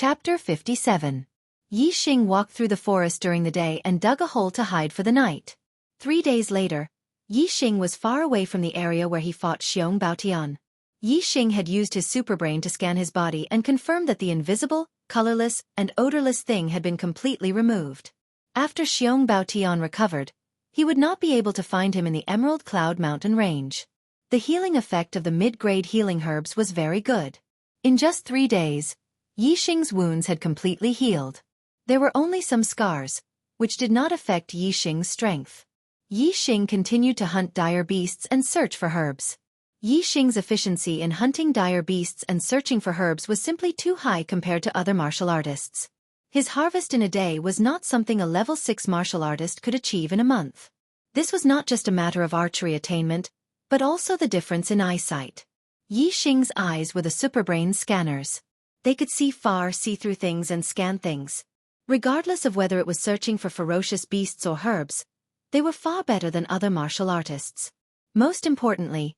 Chapter 57. Yixing walked through the forest during the day and dug a hole to hide for the night. 3 days later, Yixing was far away from the area where he fought Xianxia. Yixing had used his superbrain to scan his body and confirmed that the invisible, colorless, and odorless thing had been completely removed. After Xianxia recovered, he would not be able to find him in the Emerald Cloud Mountain range. The healing effect of the mid-grade healing herbs was very good. In just 3 days, Yixing's wounds had completely healed. There were only some scars, which did not affect Yixing's strength. Yixing continued to hunt dire beasts and search for herbs. Yixing's efficiency in hunting dire beasts and searching for herbs was simply too high compared to other martial artists. His harvest in a day was not something a level 6 martial artist could achieve in a month. This was not just a matter of archery attainment, but also the difference in eyesight. Yixing's eyes were the superbrain scanners. They could see far, see through things and scan things. Regardless of whether it was searching for ferocious beasts or herbs, they were far better than other martial artists. Most importantly,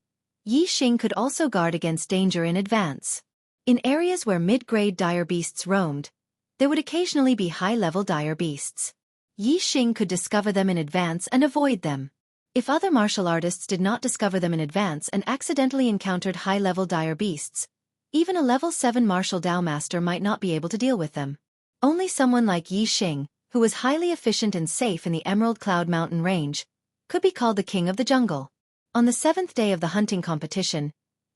Yixing could also guard against danger in advance. In areas where mid-grade dire beasts roamed, there would occasionally be high-level dire beasts. Yixing could discover them in advance and avoid them. If other martial artists did not discover them in advance and accidentally encountered high-level dire beasts, even a level 7 martial Dao master might not be able to deal with them. Only someone like Yixing, who was highly efficient and safe in the Emerald Cloud Mountain range, could be called the king of the jungle. On the 7th day of the hunting competition,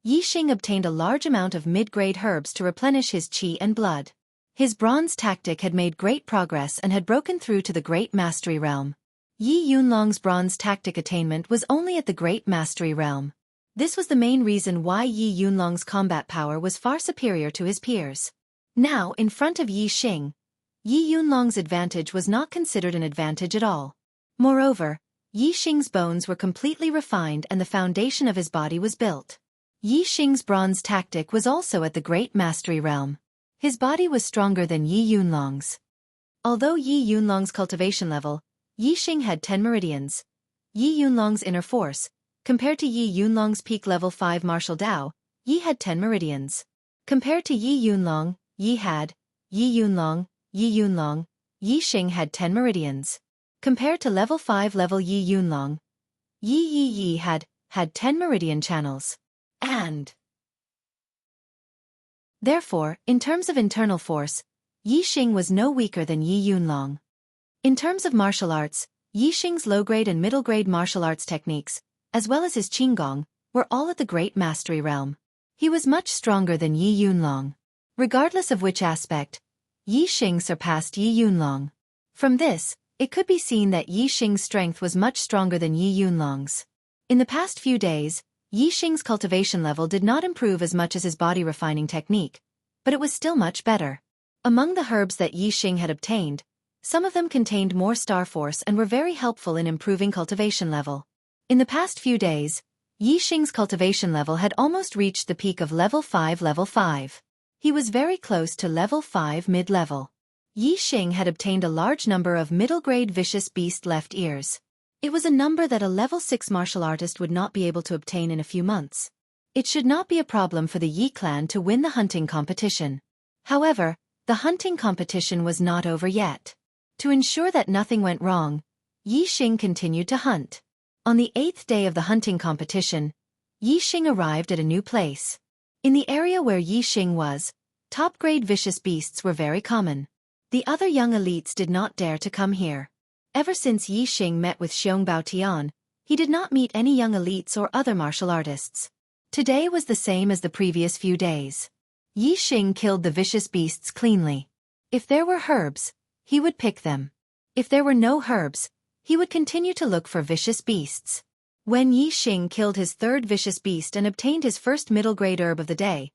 Yixing obtained a large amount of mid-grade herbs to replenish his qi and blood. His bronze tactic had made great progress and had broken through to the Great Mastery Realm. Yi Yunlong's bronze tactic attainment was only at the Great Mastery Realm. This was the main reason why Yi Yunlong's combat power was far superior to his peers. Now, in front of Yixing, Yi Yunlong's advantage was not considered an advantage at all. Moreover, Yixing's bones were completely refined and the foundation of his body was built. Yixing's bronze tactic was also at the Great Mastery Realm. His body was stronger than Yi Yunlong's. Although Yi Yunlong's cultivation level, Yixing had 10 meridians. Yi Yunlong's inner force, compared to Yi Yunlong's peak level 5 martial Dao, Yi had 10 meridians. Compared to Yi Yunlong, Yi Yunlong, Yixing had 10 meridians. Compared to level 5 level Yi Yunlong, Yi had 10 meridian channels. And therefore, in terms of internal force, Yixing was no weaker than Yi Yunlong. In terms of martial arts, Yixing's low-grade and middle-grade martial arts techniques, as well as his qinggong, were all at the Great Mastery Realm. He was much stronger than Yi Yunlong. Regardless of which aspect, Yixing surpassed Yi Yunlong. From this, it could be seen that Yixing's strength was much stronger than Yi Yunlong's. In the past few days, Yixing's cultivation level did not improve as much as his body refining technique, but it was still much better. Among the herbs that Yixing had obtained, some of them contained more star force and were very helpful in improving cultivation level. In the past few days, Yixing's cultivation level had almost reached the peak of level 5. He was very close to level 5 mid-level. Yixing had obtained a large number of middle-grade vicious beast left ears. It was a number that a level 6 martial artist would not be able to obtain in a few months. It should not be a problem for the Yi clan to win the hunting competition. However, the hunting competition was not over yet. To ensure that nothing went wrong, Yixing continued to hunt. On the 8th day of the hunting competition, Yixing arrived at a new place. In the area where Yixing was, top-grade vicious beasts were very common. The other young elites did not dare to come here. Ever since Yixing met with Xianxia, he did not meet any young elites or other martial artists. Today was the same as the previous few days. Yixing killed the vicious beasts cleanly. If there were herbs, he would pick them. If there were no herbs, he would continue to look for vicious beasts. When Yixing killed his 3rd vicious beast and obtained his first middle-grade herb of the day,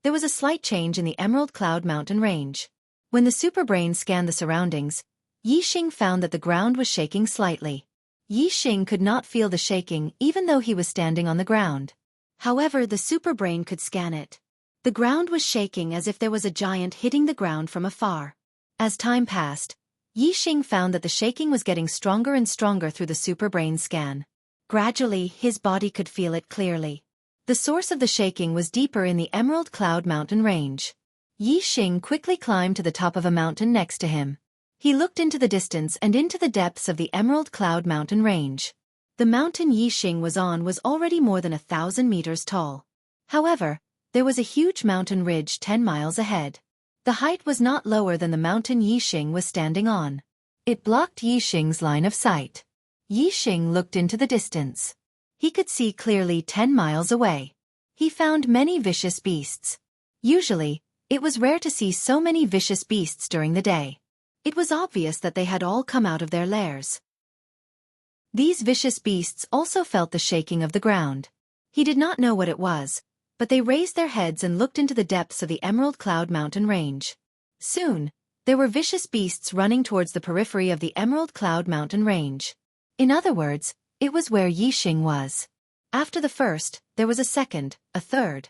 there was a slight change in the Emerald Cloud Mountain range. When the superbrain scanned the surroundings, Yixing found that the ground was shaking slightly. Yixing could not feel the shaking even though he was standing on the ground. However, the superbrain could scan it. The ground was shaking as if there was a giant hitting the ground from afar. As time passed, Yixing found that the shaking was getting stronger and stronger through the superbrain scan. Gradually, his body could feel it clearly. The source of the shaking was deeper in the Emerald Cloud Mountain range. Yixing quickly climbed to the top of a mountain next to him. He looked into the distance and into the depths of the Emerald Cloud Mountain range. The mountain Yixing was on was already more than 1,000 meters tall. However, there was a huge mountain ridge 10 miles ahead. The height was not lower than the mountain Yixing was standing on. It blocked Yixing's line of sight. Yixing looked into the distance. He could see clearly 10 miles away. He found many vicious beasts. Usually, it was rare to see so many vicious beasts during the day. It was obvious that they had all come out of their lairs. These vicious beasts also felt the shaking of the ground. He did not know what it was, but they raised their heads and looked into the depths of the Emerald Cloud Mountain range. Soon, there were vicious beasts running towards the periphery of the Emerald Cloud Mountain range. In other words, it was where Yixing was. After the first, there was a second, a third.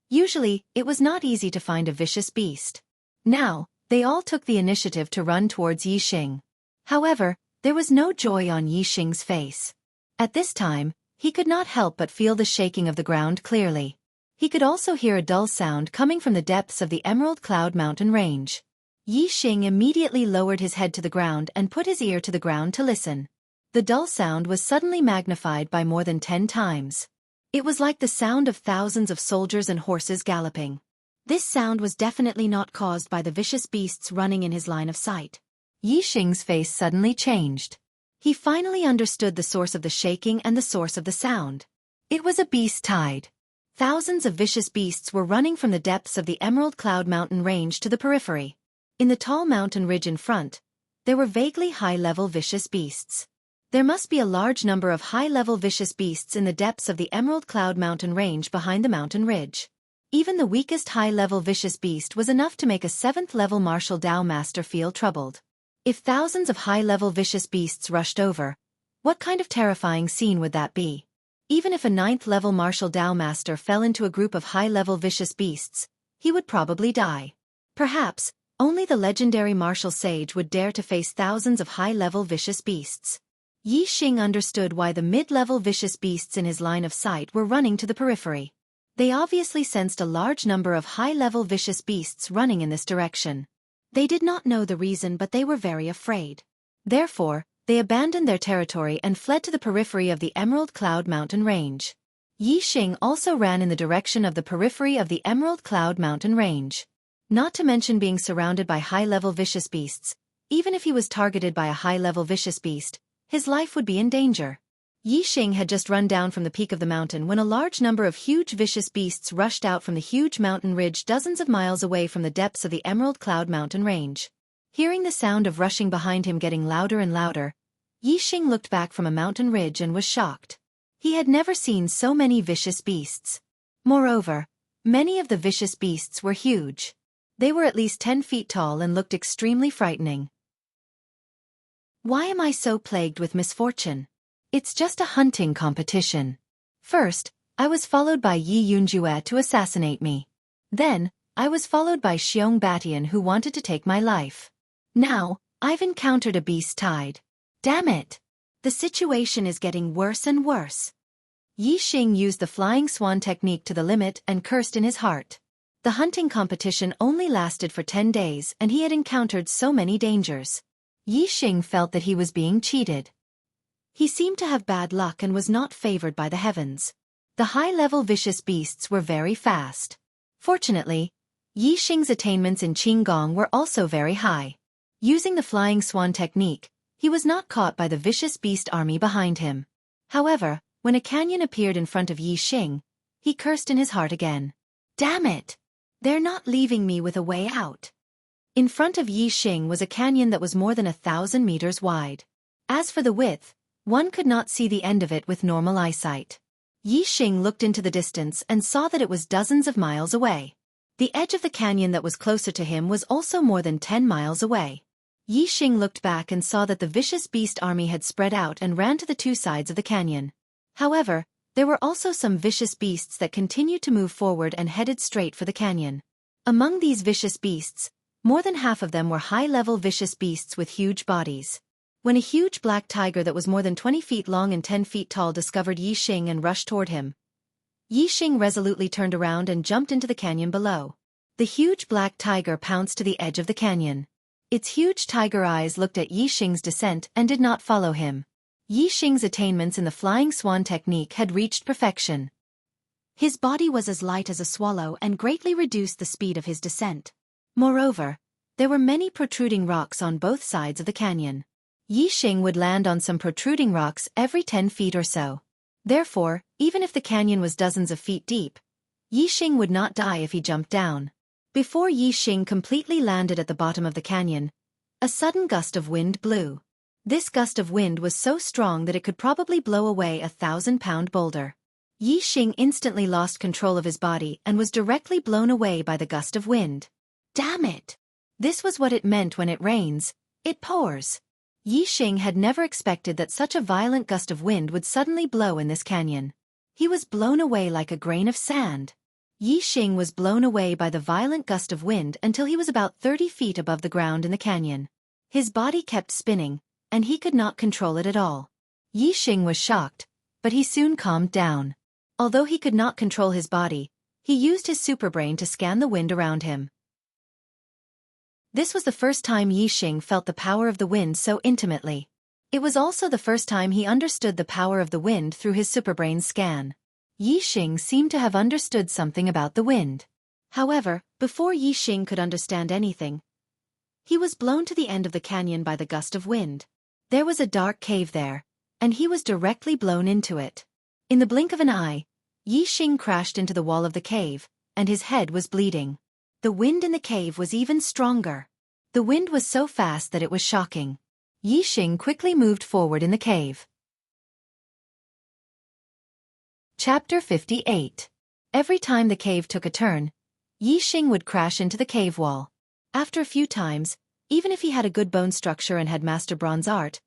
Usually, it was not easy to find a vicious beast. Now, they all took the initiative to run towards Yixing. However, there was no joy on Yixing's face. At this time, he could not help but feel the shaking of the ground clearly. He could also hear a dull sound coming from the depths of the Emerald Cloud Mountain range. Yixing immediately lowered his head to the ground and put his ear to the ground to listen. The dull sound was suddenly magnified by more than 10 times. It was like the sound of thousands of soldiers and horses galloping. This sound was definitely not caused by the vicious beasts running in his line of sight. Yixing's face suddenly changed. He finally understood the source of the shaking and the source of the sound. It was a beast tide. Thousands of vicious beasts were running from the depths of the Emerald Cloud Mountain range to the periphery. In the tall mountain ridge in front, there were vaguely high-level vicious beasts. There must be a large number of high-level vicious beasts in the depths of the Emerald Cloud Mountain range behind the mountain ridge. Even the weakest high-level vicious beast was enough to make a 7th-level martial Dao master feel troubled. If thousands of high-level vicious beasts rushed over, what kind of terrifying scene would that be? Even if a 9th-level martial Dao master fell into a group of high-level vicious beasts, he would probably die. Perhaps, only the legendary martial sage would dare to face thousands of high-level vicious beasts. Yixing understood why the mid-level vicious beasts in his line of sight were running to the periphery. They obviously sensed a large number of high-level vicious beasts running in this direction. They did not know the reason, but they were very afraid. Therefore, they abandoned their territory and fled to the periphery of the Emerald Cloud Mountain range. Yixing also ran in the direction of the periphery of the Emerald Cloud Mountain range. Not to mention being surrounded by high-level vicious beasts, even if he was targeted by a high-level vicious beast, his life would be in danger. Yixing had just run down from the peak of the mountain when a large number of huge vicious beasts rushed out from the huge mountain ridge dozens of miles away from the depths of the Emerald Cloud Mountain range. Hearing the sound of rushing behind him getting louder and louder, Yixing looked back from a mountain ridge and was shocked. He had never seen so many vicious beasts. Moreover, many of the vicious beasts were huge. They were at least 10 feet tall and looked extremely frightening. Why am I so plagued with misfortune? It's just a hunting competition. First, I was followed by Yunjue to assassinate me. Then, I was followed by Xianxia who wanted to take my life. Now, I've encountered a beast tide. Damn it! The situation is getting worse and worse. Yixing used the flying swan technique to the limit and cursed in his heart. The hunting competition only lasted for 10 days and he had encountered so many dangers. Yixing felt that he was being cheated. He seemed to have bad luck and was not favored by the heavens. The high-level vicious beasts were very fast. Fortunately, Yixing's attainments in Qinggong were also very high. Using the flying swan technique, he was not caught by the vicious beast army behind him. However, when a canyon appeared in front of Yixing, he cursed in his heart again. Damn it! They're not leaving me with a way out. In front of Yixing was a canyon that was more than 1,000 meters wide. As for the width, one could not see the end of it with normal eyesight. Yixing looked into the distance and saw that it was dozens of miles away. The edge of the canyon that was closer to him was also more than 10 miles away. Yixing looked back and saw that the vicious beast army had spread out and ran to the two sides of the canyon. However, there were also some vicious beasts that continued to move forward and headed straight for the canyon. Among these vicious beasts, more than half of them were high-level vicious beasts with huge bodies. When a huge black tiger that was more than 20 feet long and 10 feet tall discovered Yixing and rushed toward him, Yixing resolutely turned around and jumped into the canyon below. The huge black tiger pounced to the edge of the canyon. Its huge tiger eyes looked at Yixing's descent and did not follow him. Yixing's attainments in the flying swan technique had reached perfection. His body was as light as a swallow and greatly reduced the speed of his descent. Moreover, there were many protruding rocks on both sides of the canyon. Yixing would land on some protruding rocks every 10 feet or so. Therefore, even if the canyon was dozens of feet deep, Yixing would not die if he jumped down. Before Yixing completely landed at the bottom of the canyon, a sudden gust of wind blew. This gust of wind was so strong that it could probably blow away a 1,000-pound boulder. Yixing instantly lost control of his body and was directly blown away by the gust of wind. Damn it! This was what it meant when it rains, it pours. Yixing had never expected that such a violent gust of wind would suddenly blow in this canyon. He was blown away like a grain of sand. Yixing was blown away by the violent gust of wind until he was about 30 feet above the ground in the canyon. His body kept spinning, and he could not control it at all. Yixing was shocked, but he soon calmed down. Although he could not control his body, he used his superbrain to scan the wind around him. This was the first time Yixing felt the power of the wind so intimately. It was also the first time he understood the power of the wind through his superbrain scan. Yixing seemed to have understood something about the wind. However, before Yixing could understand anything, he was blown to the end of the canyon by the gust of wind. There was a dark cave there, and he was directly blown into it. In the blink of an eye, Yixing crashed into the wall of the cave, and his head was bleeding. The wind in the cave was even stronger. The wind was so fast that it was shocking. Yixing quickly moved forward in the cave. Chapter 58. Every time the cave took a turn, Yixing would crash into the cave wall. After a few times, even if he had a good bone structure and had mastered bronze art,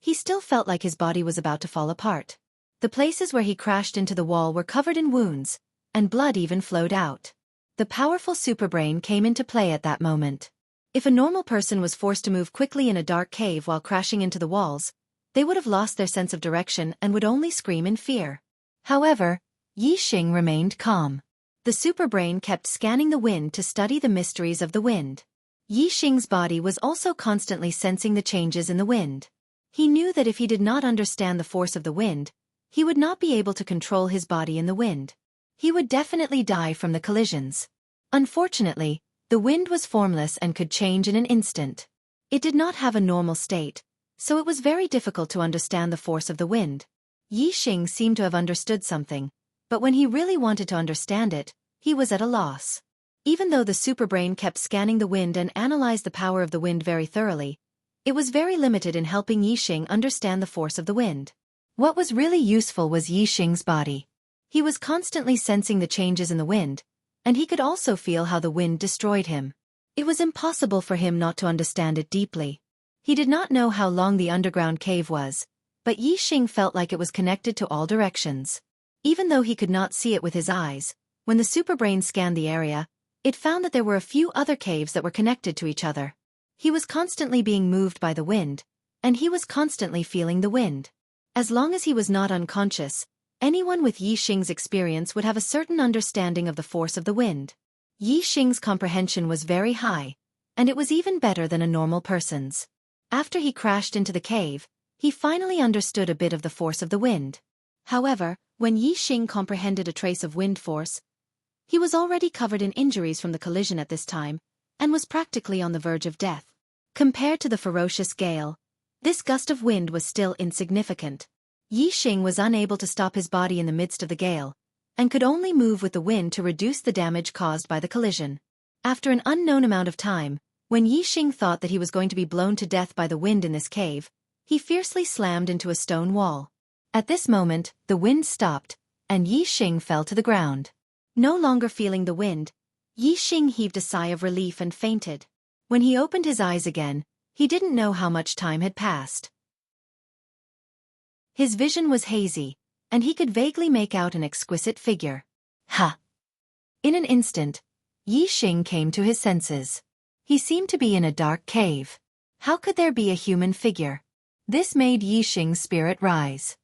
he still felt like his body was about to fall apart. The places where he crashed into the wall were covered in wounds, and blood even flowed out. The powerful superbrain came into play at that moment. If a normal person was forced to move quickly in a dark cave while crashing into the walls, they would have lost their sense of direction and would only scream in fear. However, Yixing remained calm. The superbrain kept scanning the wind to study the mysteries of the wind. Yixing's body was also constantly sensing the changes in the wind. He knew that if he did not understand the force of the wind, he would not be able to control his body in the wind. He would definitely die from the collisions. Unfortunately, the wind was formless and could change in an instant. It did not have a normal state, so it was very difficult to understand the force of the wind. Yixing seemed to have understood something, but when he really wanted to understand it, he was at a loss. Even though the superbrain kept scanning the wind and analyzed the power of the wind very thoroughly, it was very limited in helping Yixing understand the force of the wind. What was really useful was Yixing's body. He was constantly sensing the changes in the wind, and he could also feel how the wind destroyed him. It was impossible for him not to understand it deeply. He did not know how long the underground cave was, but Yixing felt like it was connected to all directions. Even though he could not see it with his eyes, when the superbrain scanned the area, it found that there were a few other caves that were connected to each other. He was constantly being moved by the wind, and he was constantly feeling the wind. As long as he was not unconscious, anyone with Yixing's experience would have a certain understanding of the force of the wind. Yixing's comprehension was very high, and it was even better than a normal person's. After he crashed into the cave, he finally understood a bit of the force of the wind. However, when Yixing comprehended a trace of wind force, he was already covered in injuries from the collision at this time, and was practically on the verge of death. Compared to the ferocious gale, this gust of wind was still insignificant. Yixing was unable to stop his body in the midst of the gale, and could only move with the wind to reduce the damage caused by the collision. After an unknown amount of time, when Yixing thought that he was going to be blown to death by the wind in this cave, he fiercely slammed into a stone wall. At this moment, the wind stopped, and Yixing fell to the ground. No longer feeling the wind, Yixing heaved a sigh of relief and fainted. When he opened his eyes again, he didn't know how much time had passed. His vision was hazy, and he could vaguely make out an exquisite figure. Ha! In an instant, Yixing came to his senses. He seemed to be in a dark cave. How could there be a human figure? This made Yixing's spirit rise.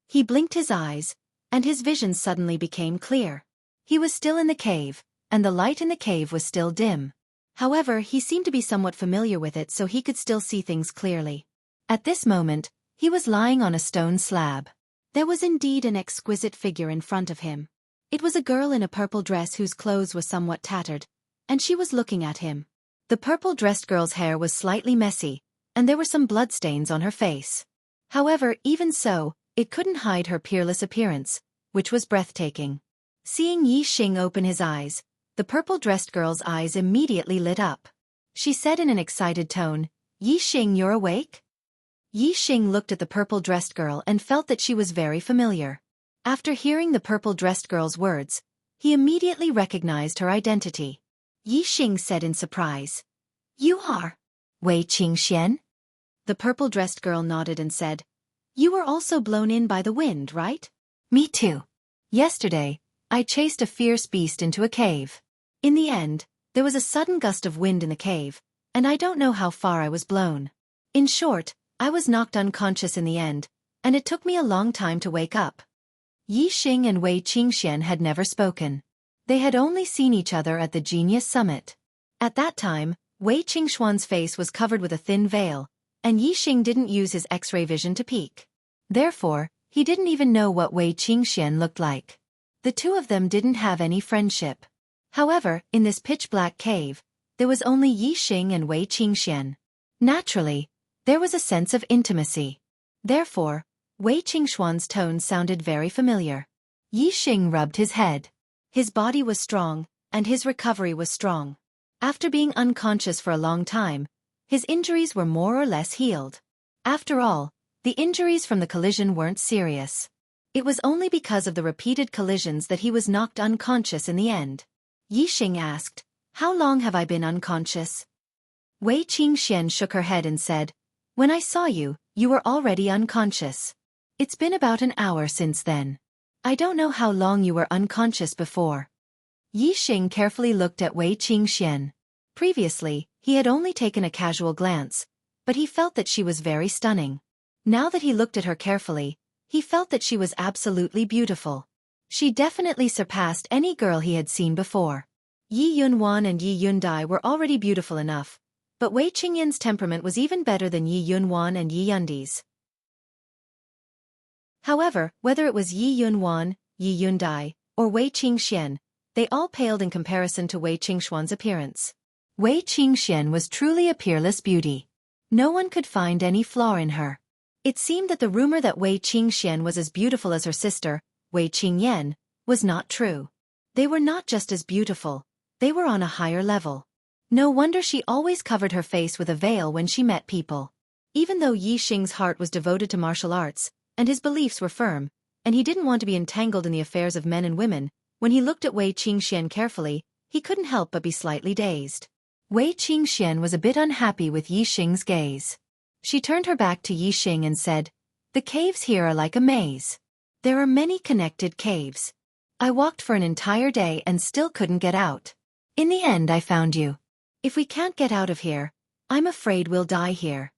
He blinked his eyes, and his vision suddenly became clear. He was still in the cave, and the light in the cave was still dim. However, he seemed to be somewhat familiar with it, so he could still see things clearly. At this moment, he was lying on a stone slab. There was indeed an exquisite figure in front of him. It was a girl in a purple dress whose clothes were somewhat tattered, and she was looking at him. The purple-dressed girl's hair was slightly messy, and there were some bloodstains on her face. However, even so, it couldn't hide her peerless appearance, which was breathtaking. Seeing Yixing open his eyes, the purple-dressed girl's eyes immediately lit up. She said in an excited tone, "Yixing, you're awake?" Yixing looked at the purple-dressed girl and felt that she was very familiar. After hearing the purple-dressed girl's words, he immediately recognized her identity. Yixing said in surprise, "You are Wei Qingxian?" The purple-dressed girl nodded and said, "You were also blown in by the wind, right?" "Me too. Yesterday, I chased a fierce beast into a cave. In the end, there was a sudden gust of wind in the cave, and I don't know how far I was blown. In short, I was knocked unconscious in the end, and it took me a long time to wake up." Yixing and Wei Qingxian had never spoken. They had only seen each other at the Genius Summit. At that time, Wei Qingxuan's face was covered with a thin veil, and Yixing didn't use his X-ray vision to peek. Therefore, he didn't even know what Wei Qingxian looked like. The two of them didn't have any friendship. However, in this pitch-black cave, there was only Yixing and Wei Qingxian. Naturally, there was a sense of intimacy. Therefore, Wei Qingxuan's tone sounded very familiar. Yixing rubbed his head. His body was strong, and his recovery was strong. After being unconscious for a long time, his injuries were more or less healed. After all, the injuries from the collision weren't serious. It was only because of the repeated collisions that he was knocked unconscious in the end. Yixing asked, "How long have I been unconscious?" Wei Qingxian shook her head and said, "When I saw you, you were already unconscious. It's been about an hour since then. I don't know how long you were unconscious before." Yixing carefully looked at Wei Qingxian. Previously, he had only taken a casual glance, but he felt that she was very stunning. Now that he looked at her carefully, he felt that she was absolutely beautiful. She definitely surpassed any girl he had seen before. Yi Yunwan and Yi Yundai were already beautiful enough, but Wei Qingyan's temperament was even better than Yi Yunwan and Yi Yundi's. However, whether it was Yi Yunwan, Yi Yundai, or Wei Qingxian, they all paled in comparison to Wei Qingxuan's appearance. Wei Qingxian was truly a peerless beauty. No one could find any flaw in her. It seemed that the rumor that Wei Qingxian was as beautiful as her sister, Wei Qingyan, was not true. They were not just as beautiful, they were on a higher level. No wonder she always covered her face with a veil when she met people. Even though Yixing's heart was devoted to martial arts, and his beliefs were firm, and he didn't want to be entangled in the affairs of men and women, when he looked at Wei Qingxian carefully, he couldn't help but be slightly dazed. Wei Qingxian was a bit unhappy with Yixing's gaze. She turned her back to Yixing and said, "The caves here are like a maze. There are many connected caves. I walked for an entire day and still couldn't get out. In the end I found you. If we can't get out of here, I'm afraid we'll die here."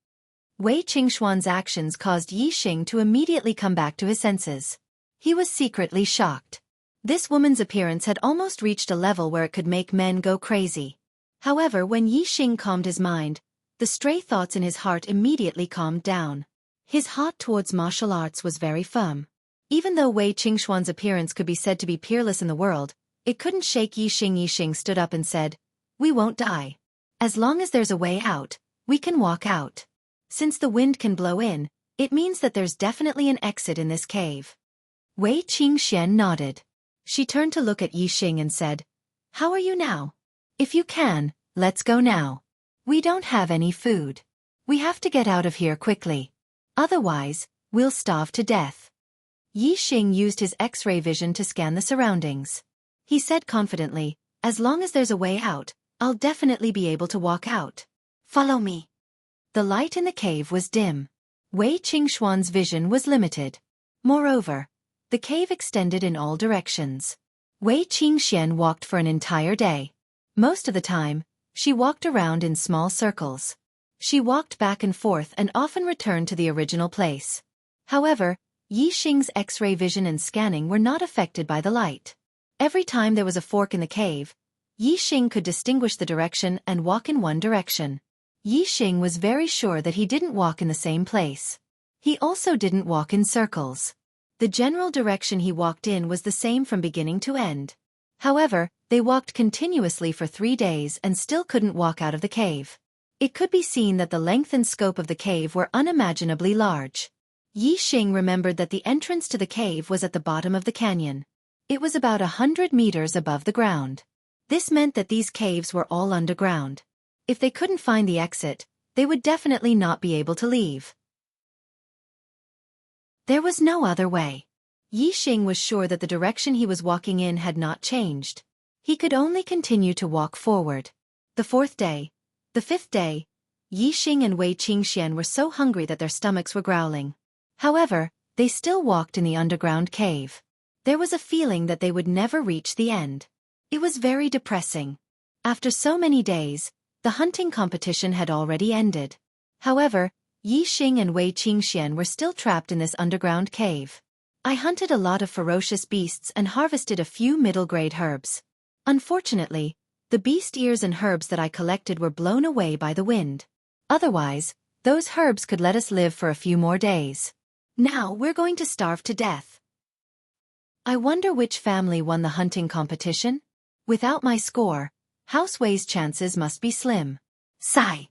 Wei Qingxuan's actions caused Yixing to immediately come back to his senses. He was secretly shocked. This woman's appearance had almost reached a level where it could make men go crazy. However, when Yixing calmed his mind, the stray thoughts in his heart immediately calmed down. His heart towards martial arts was very firm. Even though Wei Qingxuan's appearance could be said to be peerless in the world, it couldn't shake Yixing. Yixing stood up and said, "We won't die. As long as there's a way out, we can walk out. Since the wind can blow in, it means that there's definitely an exit in this cave." Wei Qingxian nodded. She turned to look at Yixing and said, "How are you now? If you can, let's go now. We don't have any food. We have to get out of here quickly. Otherwise, we'll starve to death." Yixing used his X-ray vision to scan the surroundings. He said confidently, "As long as there's a way out, I'll definitely be able to walk out. Follow me." The light in the cave was dim. Wei Qingxuan's vision was limited. Moreover, the cave extended in all directions. Wei Qingxian walked for an entire day. Most of the time, she walked around in small circles. She walked back and forth and often returned to the original place. However, Yixing's X-ray vision and scanning were not affected by the light. Every time there was a fork in the cave, Yixing could distinguish the direction and walk in one direction. Yixing was very sure that he didn't walk in the same place. He also didn't walk in circles. The general direction he walked in was the same from beginning to end. However, they walked continuously for 3 days and still couldn't walk out of the cave. It could be seen that the length and scope of the cave were unimaginably large. Yixing remembered that the entrance to the cave was at the bottom of the canyon. It was about 100 meters above the ground. This meant that these caves were all underground. If they couldn't find the exit, they would definitely not be able to leave. There was no other way. Yixing was sure that the direction he was walking in had not changed. He could only continue to walk forward. The 4th day, the 5th day, Yixing and Wei Qingxian were so hungry that their stomachs were growling. However, they still walked in the underground cave. There was a feeling that they would never reach the end. It was very depressing. After so many days, the hunting competition had already ended. However, Yixing and Wei Qingxian were still trapped in this underground cave. I hunted a lot of ferocious beasts and harvested a few middle-grade herbs. Unfortunately, the beast ears and herbs that I collected were blown away by the wind. Otherwise, those herbs could let us live for a few more days. Now we're going to starve to death. I wonder which family won the hunting competition? Without my score, House Wei's chances must be slim. Sigh.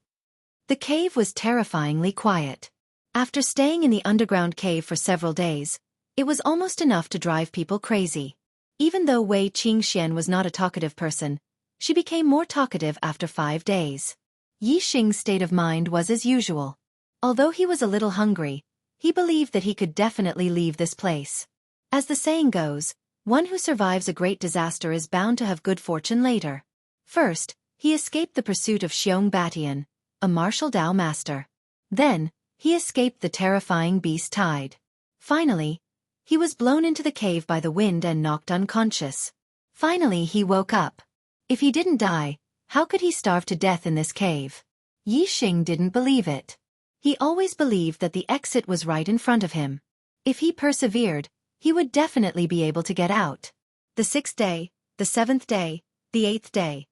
The cave was terrifyingly quiet. After staying in the underground cave for several days, it was almost enough to drive people crazy. Even though Wei Qingxian was not a talkative person, she became more talkative after 5 days. Yixing's state of mind was as usual. Although he was a little hungry, he believed that he could definitely leave this place. As the saying goes, one who survives a great disaster is bound to have good fortune later. First, he escaped the pursuit of Xiong Batian, a martial Dao master. Then, he escaped the terrifying beast tide. Finally, he was blown into the cave by the wind and knocked unconscious. Finally he woke up. If he didn't die, how could he starve to death in this cave? Yixing didn't believe it. He always believed that the exit was right in front of him. If he persevered, he would definitely be able to get out. The 6th day, the 7th day, the 8th day.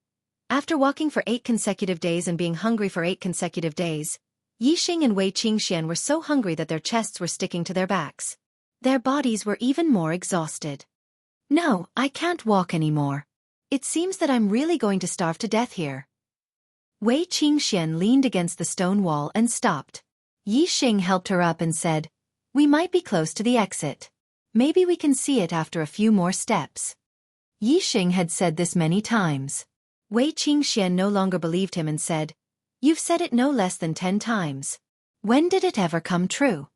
After walking for 8 consecutive days and being hungry for 8 consecutive days, Yixing and Wei Qingxian were so hungry that their chests were sticking to their backs. Their bodies were even more exhausted. No, I can't walk anymore. It seems that I'm really going to starve to death here. Wei Qingxian leaned against the stone wall and stopped. Yixing helped her up and said, "We might be close to the exit. Maybe we can see it after a few more steps." Yixing had said this many times. Wei Qingxian no longer believed him and said, "You've said it no less than 10 times. When did it ever come true?"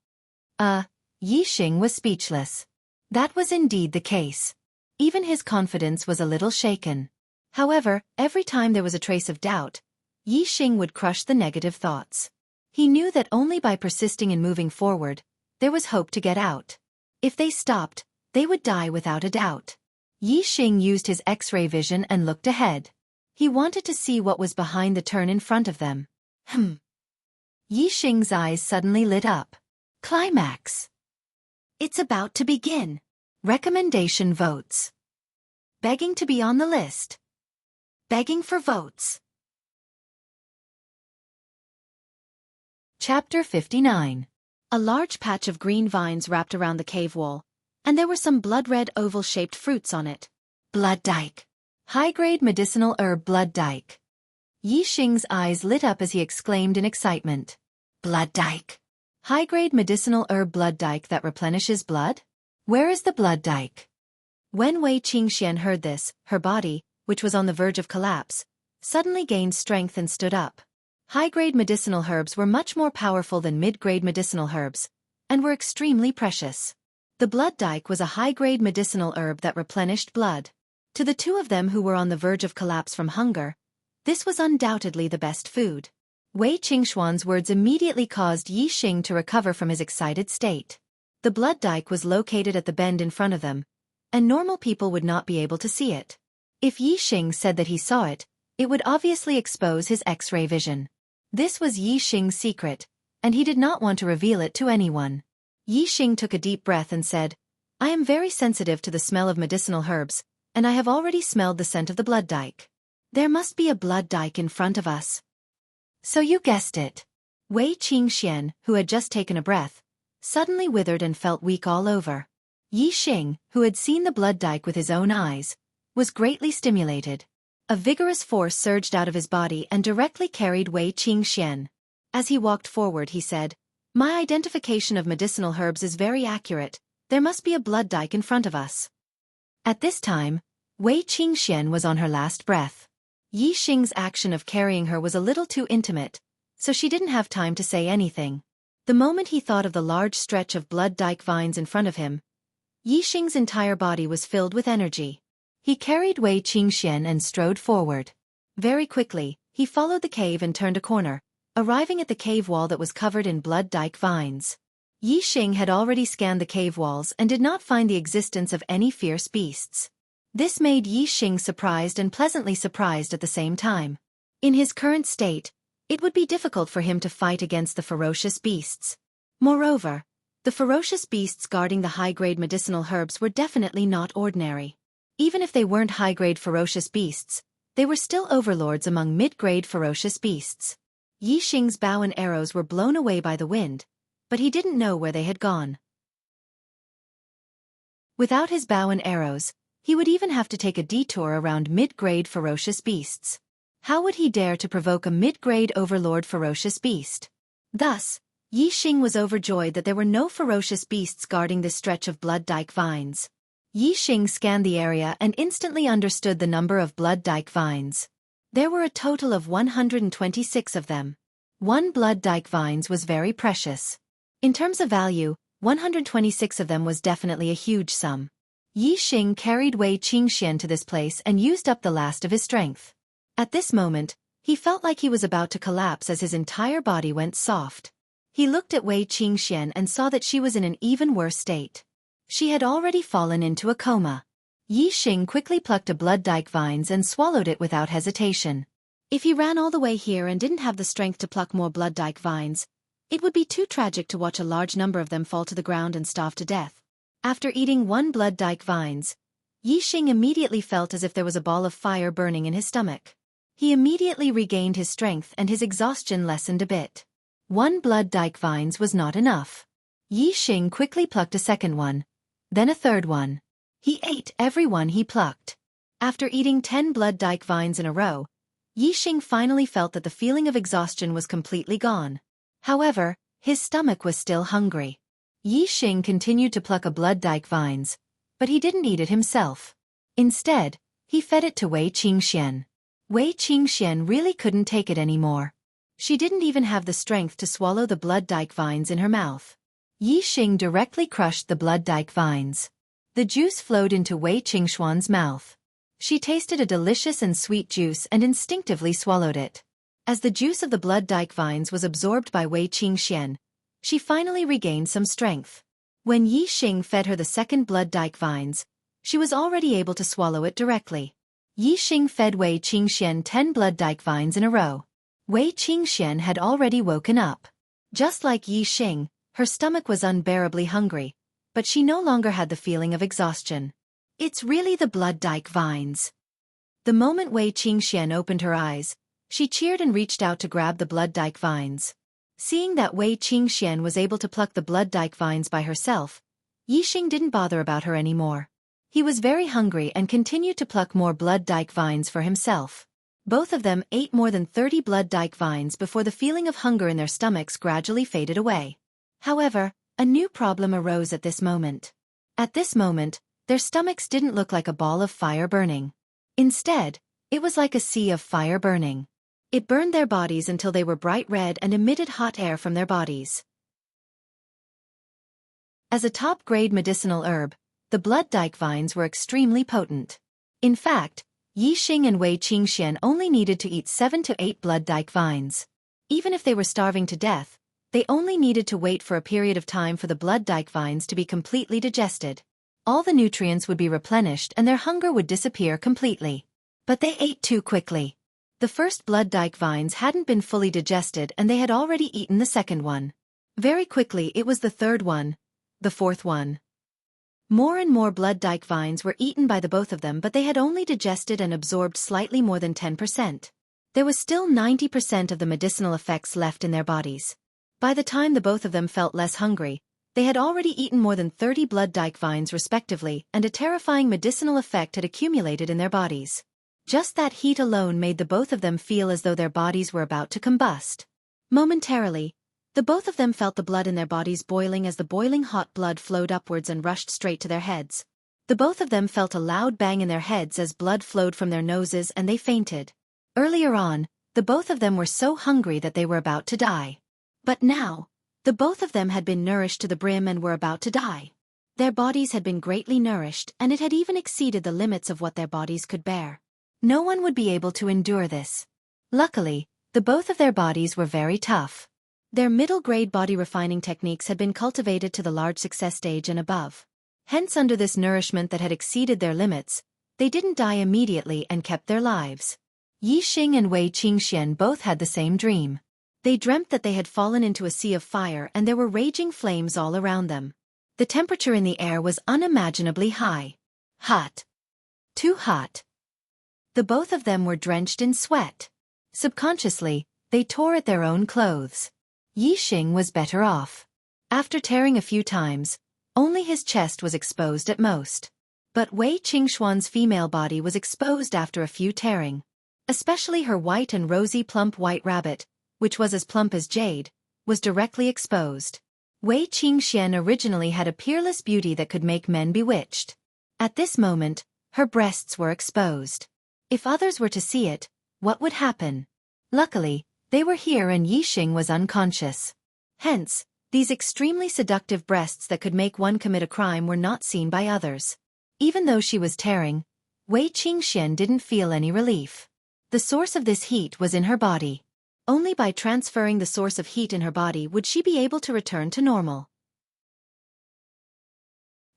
Yixing was speechless. That was indeed the case. Even his confidence was a little shaken. However, every time there was a trace of doubt, Yixing would crush the negative thoughts. He knew that only by persisting and moving forward, there was hope to get out. If they stopped, they would die without a doubt. Yixing used his X-ray vision and looked ahead. He wanted to see what was behind the turn in front of them. Yixing's eyes suddenly lit up. Climax. It's about to begin. Recommendation votes. Begging to be on the list. Begging for votes. Chapter 59. A large patch of green vines wrapped around the cave wall, and there were some blood-red oval-shaped fruits on it. Blood dyke. High-grade medicinal herb blood dyke. Yixing's eyes lit up as he exclaimed in excitement. Blood dyke. High-grade medicinal herb blood dyke that replenishes blood? Where is the blood dyke? When Wei Qingxian heard this, her body, which was on the verge of collapse, suddenly gained strength and stood up. High-grade medicinal herbs were much more powerful than mid-grade medicinal herbs, and were extremely precious. The blood dyke was a high-grade medicinal herb that replenished blood. To the two of them who were on the verge of collapse from hunger, this was undoubtedly the best food. Wei Qingxuan's words immediately caused Yixing to recover from his excited state. The blood dyke was located at the bend in front of them, and normal people would not be able to see it. If Yixing said that he saw it, it would obviously expose his X-ray vision. This was Yixing's secret, and he did not want to reveal it to anyone. Yixing took a deep breath and said, "I am very sensitive to the smell of medicinal herbs, and I have already smelled the scent of the blood dyke. There must be a blood dike in front of us. So you guessed it. Wei Qingxian, who had just taken a breath, suddenly withered and felt weak all over. Yixing, who had seen the blood dike with his own eyes, was greatly stimulated. A vigorous force surged out of his body and directly carried Wei Qingxian. As he walked forward he said, "My identification of medicinal herbs is very accurate. There must be a blood dike in front of us." At this time, Wei Qingxian was on her last breath. Yixing's action of carrying her was a little too intimate, so she didn't have time to say anything. The moment he thought of the large stretch of blood dike vines in front of him, Yixing's entire body was filled with energy. He carried Wei Qingxian and strode forward. Very quickly, he followed the cave and turned a corner, arriving at the cave wall that was covered in blood dike vines. Yixing had already scanned the cave walls and did not find the existence of any fierce beasts. This made Yixing surprised and pleasantly surprised at the same time. In his current state, it would be difficult for him to fight against the ferocious beasts. Moreover, the ferocious beasts guarding the high-grade medicinal herbs were definitely not ordinary. Even if they weren't high-grade ferocious beasts, they were still overlords among mid-grade ferocious beasts. Yixing's bow and arrows were blown away by the wind, but he didn't know where they had gone. Without his bow and arrows, he would even have to take a detour around mid-grade ferocious beasts. How would he dare to provoke a mid-grade overlord ferocious beast? Thus, Yixing was overjoyed that there were no ferocious beasts guarding this stretch of blood dike vines. Yixing scanned the area and instantly understood the number of blood dike vines. There were a total of 126 of them. One blood dike vines was very precious. In terms of value, 126 of them was definitely a huge sum. Yixing carried Wei Qingxian to this place and used up the last of his strength. At this moment, he felt like he was about to collapse as his entire body went soft. He looked at Wei Qingxian and saw that she was in an even worse state. She had already fallen into a coma. Yixing quickly plucked a blood dike vines and swallowed it without hesitation. If he ran all the way here and didn't have the strength to pluck more blood dike vines, it would be too tragic to watch a large number of them fall to the ground and starve to death. After eating one blood dike vines, Yixing immediately felt as if there was a ball of fire burning in his stomach. He immediately regained his strength and his exhaustion lessened a bit. One blood dike vines was not enough. Yixing quickly plucked a second one, then a third one. He ate every one he plucked. After eating 10 blood dike vines in a row, Yixing finally felt that the feeling of exhaustion was completely gone. However, his stomach was still hungry. Yixing continued to pluck a blood dike vines, but he didn't eat it himself. Instead, he fed it to Wei Qingxian. Wei Qingxian really couldn't take it anymore. She didn't even have the strength to swallow the blood dike vines in her mouth. Yixing directly crushed the blood dike vines. The juice flowed into Wei Qingxian's mouth. She tasted a delicious and sweet juice and instinctively swallowed it. As the juice of the blood dike vines was absorbed by Wei Qingxian, she finally regained some strength. When Yixing fed her the second blood dike vines, she was already able to swallow it directly. Yixing fed Wei Qingxian 10 blood dike vines in a row. Wei Qingxian had already woken up. Just like Yixing, her stomach was unbearably hungry, but she no longer had the feeling of exhaustion. It's really the blood dike vines. The moment Wei Qingxian opened her eyes, she cheered and reached out to grab the blood dike vines. Seeing that Wei Qingxian was able to pluck the blood dike vines by herself, Yixing didn't bother about her anymore. He was very hungry and continued to pluck more blood dike vines for himself. Both of them ate more than 30 blood dike vines before the feeling of hunger in their stomachs gradually faded away. However, a new problem arose at this moment. At this moment, their stomachs didn't look like a ball of fire burning. Instead, it was like a sea of fire burning. It burned their bodies until they were bright red and emitted hot air from their bodies. As a top-grade medicinal herb, the blood dike vines were extremely potent. In fact, Yixing and Wei Qingxian only needed to eat 7 to 8 blood dike vines. Even if they were starving to death, they only needed to wait for a period of time for the blood dike vines to be completely digested. All the nutrients would be replenished and their hunger would disappear completely. But they ate too quickly. The first blood dike vines hadn't been fully digested and they had already eaten the second one. Very quickly it was the third one, the fourth one. More and more blood dike vines were eaten by the both of them, but they had only digested and absorbed slightly more than 10%. There was still 90% of the medicinal effects left in their bodies. By the time the both of them felt less hungry, they had already eaten more than 30 blood dike vines respectively, and a terrifying medicinal effect had accumulated in their bodies. Just that heat alone made the both of them feel as though their bodies were about to combust. Momentarily, the both of them felt the blood in their bodies boiling as the boiling hot blood flowed upwards and rushed straight to their heads. The both of them felt a loud bang in their heads as blood flowed from their noses and they fainted. Earlier on, the both of them were so hungry that they were about to die. But now, the both of them had been nourished to the brim and were about to die. Their bodies had been greatly nourished, and it had even exceeded the limits of what their bodies could bear. No one would be able to endure this. Luckily, the both of their bodies were very tough. Their middle-grade body refining techniques had been cultivated to the large success stage and above. Hence, under this nourishment that had exceeded their limits, they didn't die immediately and kept their lives. Yixing and Wei Qingxian both had the same dream. They dreamt that they had fallen into a sea of fire and there were raging flames all around them. The temperature in the air was unimaginably high. Hot. Too hot. The both of them were drenched in sweat. Subconsciously, they tore at their own clothes. Yixing was better off. After tearing a few times, only his chest was exposed at most. But Wei Qingxuan's female body was exposed after a few tearing. Especially her white and rosy plump white rabbit, which was as plump as jade, was directly exposed. Wei Qingxian originally had a peerless beauty that could make men bewitched. At this moment, her breasts were exposed. If others were to see it, what would happen? Luckily, they were here and Yixing was unconscious. Hence, these extremely seductive breasts that could make one commit a crime were not seen by others. Even though she was tearing, Wei Qingxian didn't feel any relief. The source of this heat was in her body. Only by transferring the source of heat in her body would she be able to return to normal.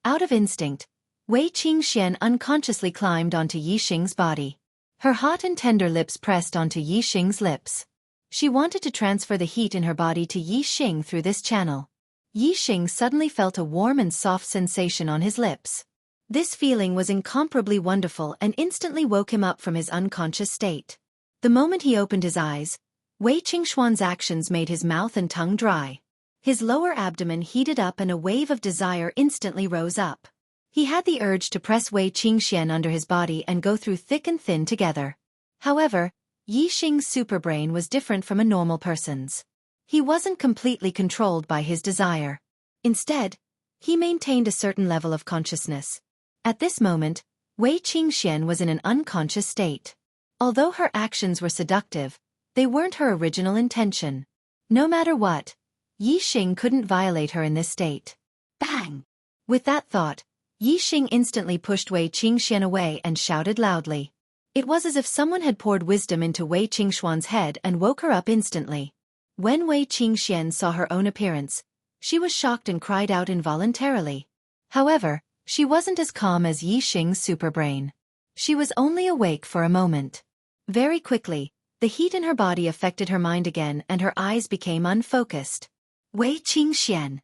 Out of instinct, Wei Qingxian unconsciously climbed onto Yixing's body. Her hot and tender lips pressed onto Yixing's lips. She wanted to transfer the heat in her body to Yixing through this channel. Yixing suddenly felt a warm and soft sensation on his lips. This feeling was incomparably wonderful and instantly woke him up from his unconscious state. The moment he opened his eyes, Wei Qingxuan's actions made his mouth and tongue dry. His lower abdomen heated up and a wave of desire instantly rose up. He had the urge to press Wei Qingxian under his body and go through thick and thin together. However, Yixing's superbrain was different from a normal person's. He wasn't completely controlled by his desire. Instead, he maintained a certain level of consciousness. At this moment, Wei Qingxian was in an unconscious state. Although her actions were seductive, they weren't her original intention. No matter what, Yixing couldn't violate her in this state. Bang! With that thought, Yixing instantly pushed Wei Qingxian away and shouted loudly. It was as if someone had poured wisdom into Wei Qingxuan's head and woke her up instantly. When Wei Qingxian saw her own appearance, she was shocked and cried out involuntarily. However, she wasn't as calm as Yixing's superbrain. She was only awake for a moment. Very quickly, the heat in her body affected her mind again and her eyes became unfocused. Wei Qingxian,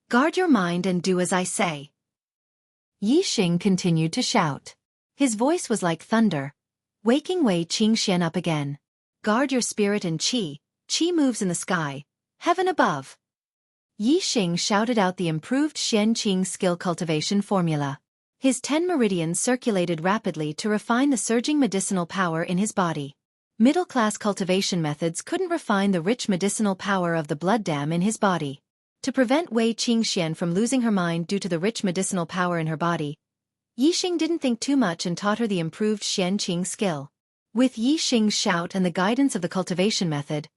guard your mind and do as I say. Yixing continued to shout. His voice was like thunder, waking Wei Qingxian up again. Guard your spirit and qi. Qi moves in the sky, heaven above. Yixing shouted out the improved Xianqing skill cultivation formula. His 10 meridians circulated rapidly to refine the surging medicinal power in his body. Middle-class cultivation methods couldn't refine the rich medicinal power of the blood dam in his body. To prevent Wei Qingxian from losing her mind due to the rich medicinal power in her body, Yixing didn't think too much and taught her the improved Xianqing skill. With Yixing's shout and the guidance of the cultivation method,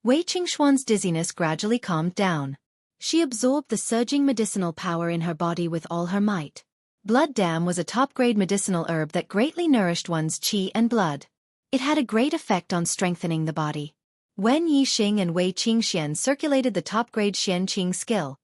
Wei Qingxuan's dizziness gradually calmed down. She absorbed the surging medicinal power in her body with all her might. Blood dam was a top-grade medicinal herb that greatly nourished one's qi and blood. It had a great effect on strengthening the body. When Yixing and Wei Qingxian circulated the top-grade Xianqing skill,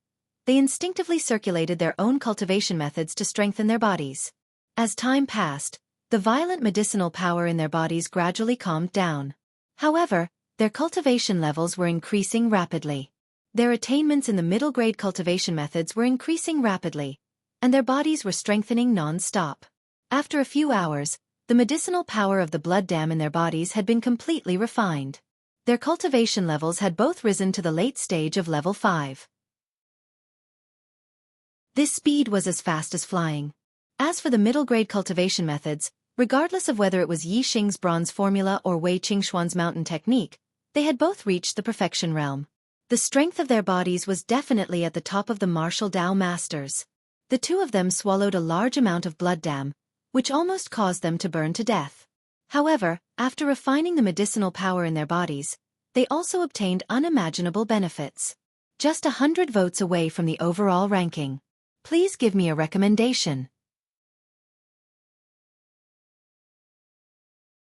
they instinctively circulated their own cultivation methods to strengthen their bodies. As time passed, the violent medicinal power in their bodies gradually calmed down. However, their cultivation levels were increasing rapidly. Their attainments in the middle-grade cultivation methods were increasing rapidly, and their bodies were strengthening non-stop. After a few hours, the medicinal power of the blood dam in their bodies had been completely refined. Their cultivation levels had both risen to the late stage of level 5. This speed was as fast as flying. As for the middle-grade cultivation methods, regardless of whether it was Yi Xing's bronze formula or Wei Qingxuan's mountain technique, they had both reached the perfection realm. The strength of their bodies was definitely at the top of the martial Dao masters. The two of them swallowed a large amount of blood dam, which almost caused them to burn to death. However, after refining the medicinal power in their bodies, they also obtained unimaginable benefits. Just 100 votes away from the overall ranking. Please give me a recommendation.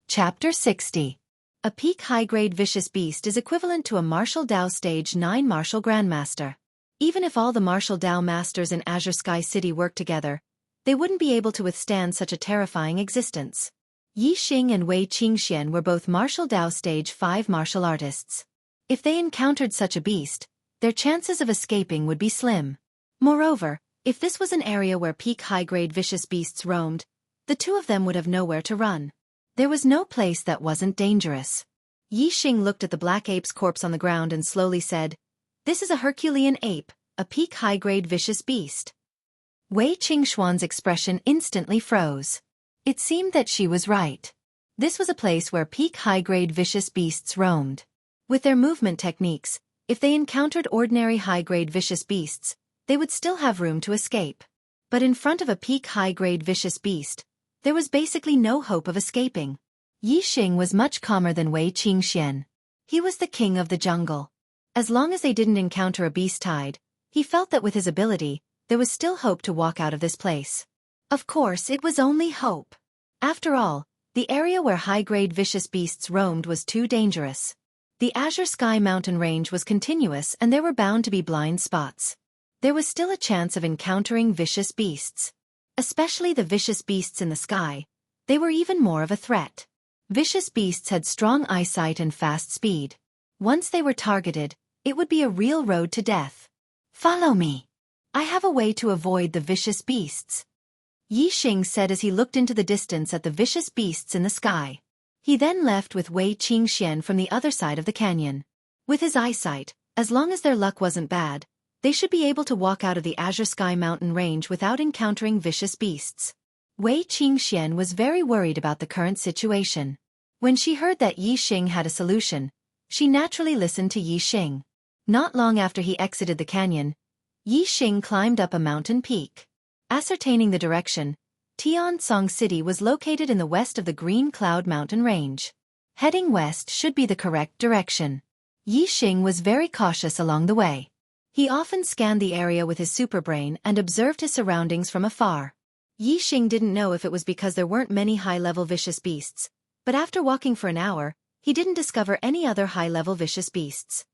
Chapter 60. A peak high-grade vicious beast is equivalent to a martial Dao Stage 9 martial grandmaster. Even if all the martial Dao masters in Azure Sky City worked together, they wouldn't be able to withstand such a terrifying existence. Yi Xing and Wei Qingxian were both martial Dao Stage 5 martial artists. If they encountered such a beast, their chances of escaping would be slim. Moreover, if this was an area where peak high-grade vicious beasts roamed, the two of them would have nowhere to run. There was no place that wasn't dangerous. Yi Xing looked at the black ape's corpse on the ground and slowly said, "This is a Herculean ape, a peak high-grade vicious beast." Wei Qingxuan's expression instantly froze. It seemed that she was right. This was a place where peak high-grade vicious beasts roamed. With their movement techniques, if they encountered ordinary high-grade vicious beasts, they would still have room to escape. But in front of a peak high-grade vicious beast, there was basically no hope of escaping. Yi Xing was much calmer than Wei Qingxian. He was the king of the jungle. As long as they didn't encounter a beast tide, he felt that with his ability, there was still hope to walk out of this place. Of course, it was only hope. After all, the area where high-grade vicious beasts roamed was too dangerous. The Azure Sky mountain range was continuous and there were bound to be blind spots. There was still a chance of encountering vicious beasts. Especially the vicious beasts in the sky, they were even more of a threat. Vicious beasts had strong eyesight and fast speed. Once they were targeted, it would be a real road to death. "Follow me. I have a way to avoid the vicious beasts," Yi Xing said as he looked into the distance at the vicious beasts in the sky. He then left with Wei Qingxian from the other side of the canyon. With his eyesight, as long as their luck wasn't bad, they should be able to walk out of the Azure Sky mountain range without encountering vicious beasts. Wei Qingxian was very worried about the current situation. When she heard that Yi Xing had a solution, she naturally listened to Yi Xing. Not long after he exited the canyon, Yi Xing climbed up a mountain peak. Ascertaining the direction, Tiansong City was located in the west of the Green Cloud mountain range. Heading west should be the correct direction. Yi Xing was very cautious along the way. He often scanned the area with his superbrain and observed his surroundings from afar. Yi Xing didn't know if it was because there weren't many high-level vicious beasts, but after walking for an hour, he didn't discover any other high-level vicious beasts.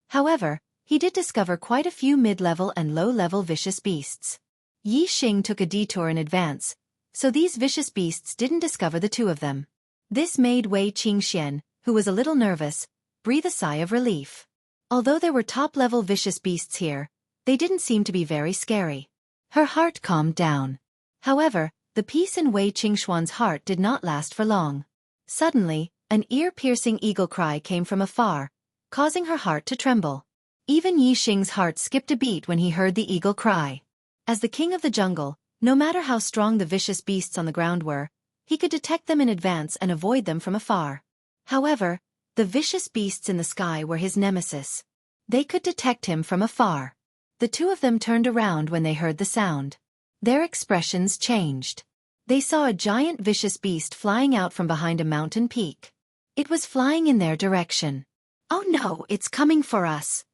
However, he did discover quite a few mid-level and low-level vicious beasts. Yi Xing took a detour in advance, so these vicious beasts didn't discover the two of them. This made Wei Qingxian, who was a little nervous, breathe a sigh of relief. Although there were top-level vicious beasts here, they didn't seem to be very scary. Her heart calmed down. However, the peace in Wei Qingxuan's heart did not last for long. Suddenly, an ear-piercing eagle cry came from afar, causing her heart to tremble. Even Yi Xing's heart skipped a beat when he heard the eagle cry. As the king of the jungle, no matter how strong the vicious beasts on the ground were, he could detect them in advance and avoid them from afar. However, the vicious beasts in the sky were his nemesis. They could detect him from afar. The two of them turned around when they heard the sound. Their expressions changed. They saw a giant vicious beast flying out from behind a mountain peak. It was flying in their direction. "Oh no, it's coming for us!"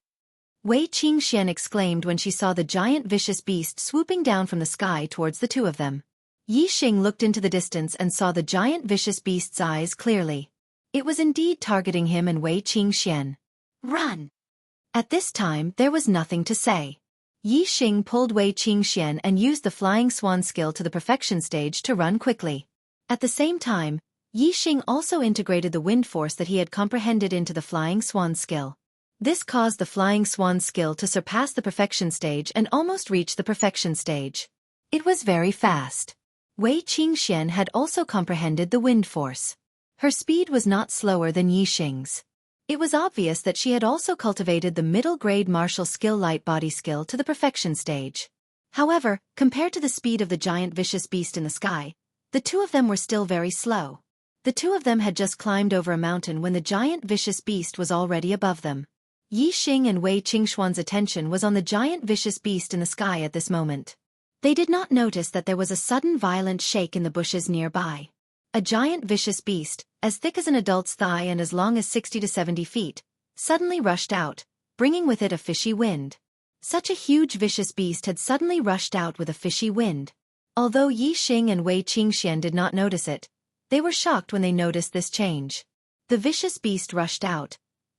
Wei Qingxian exclaimed when she saw the giant vicious beast swooping down from the sky towards the two of them. Yi Xing looked into the distance and saw the giant vicious beast's eyes clearly. It was indeed targeting him and Wei Qingxian. "Run!" At this time, there was nothing to say. Yi Xing pulled Wei Qingxian and used the flying swan skill to the perfection stage to run quickly. At the same time, Yi Xing also integrated the wind force that he had comprehended into the flying swan skill. This caused the flying swan's skill to surpass the perfection stage and almost reach the perfection stage. It was very fast. Wei Qingxian had also comprehended the wind force. Her speed was not slower than Yixing's. It was obvious that she had also cultivated the middle-grade martial skill light body skill to the perfection stage. However, compared to the speed of the giant vicious beast in the sky, the two of them were still very slow. The two of them had just climbed over a mountain when the giant vicious beast was already above them. Yixing and Wei Qingxuan's attention was on the giant vicious beast in the sky at this moment. They did not notice that there was a sudden violent shake in the bushes nearby. A giant vicious beast, as thick as an adult's thigh and as long as 60 to 70 feet, suddenly rushed out, bringing with it a fishy wind. Such a huge vicious beast had suddenly rushed out with a fishy wind. Although Yixing and Wei Qingxian did not notice it, they were shocked when they noticed this change. The vicious beast rushed out,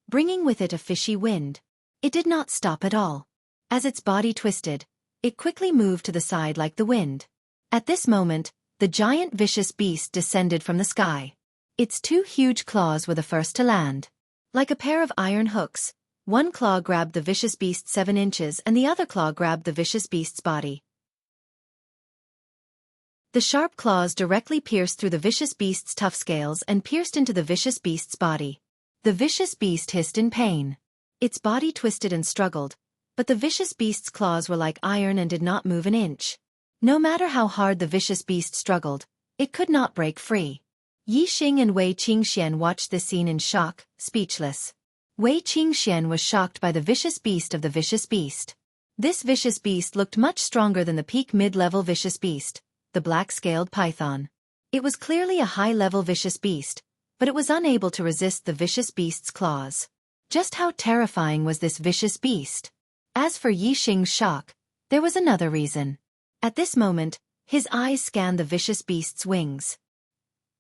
bringing with it a fishy wind. It did not stop at all. As its body twisted, it quickly moved to the side like the wind. At this moment, the giant vicious beast descended from the sky. Its two huge claws were the first to land. Like a pair of iron hooks, one claw grabbed the vicious beast 7 inches and the other claw grabbed the vicious beast's body. The sharp claws directly pierced through the vicious beast's tough scales and pierced into the vicious beast's body. The vicious beast hissed in pain. Its body twisted and struggled, but the vicious beast's claws were like iron and did not move an inch. No matter how hard the vicious beast struggled, it could not break free. Yixing and Wei Qingxian watched this scene in shock, speechless. Wei Qingxian was shocked by the vicious beast of the vicious beast. This vicious beast looked much stronger than the peak mid-level vicious beast, the black-scaled python. It was clearly a high-level vicious beast, but it was unable to resist the vicious beast's claws. Just how terrifying was this vicious beast? As for Yixing's shock, there was another reason. At this moment, his eyes scanned the vicious beast's wings.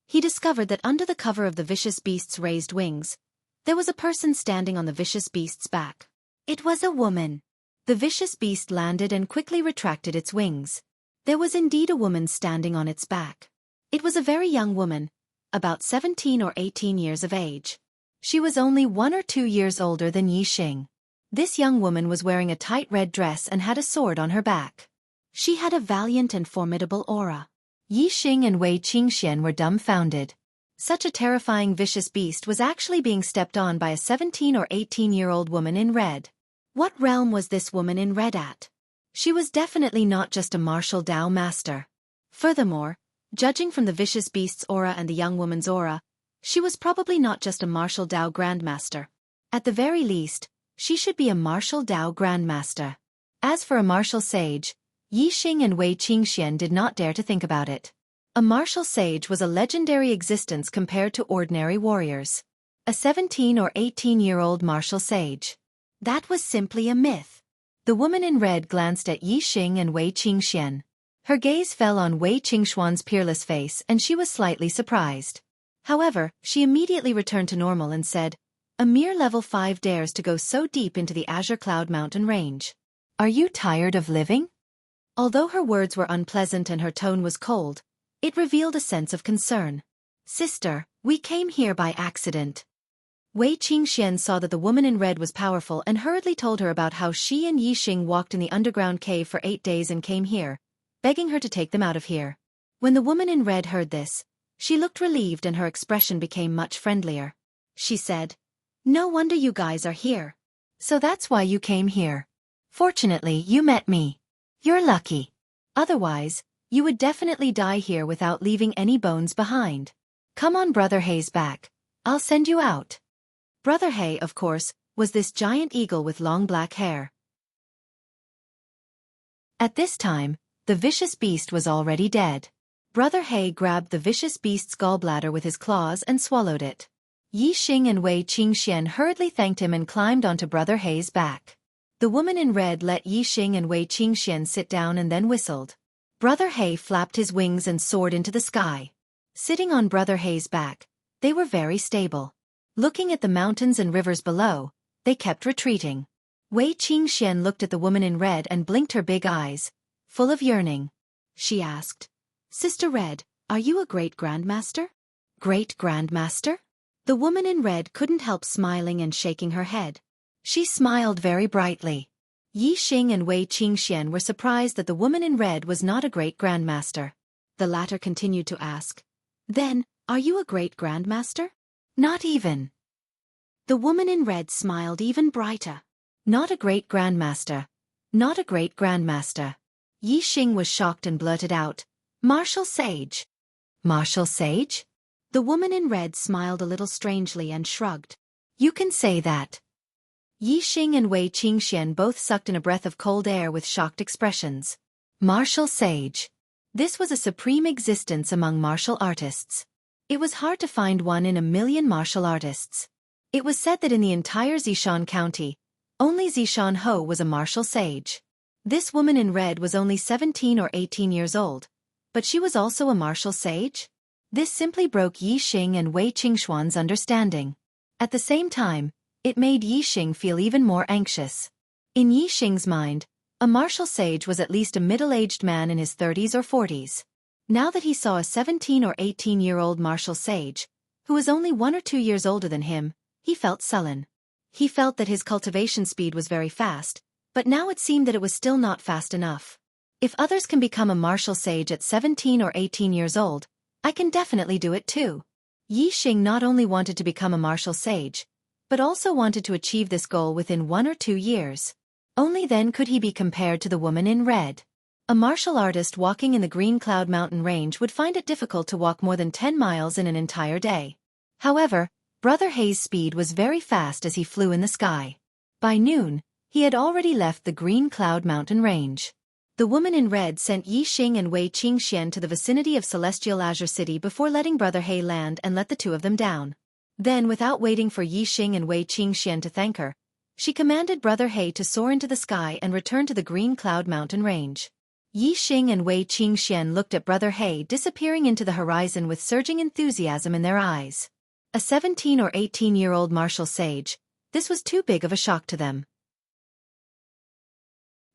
He discovered that under the cover of the vicious beast's raised wings, there was a person standing on the vicious beast's back. It was a woman. The vicious beast landed and quickly retracted its wings. There was indeed a woman standing on its back. It was a very young woman, about 17 or 18 years of age. She was only 1 or 2 years older than Yixing. This young woman was wearing a tight red dress and had a sword on her back. She had a valiant and formidable aura. Yixing and Wei Qingxian were dumbfounded. Such a terrifying vicious beast was actually being stepped on by a 17 or 18-year-old woman in red. What realm was this woman in red at? She was definitely not just a martial Dao master. Furthermore, judging from the vicious beast's aura and the young woman's aura, she was probably not just a martial Dao grandmaster. At the very least, she should be a martial Dao grandmaster. As for a martial sage, Yixing and Wei Qingxian did not dare to think about it. A martial sage was a legendary existence compared to ordinary warriors. A 17 or 18-year-old martial sage. That was simply a myth. The woman in red glanced at Yixing and Wei Qingxian. Her gaze fell on Wei Qingxuan's peerless face and she was slightly surprised. However, she immediately returned to normal and said, "A mere level 5 dares to go so deep into the Azure Cloud Mountain range. Are you tired of living?" Although her words were unpleasant and her tone was cold, it revealed a sense of concern. "Sister, we came here by accident." Wei Qingxian saw that the woman in red was powerful and hurriedly told her about how she and Yixing walked in the underground cave for 8 days and came here, begging her to take them out of here. When the woman in red heard this, she looked relieved and her expression became much friendlier. She said, "No wonder you guys are here. So that's why you came here. Fortunately, you met me. You're lucky. Otherwise, you would definitely die here without leaving any bones behind. Come on, Brother Hei's back. I'll send you out." Brother Hei, of course, was this giant eagle with long black hair. At this time, the vicious beast was already dead. Brother Hei grabbed the vicious beast's gallbladder with his claws and swallowed it. Yixing and Wei Qingxian hurriedly thanked him and climbed onto Brother Hei's back. The woman in red let Yixing and Wei Qingxian sit down and then whistled. Brother Hei flapped his wings and soared into the sky. Sitting on Brother Hei's back, they were very stable. Looking at the mountains and rivers below, they kept retreating. Wei Qingxian looked at the woman in red and blinked her big eyes, full of yearning. She asked, "Sister Red, are you a great grandmaster?" "Great grandmaster?" The woman in red couldn't help smiling and shaking her head. She smiled very brightly. Yi Xing and Wei Qingxian were surprised that the woman in red was not a great grandmaster. The latter continued to ask, "Then, are you a great grandmaster?" "Not even." The woman in red smiled even brighter. "Not a great grandmaster. Not a great grandmaster." Yi Xing was shocked and blurted out, "Martial sage." "Martial sage?" The woman in red smiled a little strangely and shrugged. "You can say that." Yi Xing and Wei Qingxian both sucked in a breath of cold air with shocked expressions. Martial sage. This was a supreme existence among martial artists. It was hard to find one in a million martial artists. It was said that in the entire Zishan County, only Jianghu was a martial sage. This woman in red was only 17 or 18 years old, but she was also a martial sage? This simply broke Yi Xing and Wei Qingxian's understanding. At the same time, it made Yi Xing feel even more anxious. In Yi Xing's mind, a martial sage was at least a middle-aged man in his 30s or 40s. Now that he saw a 17 or 18-year-old martial sage, who was only 1 or 2 years older than him, he felt sullen. He felt that his cultivation speed was very fast, but now it seemed that it was still not fast enough. If others can become a martial sage at 17 or 18 years old, I can definitely do it too. Yi Xing not only wanted to become a martial sage, but also wanted to achieve this goal within 1 or 2 years. Only then could he be compared to the woman in red. A martial artist walking in the Green Cloud Mountain range would find it difficult to walk more than 10 miles in an entire day. However, Brother Hei's speed was very fast as he flew in the sky. By noon, he had already left the Green Cloud Mountain range. The woman in red sent Yi Xing and Wei Qingxian to the vicinity of Celestial Azure City before letting Brother Hei land and let the two of them down. Then, without waiting for Yi Xing and Wei Qingxian to thank her, she commanded Brother Hei to soar into the sky and return to the Green Cloud Mountain range. Yi Xing and Wei Qingxian looked at Brother Hei disappearing into the horizon with surging enthusiasm in their eyes. A 17 or 18-year-old martial sage, this was too big of a shock to them.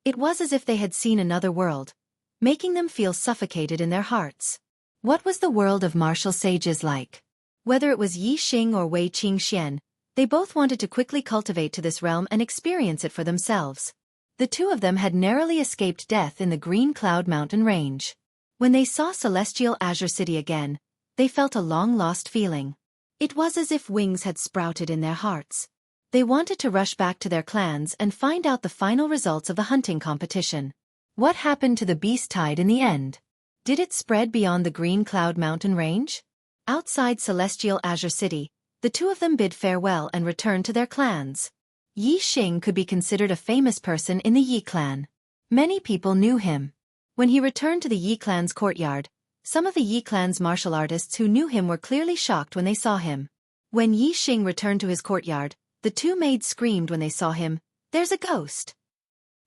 It was as if they had seen another world, making them feel suffocated in their hearts. What was the world of martial sages like? Whether it was Yi Xing or Wei Qingxian, they both wanted to quickly cultivate to this realm and experience it for themselves. The two of them had narrowly escaped death in the Green Cloud Mountain range. When they saw Celestial Azure City again, they felt a long-lost feeling. It was as if wings had sprouted in their hearts. They wanted to rush back to their clans and find out the final results of the hunting competition. What happened to the beast tide in the end? Did it spread beyond the Green Cloud Mountain range? Outside Celestial Azure City, the two of them bid farewell and returned to their clans. Yi Xing could be considered a famous person in the Yi clan. Many people knew him. When he returned to the Yi clan's courtyard, some of the Yi clan's martial artists who knew him were clearly shocked when they saw him. When Yi Xing returned to his courtyard, the two maids screamed when they saw him, "There's a ghost!"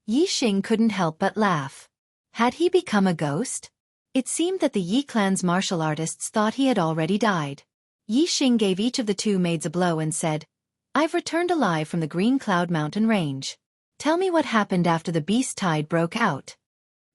Yi Xing couldn't help but laugh. Had he become a ghost? It seemed that the Yi clan's martial artists thought he had already died. Yi Xing gave each of the two maids a blow and said, "I've returned alive from the Green Cloud Mountain range. Tell me what happened after the beast tide broke out."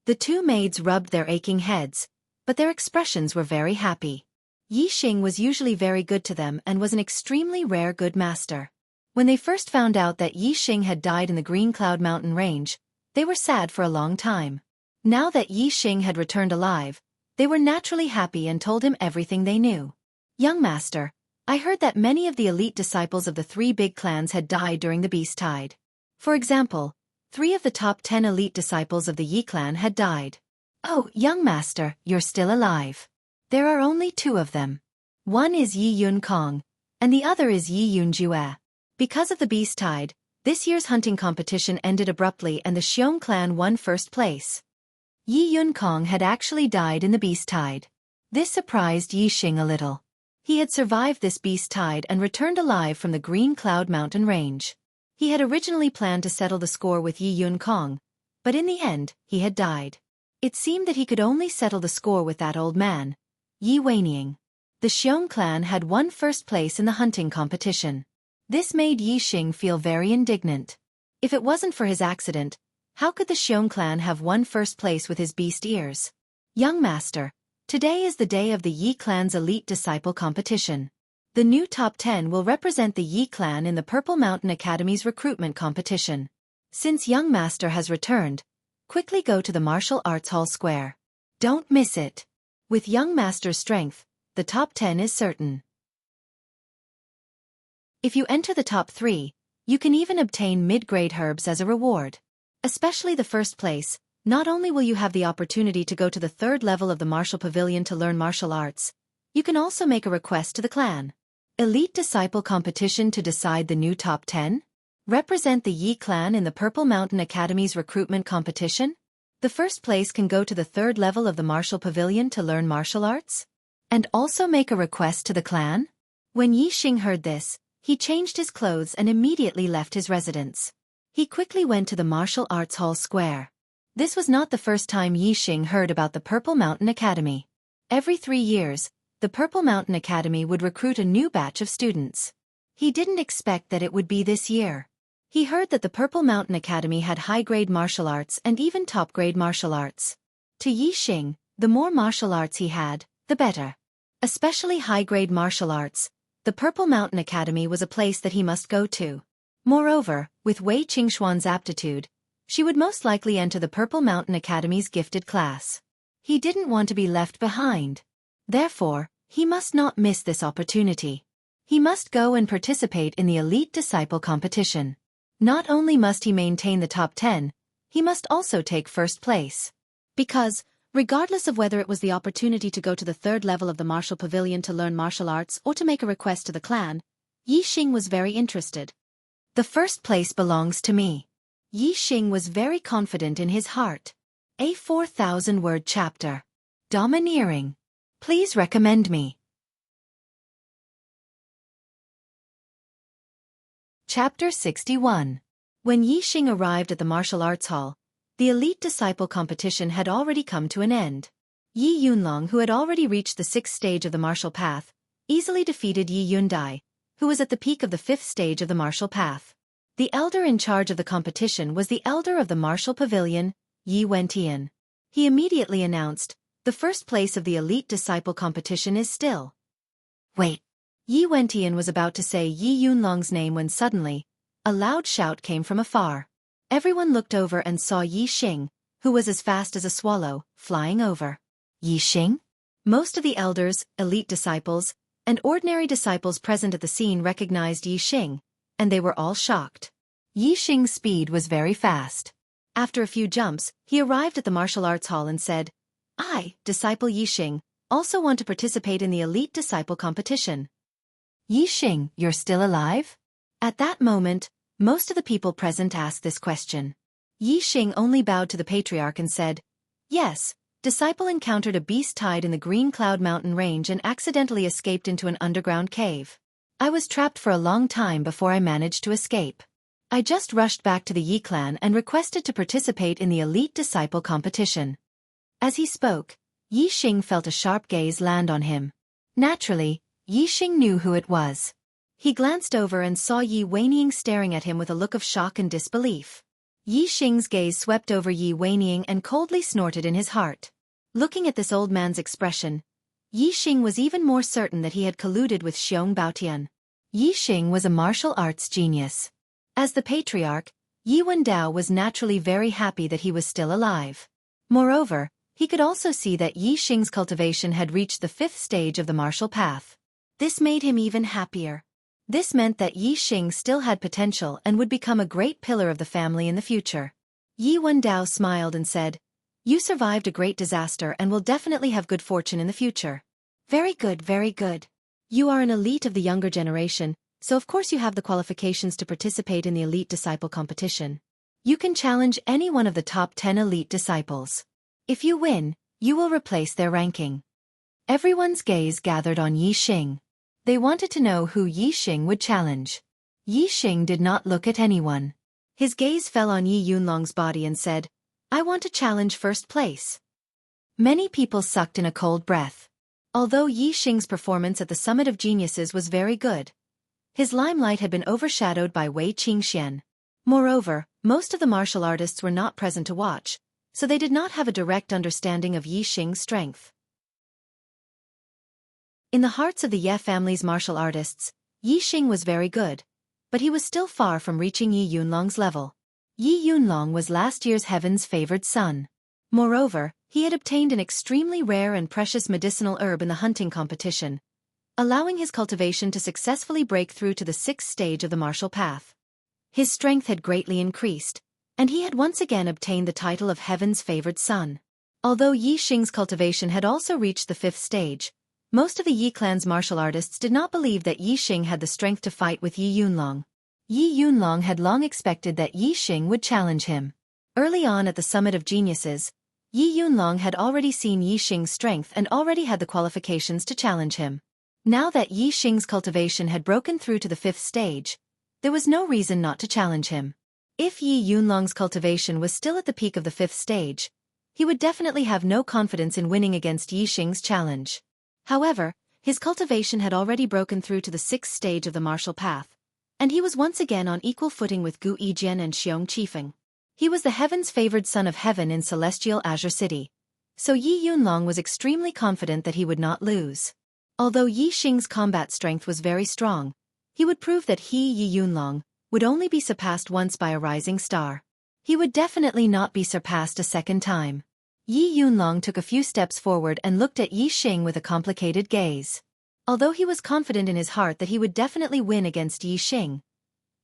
The two maids rubbed their aching heads, but their expressions were very happy. Yi Xing was usually very good to them and was an extremely rare good master. When they first found out that Yi Xing had died in the Green Cloud Mountain range, they were sad for a long time. Now that Yi Xing had returned alive, they were naturally happy and told him everything they knew. "Young master, I heard that many of the elite disciples of the 3 big clans had died during the beast tide. For example, 3 of the top 10 elite disciples of the Yi clan had died." "Oh, young master, you're still alive. There are only 2 of them. One is Yi Yun Kong, and the other is Yi Yun Jue." Because of the beast tide, this year's hunting competition ended abruptly and the Xiong clan won first place. Yi Yun Kong had actually died in the beast tide. This surprised Yi Xing a little. He had survived this beast tide and returned alive from the Green Cloud Mountain range. He had originally planned to settle the score with Yi Yun Kong, but in the end, he had died. It seemed that he could only settle the score with that old man, Yi Weining. The Xiong clan had won first place in the hunting competition. This made Yi Xing feel very indignant. If it wasn't for his accident, how could the Xiong clan have won first place with his beast ears? "Young master, today is the day of the Yi clan's elite disciple competition. The new top 10 will represent the Yi clan in the Purple Mountain Academy's recruitment competition. Since young master has returned, quickly go to the martial arts hall square. Don't miss it. With young master's strength, the top 10 is certain. If you enter the top 3, you can even obtain mid-grade herbs as a reward. Especially the first place, not only will you have the opportunity to go to the 3rd level of the martial pavilion to learn martial arts, you can also make a request to the clan. Elite Disciple Competition to decide the new top 10? Represent the Yi clan in the Purple Mountain Academy's recruitment competition? The first place can go to the 3rd level of the martial pavilion to learn martial arts? And also make a request to the clan? When Yixing heard this, he changed his clothes and immediately left his residence. He quickly went to the martial arts hall square. This was not the first time Yixing heard about the Purple Mountain Academy. Every 3 years, the Purple Mountain Academy would recruit a new batch of students. He didn't expect that it would be this year. He heard that the Purple Mountain Academy had high-grade martial arts and even top-grade martial arts. To Yixing, the more martial arts he had, the better. Especially high-grade martial arts, the Purple Mountain Academy was a place that he must go to. Moreover, with Wei Qingxuan's aptitude, she would most likely enter the Purple Mountain Academy's gifted class. He didn't want to be left behind. Therefore, he must not miss this opportunity. He must go and participate in the Elite Disciple competition. Not only must he maintain the top 10, he must also take first place. Because, regardless of whether it was the opportunity to go to the 3rd level of the martial pavilion to learn martial arts or to make a request to the clan, Yixing was very interested. The first place belongs to me. Yixing was very confident in his heart. A 4,000-word chapter. Domineering. Please recommend me. Chapter 61. When Yixing arrived at the martial arts hall, the Elite Disciple competition had already come to an end. Yi Yunlong, who had already reached the 6th stage of the martial path, easily defeated Yi Yundai, who was at the peak of the 5th stage of the martial path. The elder in charge of the competition was the elder of the martial pavilion, Yi Wentian. He immediately announced, "The first place of the Elite Disciple competition is still." Wait. Yi Wentian was about to say Yi Yunlong's name when suddenly, a loud shout came from afar. Everyone looked over and saw Yixing, who was as fast as a swallow, flying over. Yixing? Most of the elders, elite disciples, and ordinary disciples present at the scene recognized Yixing, and they were all shocked. Yixing's speed was very fast. After a few jumps, he arrived at the martial arts hall and said, "I, Disciple Yixing, also want to participate in the Elite Disciple competition." Yixing, you're still alive? At that moment, most of the people present asked this question. Yixing only bowed to the patriarch and said, "Yes, Disciple encountered a beast tied in the Green Cloud Mountain range and accidentally escaped into an underground cave. I was trapped for a long time before I managed to escape. I just rushed back to the Yi clan and requested to participate in the Elite Disciple competition." As he spoke, Yixing felt a sharp gaze land on him. Naturally, Yixing knew who it was. He glanced over and saw Yi Weniing staring at him with a look of shock and disbelief. Yixing's gaze swept over Yi Weniing and coldly snorted in his heart. Looking at this old man's expression, Yixing was even more certain that he had colluded with Xiong Baotian. Yixing was a martial arts genius. As the patriarch, Yi Wendao was naturally very happy that he was still alive. Moreover, he could also see that Yixing's cultivation had reached the 5th stage of the martial path. This made him even happier. This meant that Yixing still had potential and would become a great pillar of the family in the future. Yi Wendao smiled and said, "You survived a great disaster and will definitely have good fortune in the future." Very good, very good. You are an elite of the younger generation, so of course you have the qualifications to participate in the Elite Disciple competition. You can challenge any one of the top 10 elite disciples. If you win, you will replace their ranking. Everyone's gaze gathered on Yixing. They wanted to know who Yixing would challenge. Yixing did not look at anyone. His gaze fell on Yi Yunlong's body and said, "I want to challenge first place." Many people sucked in a cold breath. Although Yixing's performance at the Summit of Geniuses was very good, his limelight had been overshadowed by Wei Qingxian. Moreover, most of the martial artists were not present to watch, so they did not have a direct understanding of Yixing's strength. In the hearts of the Ye family's martial artists, Yi Xing was very good, but he was still far from reaching Yi Yunlong's level. Yi Yunlong was last year's heaven's favored son. Moreover, he had obtained an extremely rare and precious medicinal herb in the hunting competition, allowing his cultivation to successfully break through to the 6th stage of the martial path. His strength had greatly increased, and he had once again obtained the title of heaven's favored son. Although Yi Xing's cultivation had also reached the 5th stage, most of the Yi clan's martial artists did not believe that Yi Xing had the strength to fight with Yi Yunlong. Yi Yunlong had long expected that Yi Xing would challenge him. Early on at the Summit of Geniuses, Yi Yunlong had already seen Yi Xing's strength and already had the qualifications to challenge him. Now that Yi Xing's cultivation had broken through to the 5th stage, there was no reason not to challenge him. If Yi Yunlong's cultivation was still at the peak of the 5th stage, he would definitely have no confidence in winning against Yi Xing's challenge. However, his cultivation had already broken through to the 6th stage of the martial path, and he was once again on equal footing with Gu Yijian and Xiong Qifeng. He was the heaven's favored son of heaven in celestial Azure City, so Yi Yunlong was extremely confident that he would not lose. Although Yi Xing's combat strength was very strong, he would prove that Yi Yunlong would only be surpassed once by a rising star. He would definitely not be surpassed a second time. Yi Yunlong took a few steps forward and looked at Yi Xing with a complicated gaze. Although he was confident in his heart that he would definitely win against Yi Xing,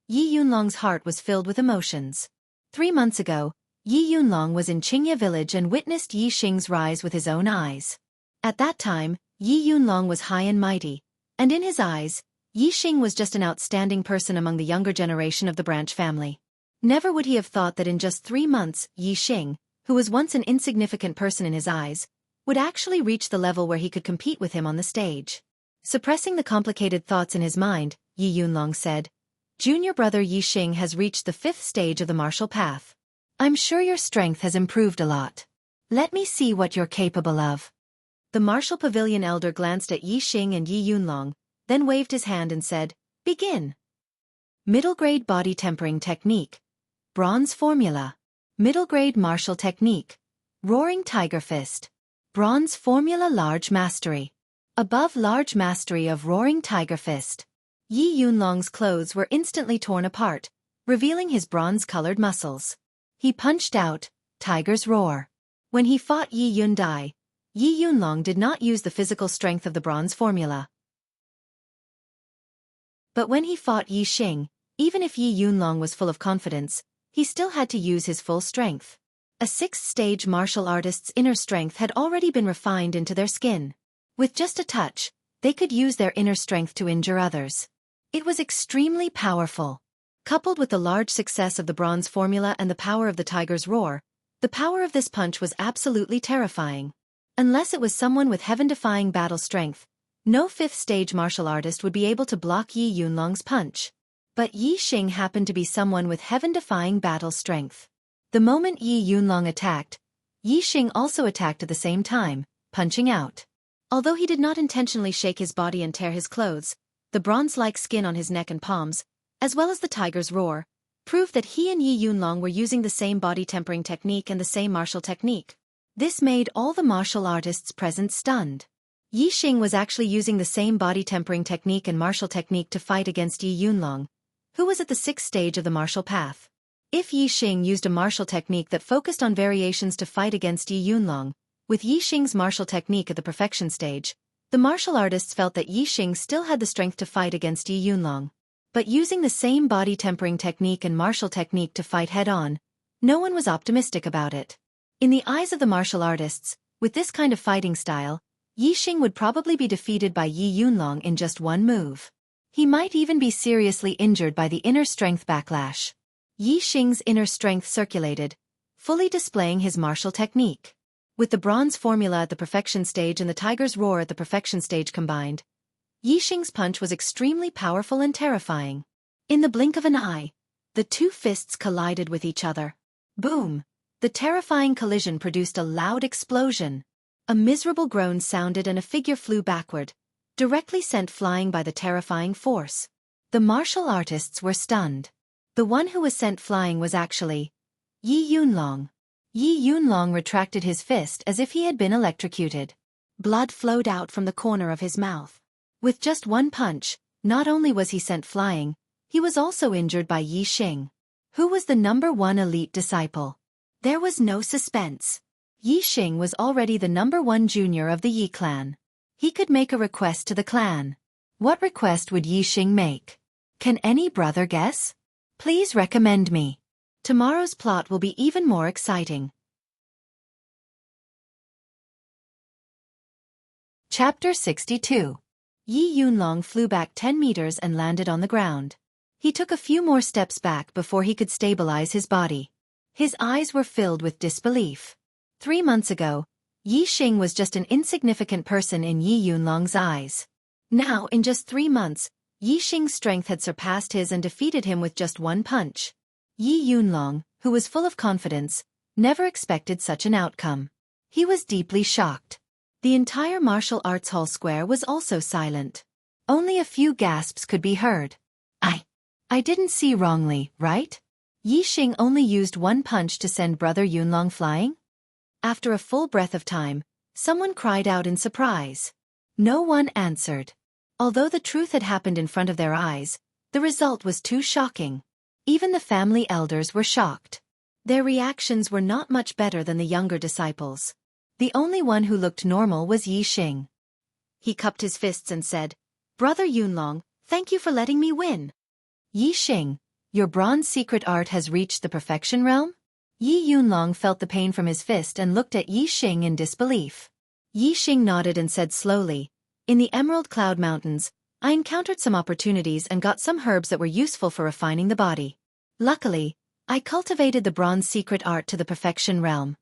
Yi Yunlong's heart was filled with emotions. 3 months ago, Yi Yunlong was in Qingye village and witnessed Yi Xing's rise with his own eyes. At that time, Yi Yunlong was high and mighty, and in his eyes, Yi Xing was just an outstanding person among the younger generation of the branch family. Never would he have thought that in just 3 months, Yi Xing, who was once an insignificant person in his eyes, would actually reach the level where he could compete with him on the stage. Suppressing the complicated thoughts in his mind, Yi Yunlong said, "Junior brother Yi Xing has reached the 5th stage of the martial path. I'm sure your strength has improved a lot. Let me see what you're capable of." The martial pavilion elder glanced at Yi Xing and Yi Yunlong, then waved his hand and said, "Begin." Middle grade body tempering technique. Bronze formula. Middle grade martial technique. Roaring tiger fist. Bronze formula large mastery. Above large mastery of roaring tiger fist. Yi Yunlong's clothes were instantly torn apart, revealing his bronze-colored muscles. He punched out, tiger's roar. When he fought Yi Yundai, Yi Yunlong did not use the physical strength of the bronze formula. But when he fought Yi Xing, even if Yi Yunlong was full of confidence, he still had to use his full strength. A 6th-stage martial artist's inner strength had already been refined into their skin. With just a touch, they could use their inner strength to injure others. It was extremely powerful. Coupled with the large success of the bronze formula and the power of the tiger's roar, the power of this punch was absolutely terrifying. Unless it was someone with heaven-defying battle strength, no 5th-stage martial artist would be able to block Yi Yunlong's punch. But Yi Xing happened to be someone with heaven-defying battle strength. The moment Yi Yunlong attacked, Yi Xing also attacked at the same time, punching out. Although he did not intentionally shake his body and tear his clothes, the bronze-like skin on his neck and palms, as well as the tiger's roar, proved that he and Yi Yunlong were using the same body tempering technique and the same martial technique. This made all the martial artists present stunned. Yi Xing was actually using the same body tempering technique and martial technique to fight against Yi Yunlong, who was at the 6th stage of the martial path. If Yi Xing used a martial technique that focused on variations to fight against Yi Yunlong, with Yi Xing's martial technique at the perfection stage, the martial artists felt that Yi Xing still had the strength to fight against Yi Yunlong. But using the same body tempering technique and martial technique to fight head-on, no one was optimistic about it. In the eyes of the martial artists, with this kind of fighting style, Yi Xing would probably be defeated by Yi Yunlong in just one move. He might even be seriously injured by the inner strength backlash. Yi Xing's inner strength circulated, fully displaying his martial technique. With the bronze formula at the perfection stage and the tiger's roar at the perfection stage combined, Yi Xing's punch was extremely powerful and terrifying. In the blink of an eye, the two fists collided with each other. Boom! The terrifying collision produced a loud explosion. A miserable groan sounded and a figure flew backward, directly sent flying by the terrifying force. The martial artists were stunned. The one who was sent flying was actually Yi Yunlong. Yi Yunlong retracted his fist as if he had been electrocuted. Blood flowed out from the corner of his mouth. With just one punch, not only was he sent flying, he was also injured by Yi Xing, who was the #1 elite disciple. There was no suspense. Yi Xing was already the #1 junior of the Yi clan. He could make a request to the clan. What request would Yi Xing make? Can any brother guess? Please recommend me. Tomorrow's plot will be even more exciting. Chapter 62. Yi Yunlong flew back 10 meters and landed on the ground. He took a few more steps back before he could stabilize his body. His eyes were filled with disbelief. 3 months ago, Yi Xing was just an insignificant person in Yi Yunlong's eyes. Now, in just 3 months, Yi Xing's strength had surpassed his and defeated him with just one punch. Yi Yunlong, who was full of confidence, never expected such an outcome. He was deeply shocked. The entire martial arts hall square was also silent. Only a few gasps could be heard. I didn't see wrongly, right? Yi Xing only used one punch to send Brother Yunlong flying? After a full breath of time, someone cried out in surprise. No one answered. Although the truth had happened in front of their eyes, the result was too shocking. Even the family elders were shocked. Their reactions were not much better than the younger disciples. The only one who looked normal was Yi Xing. He cupped his fists and said, "Brother Yunlong, thank you for letting me win." Yi Xing, your bronze secret art has reached the perfection realm? Yi Yunlong felt the pain from his fist and looked at Yi Xing in disbelief. Yi Xing nodded and said slowly, "In the Emerald Cloud Mountains, I encountered some opportunities and got some herbs that were useful for refining the body. Luckily, I cultivated the bronze secret art to the perfection realm."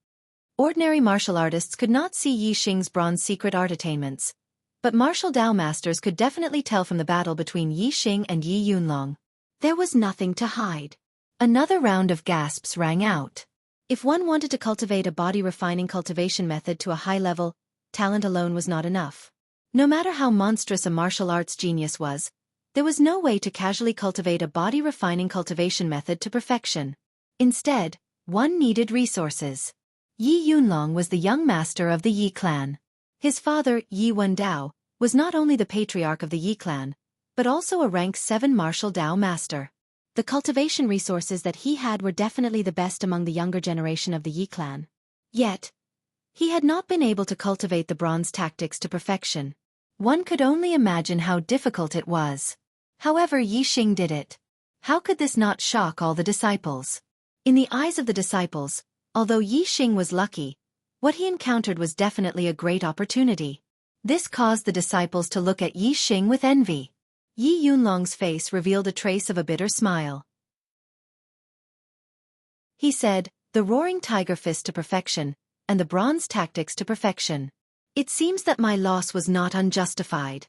Ordinary martial artists could not see Yi Xing's bronze secret art attainments, but martial Dao masters could definitely tell from the battle between Yi Xing and Yi Yunlong. There was nothing to hide. Another round of gasps rang out. If one wanted to cultivate a body-refining cultivation method to a high level, talent alone was not enough. No matter how monstrous a martial arts genius was, there was no way to casually cultivate a body-refining cultivation method to perfection. Instead, one needed resources. Yi Yunlong was the young master of the Yi clan. His father, Yi Wendao, was not only the patriarch of the Yi clan, but also a rank 7 martial Dao master. The cultivation resources that he had were definitely the best among the younger generation of the Yi clan. Yet, he had not been able to cultivate the bronze tactics to perfection. One could only imagine how difficult it was. However, Yi Xing did it. How could this not shock all the disciples? In the eyes of the disciples, although Yi Xing was lucky, what he encountered was definitely a great opportunity. This caused the disciples to look at Yi Xing with envy. Yi Yunlong's face revealed a trace of a bitter smile. He said, "The roaring tiger fist to perfection, and the bronze tactics to perfection. It seems that my loss was not unjustified."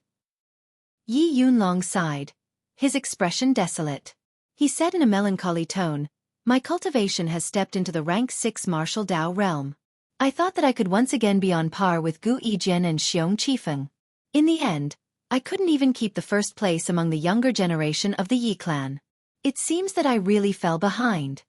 Yi Yunlong sighed, his expression desolate. He said in a melancholy tone, "My cultivation has stepped into the rank 6 martial Dao realm. I thought that I could once again be on par with Gu Yijian and Xiong Qifeng. In the end, I couldn't even keep the first place among the younger generation of the Yi clan. It seems that I really fell behind."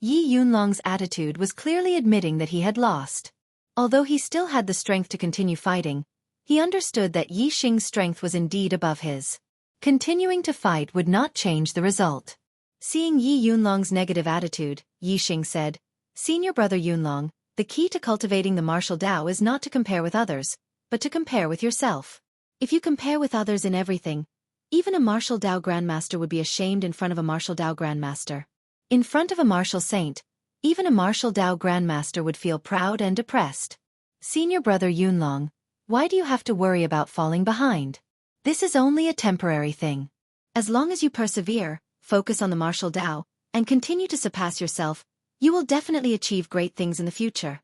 Yi Yunlong's attitude was clearly admitting that he had lost. Although he still had the strength to continue fighting, he understood that Yi Xing's strength was indeed above his. Continuing to fight would not change the result. Seeing Yi Yunlong's negative attitude, Yi Xing said, "Senior brother Yunlong, the key to cultivating the martial Dao is not to compare with others, but to compare with yourself. If you compare with others in everything, even a martial Dao grandmaster would be ashamed in front of a martial Dao grandmaster. In front of a martial saint, even a martial Dao grandmaster would feel proud and depressed. Senior brother Yunlong, why do you have to worry about falling behind? This is only a temporary thing. As long as you persevere, focus on the martial Dao, and continue to surpass yourself, you will definitely achieve great things in the future."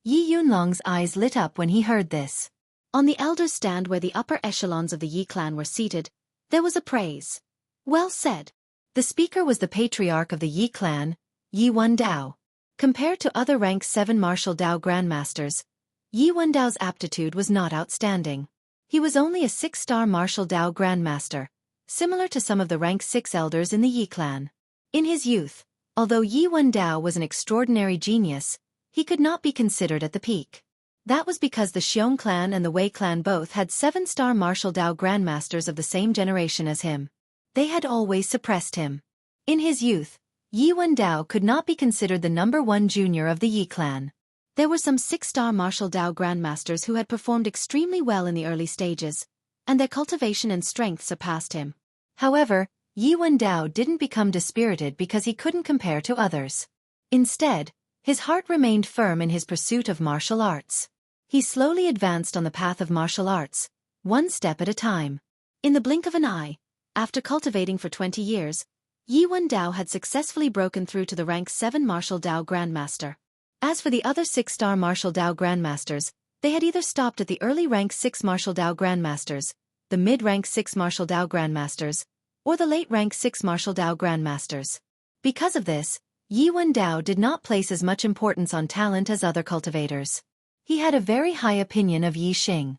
Yi Yunlong's eyes lit up when he heard this. On the elders' stand where the upper echelons of the Yi clan were seated, there was a praise. "Well said." The speaker was the patriarch of the Yi clan, Yi Wendao. Compared to other rank 7 martial Dao grandmasters, Yi Wendao's aptitude was not outstanding. He was only a 6-star martial Dao grandmaster, similar to some of the rank 6 elders in the Yi clan. In his youth, although Yi Wendao was an extraordinary genius, he could not be considered at the peak. That was because the Xiong clan and the Wei clan both had 7-star martial Dao grandmasters of the same generation as him. They had always suppressed him. In his youth, Yi Wendao could not be considered the #1 junior of the Yi clan. There were some 6-star martial Dao grandmasters who had performed extremely well in the early stages, and their cultivation and strength surpassed him. However, Yi Wendao didn't become dispirited because he couldn't compare to others. Instead, his heart remained firm in his pursuit of martial arts. He slowly advanced on the path of martial arts, one step at a time. In the blink of an eye, after cultivating for 20 years, Yi Wendao had successfully broken through to the rank 7 martial Dao grandmaster. As for the other 6-star martial Dao grandmasters, they had either stopped at the early rank 6 martial Dao grandmasters, the mid-rank 6 martial Dao grandmasters, or the late rank 6 martial Dao grandmasters. Because of this, Yi Wendao did not place as much importance on talent as other cultivators. He had a very high opinion of Yi Xing.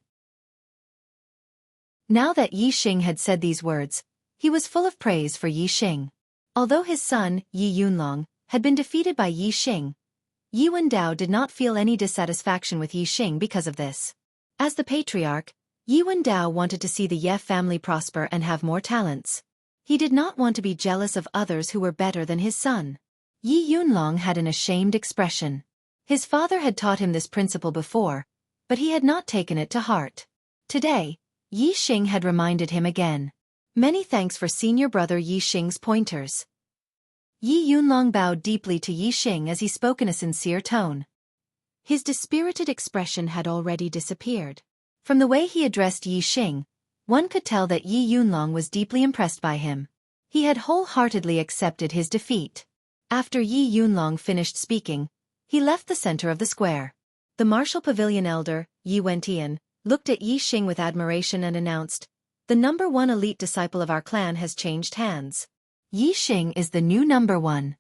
Now that Yi Xing had said these words, he was full of praise for Yi Xing. Although his son, Yi Yunlong, had been defeated by Yi Xing, Yi Wendao did not feel any dissatisfaction with Yi Xing because of this. As the patriarch, Yi Wendao wanted to see the Ye family prosper and have more talents. He did not want to be jealous of others who were better than his son. Yi Yunlong had an ashamed expression. His father had taught him this principle before, but he had not taken it to heart. Today, Yi Xing had reminded him again. Many thanks for senior brother Yi Xing's pointers. Yi Yunlong bowed deeply to Yi Xing as he spoke in a sincere tone. His dispirited expression had already disappeared. From the way he addressed Yi Xing, one could tell that Yi Yunlong was deeply impressed by him. He had wholeheartedly accepted his defeat. After Yi Yunlong finished speaking, he left the center of the square. The martial pavilion elder, Yi Wentian, looked at Yi Xing with admiration and announced, "The #1 elite disciple of our clan has changed hands. Yi Xing is the new #1.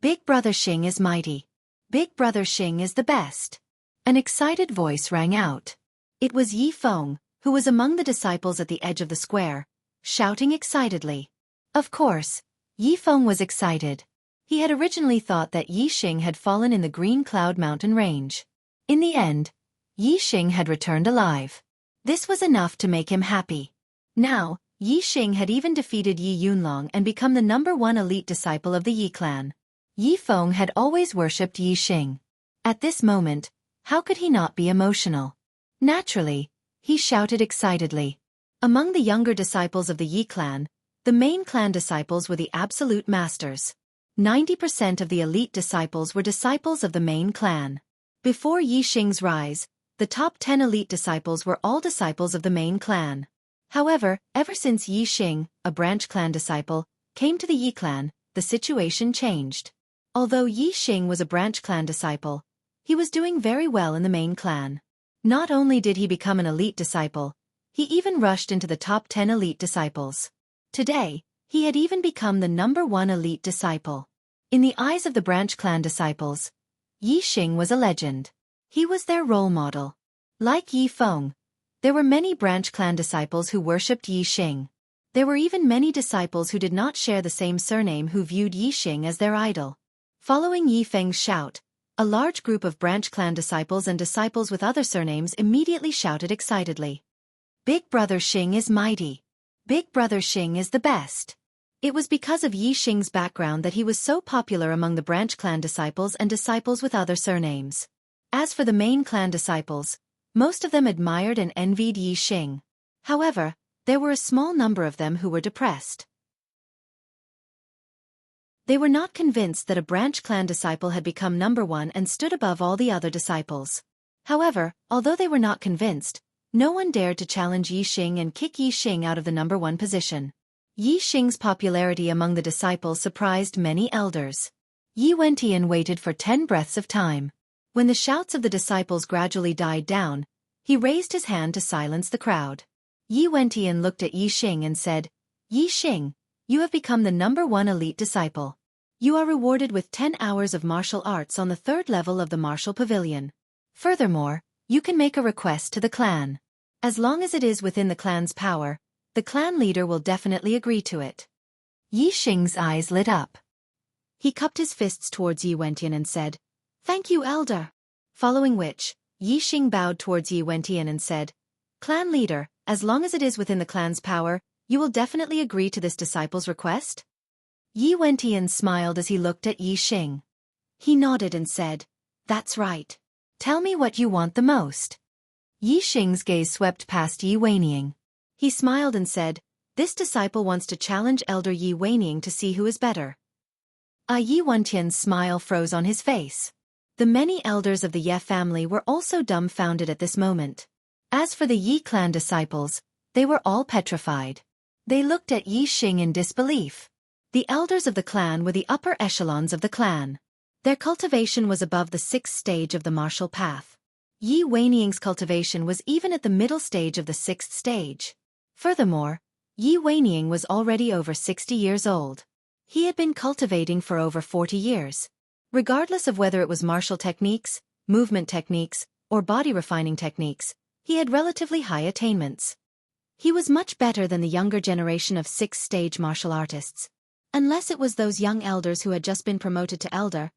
Big brother Xing is mighty. Big brother Xing is the best." An excited voice rang out. It was Yi Feng, who was among the disciples at the edge of the square, shouting excitedly. Of course, Yi Feng was excited. He had originally thought that Yi Xing had fallen in the Green Cloud Mountain range. In the end, Yi Xing had returned alive. This was enough to make him happy. Now, Yi Xing had even defeated Yi Yunlong and become the #1 elite disciple of the Yi clan. Yi Feng had always worshipped Yi Xing. At this moment, how could he not be emotional? Naturally, he shouted excitedly. Among the younger disciples of the Yi clan, the main clan disciples were the absolute masters. 90% of the elite disciples were disciples of the main clan. Before Yi Xing's rise, the top 10 elite disciples were all disciples of the main clan. However, ever since Yi Xing, a branch clan disciple, came to the Yi clan, the situation changed. Although Yi Xing was a branch clan disciple, he was doing very well in the main clan. Not only did he become an elite disciple, he even rushed into the top 10 elite disciples. Today, he had even become the #1 elite disciple. In the eyes of the branch clan disciples, Yi Xing was a legend. He was their role model. Like Yi Feng, there were many branch clan disciples who worshipped Yi Xing. There were even many disciples who did not share the same surname who viewed Yi Xing as their idol. Following Yi Feng's shout, a large group of branch clan disciples and disciples with other surnames immediately shouted excitedly. Big brother Xing is mighty. Big brother Xing is the best. It was because of Yi Xing's background that he was so popular among the branch clan disciples and disciples with other surnames. As for the main clan disciples, most of them admired and envied Yi Xing. However, there were a small number of them who were depressed. They were not convinced that a branch clan disciple had become #1 and stood above all the other disciples. However, although they were not convinced, no one dared to challenge Yi Xing and kick Yi Xing out of the #1 position. Yi Xing's popularity among the disciples surprised many elders. Yi Wentian waited for 10 breaths of time. When the shouts of the disciples gradually died down, he raised his hand to silence the crowd. Yi Wentian looked at Yi Xing and said, "Yi Xing, you have become the #1 elite disciple. You are rewarded with 10 hours of martial arts on the 3rd level of the martial pavilion. Furthermore, you can make a request to the clan. As long as it is within the clan's power, the clan leader will definitely agree to it." Yi Xing's eyes lit up. He cupped his fists towards Yi Wentian and said, "Thank you, elder." Following which, Yi Xing bowed towards Yi Wentian and said, "Clan leader, as long as it is within the clan's power, you will definitely agree to this disciple's request?" Yi Wentian smiled as he looked at Yi Xing. He nodded and said, "That's right. Tell me what you want the most." Yi Xing's gaze swept past Yi Weniing. He smiled and said, "This disciple wants to challenge Elder Yi Weniing to see who is better." Yi Wentian's smile froze on his face. The many elders of the Ye family were also dumbfounded at this moment. As for the Yi clan disciples, they were all petrified. They looked at Yi Xing in disbelief. The elders of the clan were the upper echelons of the clan. Their cultivation was above the 6th stage of the martial path. Yi Weniing's cultivation was even at the middle stage of the 6th stage. Furthermore, Yi Weniing was already over 60 years old. He had been cultivating for over 40 years. Regardless of whether it was martial techniques, movement techniques, or body refining techniques, he had relatively high attainments. He was much better than the younger generation of 6th-stage martial artists. Unless it was those young elders who had just been promoted to elder,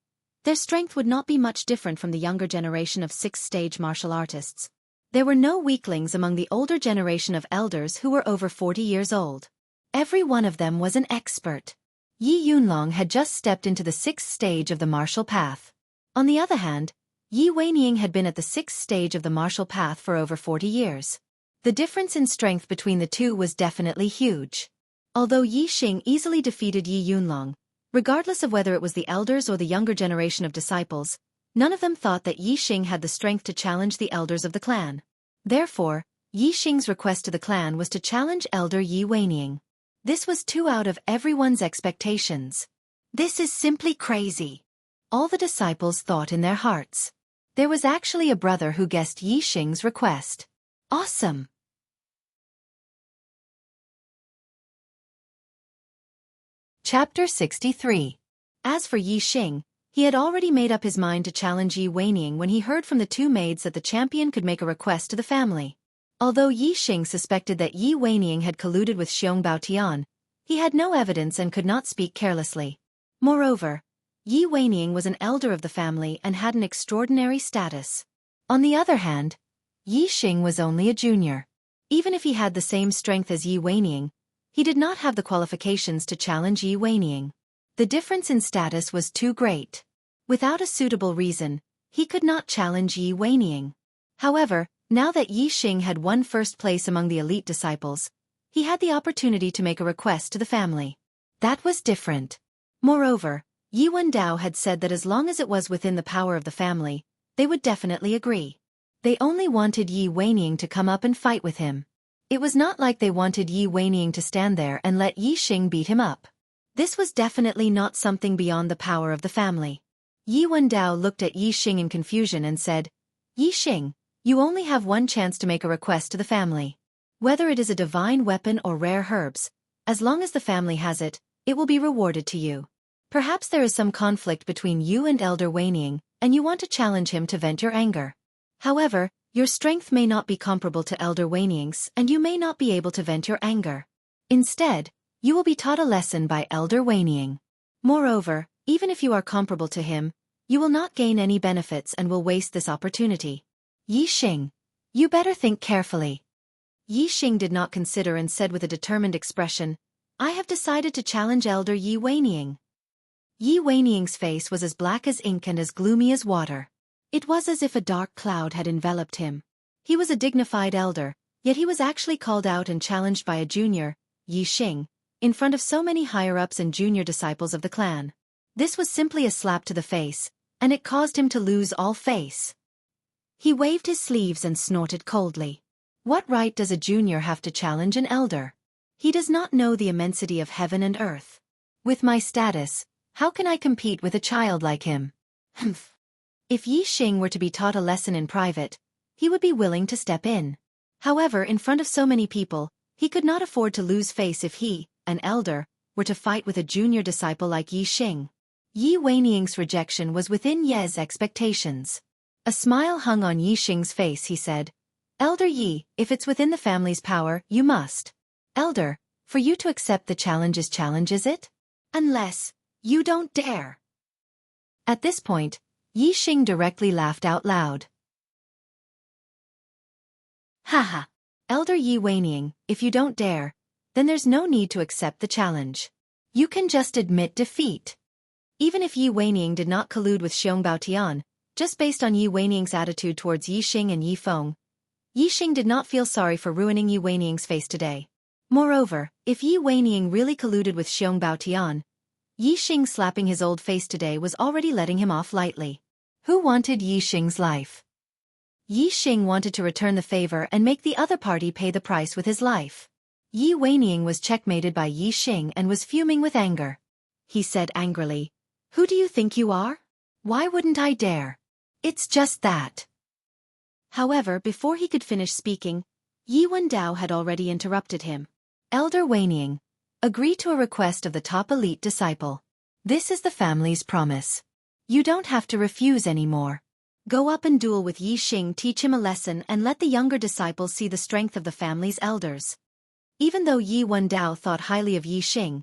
their strength would not be much different from the younger generation of 6th-stage martial artists. There were no weaklings among the older generation of elders who were over 40 years old. Every one of them was an expert. Yi Yunlong had just stepped into the 6th stage of the martial path. On the other hand, Yi Weniing had been at the 6th stage of the martial path for over 40 years. The difference in strength between the two was definitely huge. Although Yi Xing easily defeated Yi Yunlong, regardless of whether it was the elders or the younger generation of disciples, none of them thought that Yi Xing had the strength to challenge the elders of the clan. Therefore, Yi Xing's request to the clan was to challenge Elder Yi Weniing. This was too out of everyone's expectations. This is simply crazy. All the disciples thought in their hearts. There was actually a brother who guessed Yi Xing's request. Awesome! Chapter 63. As for Yi Xing, he had already made up his mind to challenge Yi Weniing when he heard from the two maids that the champion could make a request to the family. Although Yi Xing suspected that Yi Weniing had colluded with Xianxia, he had no evidence and could not speak carelessly. Moreover, Yi Weniing was an elder of the family and had an extraordinary status. On the other hand, Yi Xing was only a junior. Even if he had the same strength as Yi Weniing, he did not have the qualifications to challenge Yi Weniing. The difference in status was too great. Without a suitable reason, he could not challenge Yi Weniing. However, now that Yi Xing had won first place among the elite disciples, he had the opportunity to make a request to the family. That was different. Moreover, Yi Wendao had said that as long as it was within the power of the family, they would definitely agree. They only wanted Yi Weniing to come up and fight with him. It was not like they wanted Yi Weniing to stand there and let Yi Xing beat him up. This was definitely not something beyond the power of the family. Yi Wendao looked at Yi Xing in confusion and said, "Yi Xing, you only have one chance to make a request to the family. Whether it is a divine weapon or rare herbs, as long as the family has it, it will be rewarded to you. Perhaps there is some conflict between you and Elder Weniing, and you want to challenge him to vent your anger. However, your strength may not be comparable to Elder Weniing's and you may not be able to vent your anger. Instead, you will be taught a lesson by Elder Weniing. Moreover, even if you are comparable to him, you will not gain any benefits and will waste this opportunity. Yi Xing, you better think carefully." Yi Xing did not consider and said with a determined expression, "I have decided to challenge Elder Yi Weniing." Yi Weniing's face was as black as ink and as gloomy as water. It was as if a dark cloud had enveloped him. He was a dignified elder, yet he was actually called out and challenged by a junior, Yi Xing, in front of so many higher-ups and junior disciples of the clan. This was simply a slap to the face, and it caused him to lose all face. He waved his sleeves and snorted coldly. What right does a junior have to challenge an elder? He does not know the immensity of heaven and earth. With my status, how can I compete with a child like him? Humph. If Yi Xing were to be taught a lesson in private, he would be willing to step in. However, in front of so many people, he could not afford to lose face if he, an elder, were to fight with a junior disciple like Yi Xing. Yi Weniing's rejection was within Ye's expectations. A smile hung on Yi Xing's face. He said, "Elder Yi, if it's within the family's power, you must. Elder, for you to accept the challenge, is it? Unless you don't dare." At this point, Yi Xing directly laughed out loud. Haha. Elder Yi Weining, if you don't dare, then there's no need to accept the challenge. You can just admit defeat. Even if Yi Weining did not collude with Xiong Baotian, just based on Yi Weining's attitude towards Yi Xing and Yi Feng, Yi Xing did not feel sorry for ruining Yi Weining's face today. Moreover, if Yi Weining really colluded with Xiong Baotian, Yi Xing slapping his old face today was already letting him off lightly. Who wanted Yi Xing's life? Yi Xing wanted to return the favor and make the other party pay the price with his life. Yi Weining was checkmated by Yi Xing and was fuming with anger. He said angrily, "Who do you think you are? Why wouldn't I dare? It's just that." However, before he could finish speaking, Yi Wendao had already interrupted him. "Elder Weining, agree to a request of the top elite disciple. This is the family's promise. You don't have to refuse anymore. Go up and duel with Yi Xing, teach him a lesson and let the younger disciples see the strength of the family's elders." Even though Yi Wendao thought highly of Yi Xing,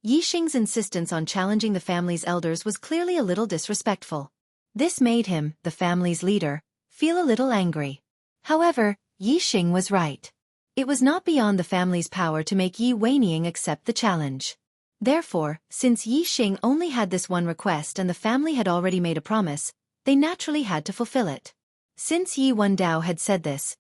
Yi Xing's insistence on challenging the family's elders was clearly a little disrespectful. This made him, the family's leader, feel a little angry. However, Yi Xing was right. It was not beyond the family's power to make Yi Weining accept the challenge. Therefore, since Yi Xing only had this one request and the family had already made a promise, they naturally had to fulfill it. Since Yi Wendao had said this,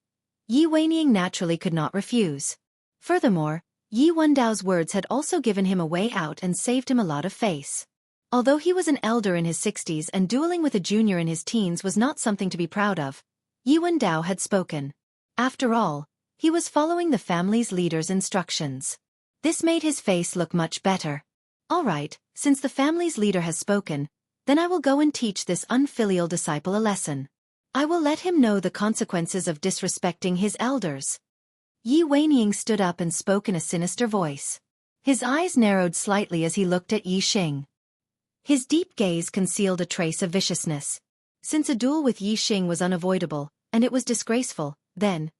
Yi Weining naturally could not refuse. Furthermore, Yi Wendao's words had also given him a way out and saved him a lot of face. Although he was an elder in his 60s and dueling with a junior in his teens was not something to be proud of, Yi Wendao had spoken. After all, he was following the family's leader's instructions. This made his face look much better. "All right, since the family's leader has spoken, then I will go and teach this unfilial disciple a lesson. I will let him know the consequences of disrespecting his elders." Yi Weining stood up and spoke in a sinister voice. His eyes narrowed slightly as he looked at Yi Xing. His deep gaze concealed a trace of viciousness. Since a duel with Yi Xing was unavoidable, and it was disgraceful, then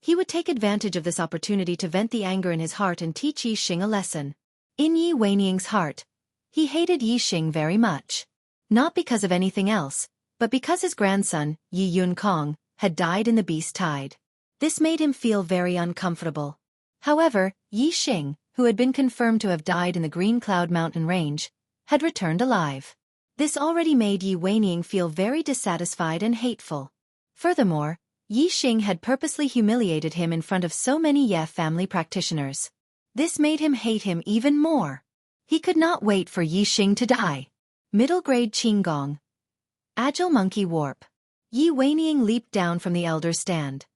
he would take advantage of this opportunity to vent the anger in his heart and teach Yi Xing a lesson. In Yi Weining's heart, he hated Yi Xing very much. Not because of anything else, but because his grandson, Yi Yunkong, had died in the beast tide. This made him feel very uncomfortable. However, Yi Xing, who had been confirmed to have died in the Green Cloud Mountain range, had returned alive. This already made Yi Weining feel very dissatisfied and hateful. Furthermore, Yi Xing had purposely humiliated him in front of so many Ye family practitioners. This made him hate him even more. He could not wait for Yi Xing to die. Middle grade Qinggong. Agile monkey warp. Yi Weining leaped down from the elder's stand.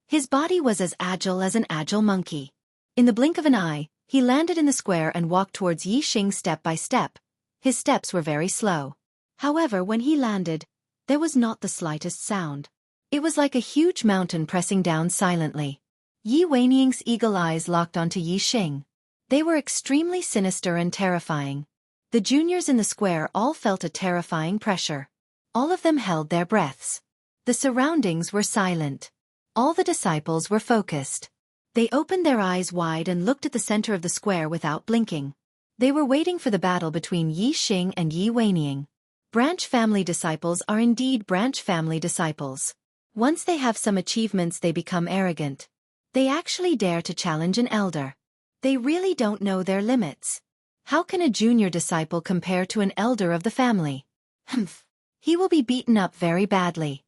His body was as agile as an agile monkey. In the blink of an eye, he landed in the square and walked towards Yi Xing step by step. His steps were very slow. However, when he landed, there was not the slightest sound. It was like a huge mountain pressing down silently. Yi Weining's eagle eyes locked onto Yi Xing. They were extremely sinister and terrifying. The juniors in the square all felt a terrifying pressure. All of them held their breaths. The surroundings were silent. All the disciples were focused. They opened their eyes wide and looked at the center of the square without blinking. They were waiting for the battle between Yi Xing and Yi Weining. Branch family disciples are indeed branch family disciples. Once they have some achievements, they become arrogant. They actually dare to challenge an elder. They really don't know their limits. How can a junior disciple compare to an elder of the family? Humph. He will be beaten up very badly.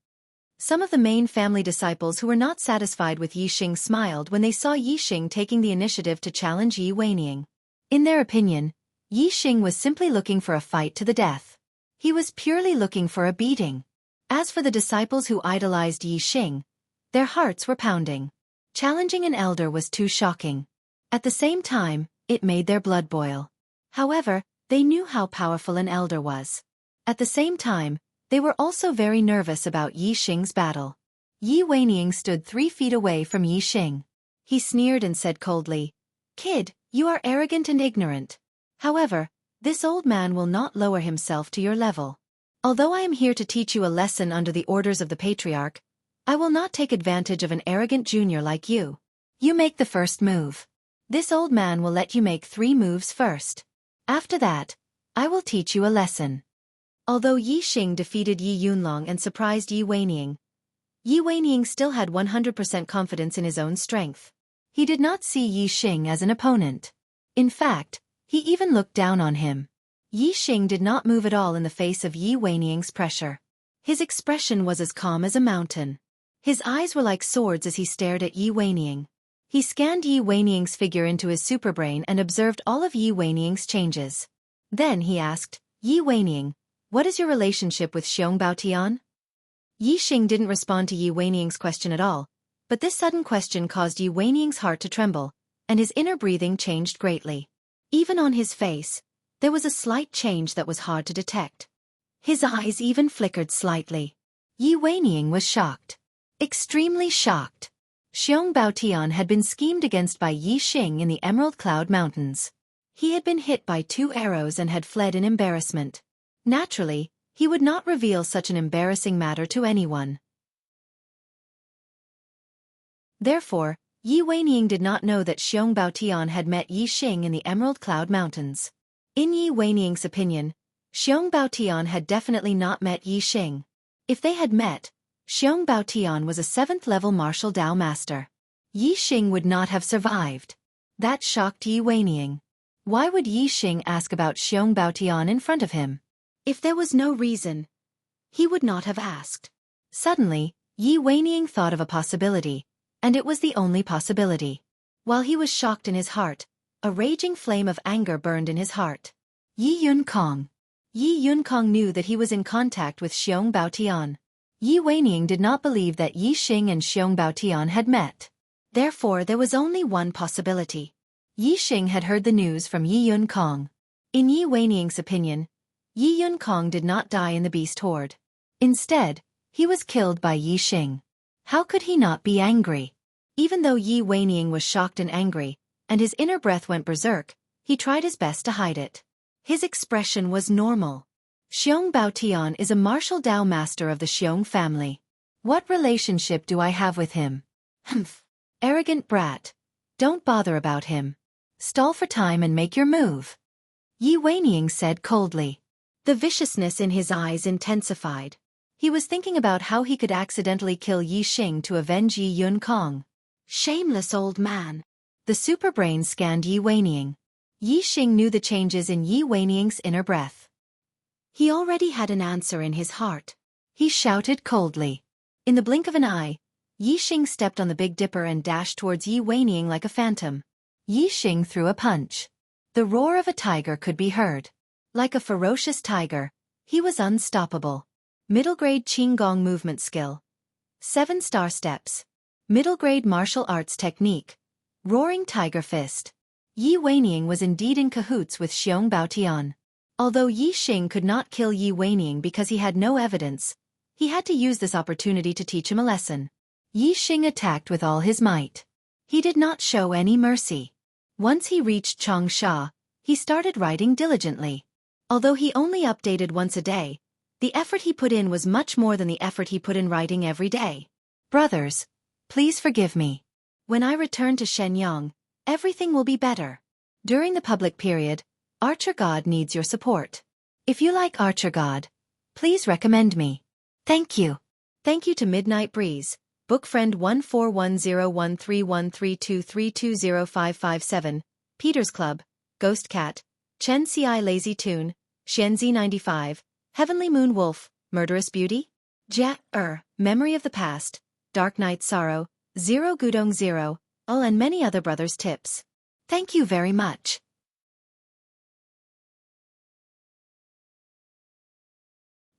Some of the main family disciples who were not satisfied with Yi Xing smiled when they saw Yi Xing taking the initiative to challenge Yi Weining. In their opinion, Yi Xing was simply looking for a fight to the death. He was purely looking for a beating. As for the disciples who idolized Yi Xing, their hearts were pounding. Challenging an elder was too shocking. At the same time, it made their blood boil. However, they knew how powerful an elder was. At the same time, they were also very nervous about Yi Xing's battle. Yi Weining stood 3 feet away from Yi Xing. He sneered and said coldly, "Kid, you are arrogant and ignorant. However, this old man will not lower himself to your level. Although I am here to teach you a lesson under the orders of the patriarch, I will not take advantage of an arrogant junior like you. You make the first move. This old man will let you make 3 moves first. After that, I will teach you a lesson." Although Yi Xing defeated Yi Yunlong and surprised Yi Weining, Yi Weining still had 100% confidence in his own strength. He did not see Yi Xing as an opponent. In fact, he even looked down on him. Yi Xing did not move at all in the face of Yi Weining's pressure. His expression was as calm as a mountain. His eyes were like swords as he stared at Yi Weining. He scanned Yi Weining's figure into his superbrain and observed all of Yi Weining's changes. Then he asked, Yi Weining, what is your relationship with Xiong Baotian? Yi Xing didn't respond to Yi Weining's question at all, but this sudden question caused Yi Weining's heart to tremble, and his inner breathing changed greatly. Even on his face, there was a slight change that was hard to detect. His eyes even flickered slightly. Yi Weining was shocked. Extremely shocked. Xiong Baotian had been schemed against by Yi Xing in the Emerald Cloud Mountains. He had been hit by 2 arrows and had fled in embarrassment. Naturally, he would not reveal such an embarrassing matter to anyone. Therefore, Yi Weining did not know that Xiong Baotian had met Yi Xing in the Emerald Cloud Mountains. In Yi Weining's opinion, Xiong Baotian had definitely not met Yi Xing. If they had met, Xiong Baotian was a 7th-level martial Dao master. Yi Xing would not have survived. That shocked Yi Weining. Why would Yi Xing ask about Xiong Baotian in front of him? If there was no reason, he would not have asked. Suddenly, Yi Weining thought of a possibility, and it was the only possibility. While he was shocked in his heart, a raging flame of anger burned in his heart. Yi Yunkong. Yi Yunkong knew that he was in contact with Xiong Baotian. Yi Weining did not believe that Yi Xing and Xiong Baotian had met. Therefore there was only one possibility. Yi Xing had heard the news from Yi Yunkong. In Yi Weining's opinion, Yi Yunkong did not die in the beast horde. Instead, he was killed by Yi Xing. How could he not be angry? Even though Yi Weining was shocked and angry, and his inner breath went berserk, he tried his best to hide it. His expression was normal. Xiong Baotian is a martial Dao master of the Xiong family. What relationship do I have with him? Humph. Arrogant brat. Don't bother about him. Stall for time and make your move. Yi Weining said coldly. The viciousness in his eyes intensified. He was thinking about how he could accidentally kill Yi Xing to avenge Yi Yunkong. Shameless old man. The superbrain scanned Yi Weining. Yi Xing knew the changes in Yi Weining's inner breath. He already had an answer in his heart. He shouted coldly. In the blink of an eye, Yi Xing stepped on the Big Dipper and dashed towards Yi Weining like a phantom. Yi Xing threw a punch. The roar of a tiger could be heard. Like a ferocious tiger, he was unstoppable. Middle-grade Qinggong movement skill. 7-star steps. Middle-grade martial arts technique. Roaring tiger fist. Yi Weining was indeed in cahoots with Xiong Baotian. Although Yi Xing could not kill Yi Weining because he had no evidence, he had to use this opportunity to teach him a lesson. Yi Xing attacked with all his might. He did not show any mercy. Once he reached Xianxia, he started writing diligently. Although he only updated once a day, the effort he put in was much more than the effort he put in writing every day. Brothers, please forgive me. When I return to Shenyang, everything will be better. During the public period, Archer God needs your support. If you like Archer God, please recommend me. Thank you. Thank you to Midnight Breeze, Book Friend 1410131323205557, Peter's Club, Ghost Cat, Chen Ci Lazy Toon, Xianxia 95, Heavenly Moon Wolf, Murderous Beauty, Memory of the Past, Dark Night Sorrow, Zero Gudong Zero, and many other brothers' tips. Thank you very much.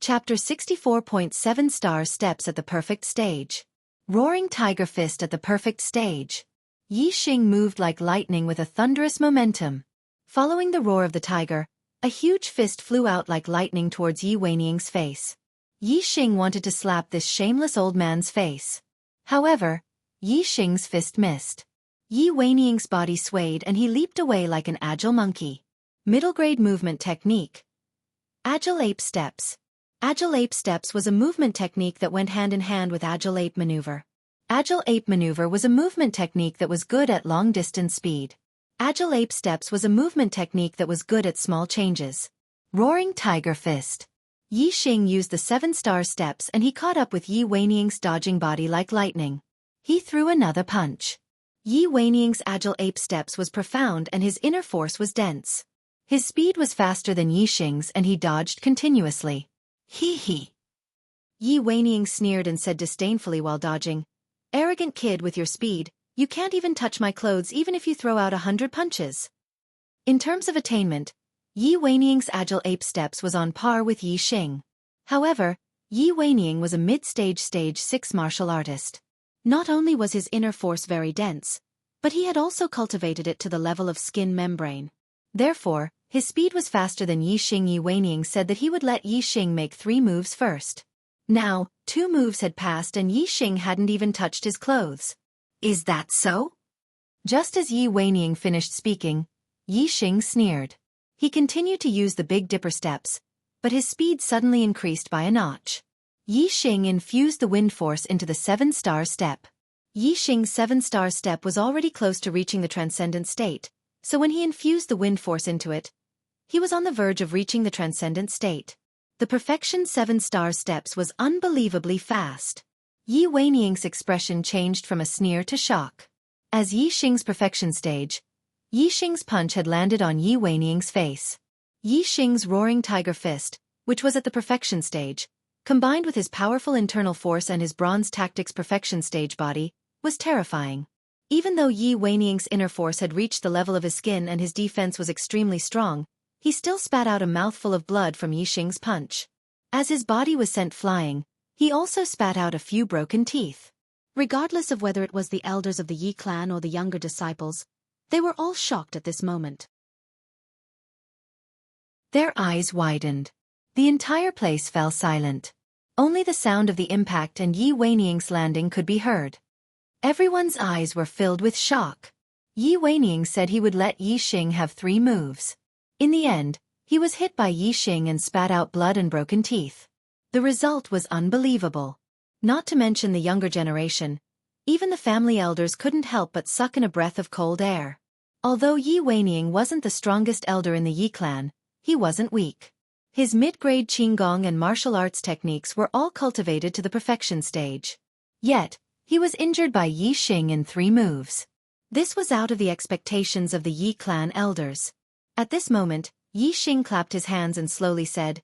Chapter 64.7 Steps at the Perfect Stage. Roaring Tiger Fist at the Perfect Stage. Yi Xing moved like lightning with a thunderous momentum. Following the roar of the tiger, a huge fist flew out like lightning towards Yi Weining's face. Yi Xing wanted to slap this shameless old man's face. However, Yi Xing's fist missed. Yi Weining's body swayed and he leaped away like an agile monkey. Middle-grade movement technique. Agile Ape Steps. Agile Ape Steps was a movement technique that went hand in hand with Agile Ape Maneuver. Agile Ape Maneuver was a movement technique that was good at long-distance speed. Agile Ape Steps was a movement technique that was good at small changes. Roaring Tiger Fist. Yi Xing used the 7-star steps and he caught up with Yi Weiniang's dodging body like lightning. He threw another punch. Yi Weiniang's agile ape steps was profound and his inner force was dense. His speed was faster than Yi Xing's and he dodged continuously. Hee hee. Yi Weiniang sneered and said disdainfully while dodging, "Arrogant kid with your speed, you can't even touch my clothes even if you throw out 100 punches." In terms of attainment, Yi Weiniang's agile ape steps was on par with Yi Xing. However, Yi Weiniang was a mid-stage 6 martial artist. Not only was his inner force very dense, but he had also cultivated it to the level of skin membrane. Therefore, his speed was faster than Yi Xing. Yi Weiniang said that he would let Yi Xing make 3 moves first. Now, 2 moves had passed and Yi Xing hadn't even touched his clothes. "Is that so?" Just as Yi Weiniang finished speaking, Yi Xing sneered. He continued to use the Big Dipper steps, but his speed suddenly increased by a notch. Yi Xing infused the wind force into the 7-star step. Yi Xing's 7-star step was already close to reaching the transcendent state, so when he infused the wind force into it, he was on the verge of reaching the transcendent state. The perfection 7-star steps was unbelievably fast. Yi Weiniang's expression changed from a sneer to shock. As Yi Xing's perfection stage, Yi Xing's punch had landed on Yi Weiniang's face. Yi Xing's roaring tiger fist, which was at the perfection stage, combined with his powerful internal force and his bronze tactics perfection stage body, was terrifying. Even though Yi Weiniang's inner force had reached the level of his skin and his defense was extremely strong, he still spat out a mouthful of blood from Yi Xing's punch. As his body was sent flying, he also spat out a few broken teeth. Regardless of whether it was the elders of the Yi clan or the younger disciples, they were all shocked at this moment. Their eyes widened. The entire place fell silent. Only the sound of the impact and Yi Weiniang's landing could be heard. Everyone's eyes were filled with shock. Yi Weiniang said he would let Yi Xing have 3 moves. In the end, he was hit by Yi Xing and spat out blood and broken teeth. The result was unbelievable. Not to mention the younger generation, even the family elders couldn't help but suck in a breath of cold air. Although Yi Weiniang wasn't the strongest elder in the Yi clan, he wasn't weak. His mid-grade Qigong and martial arts techniques were all cultivated to the perfection stage. Yet, he was injured by Yi Xing in 3 moves. This was out of the expectations of the Yi clan elders. At this moment, Yi Xing clapped his hands and slowly said,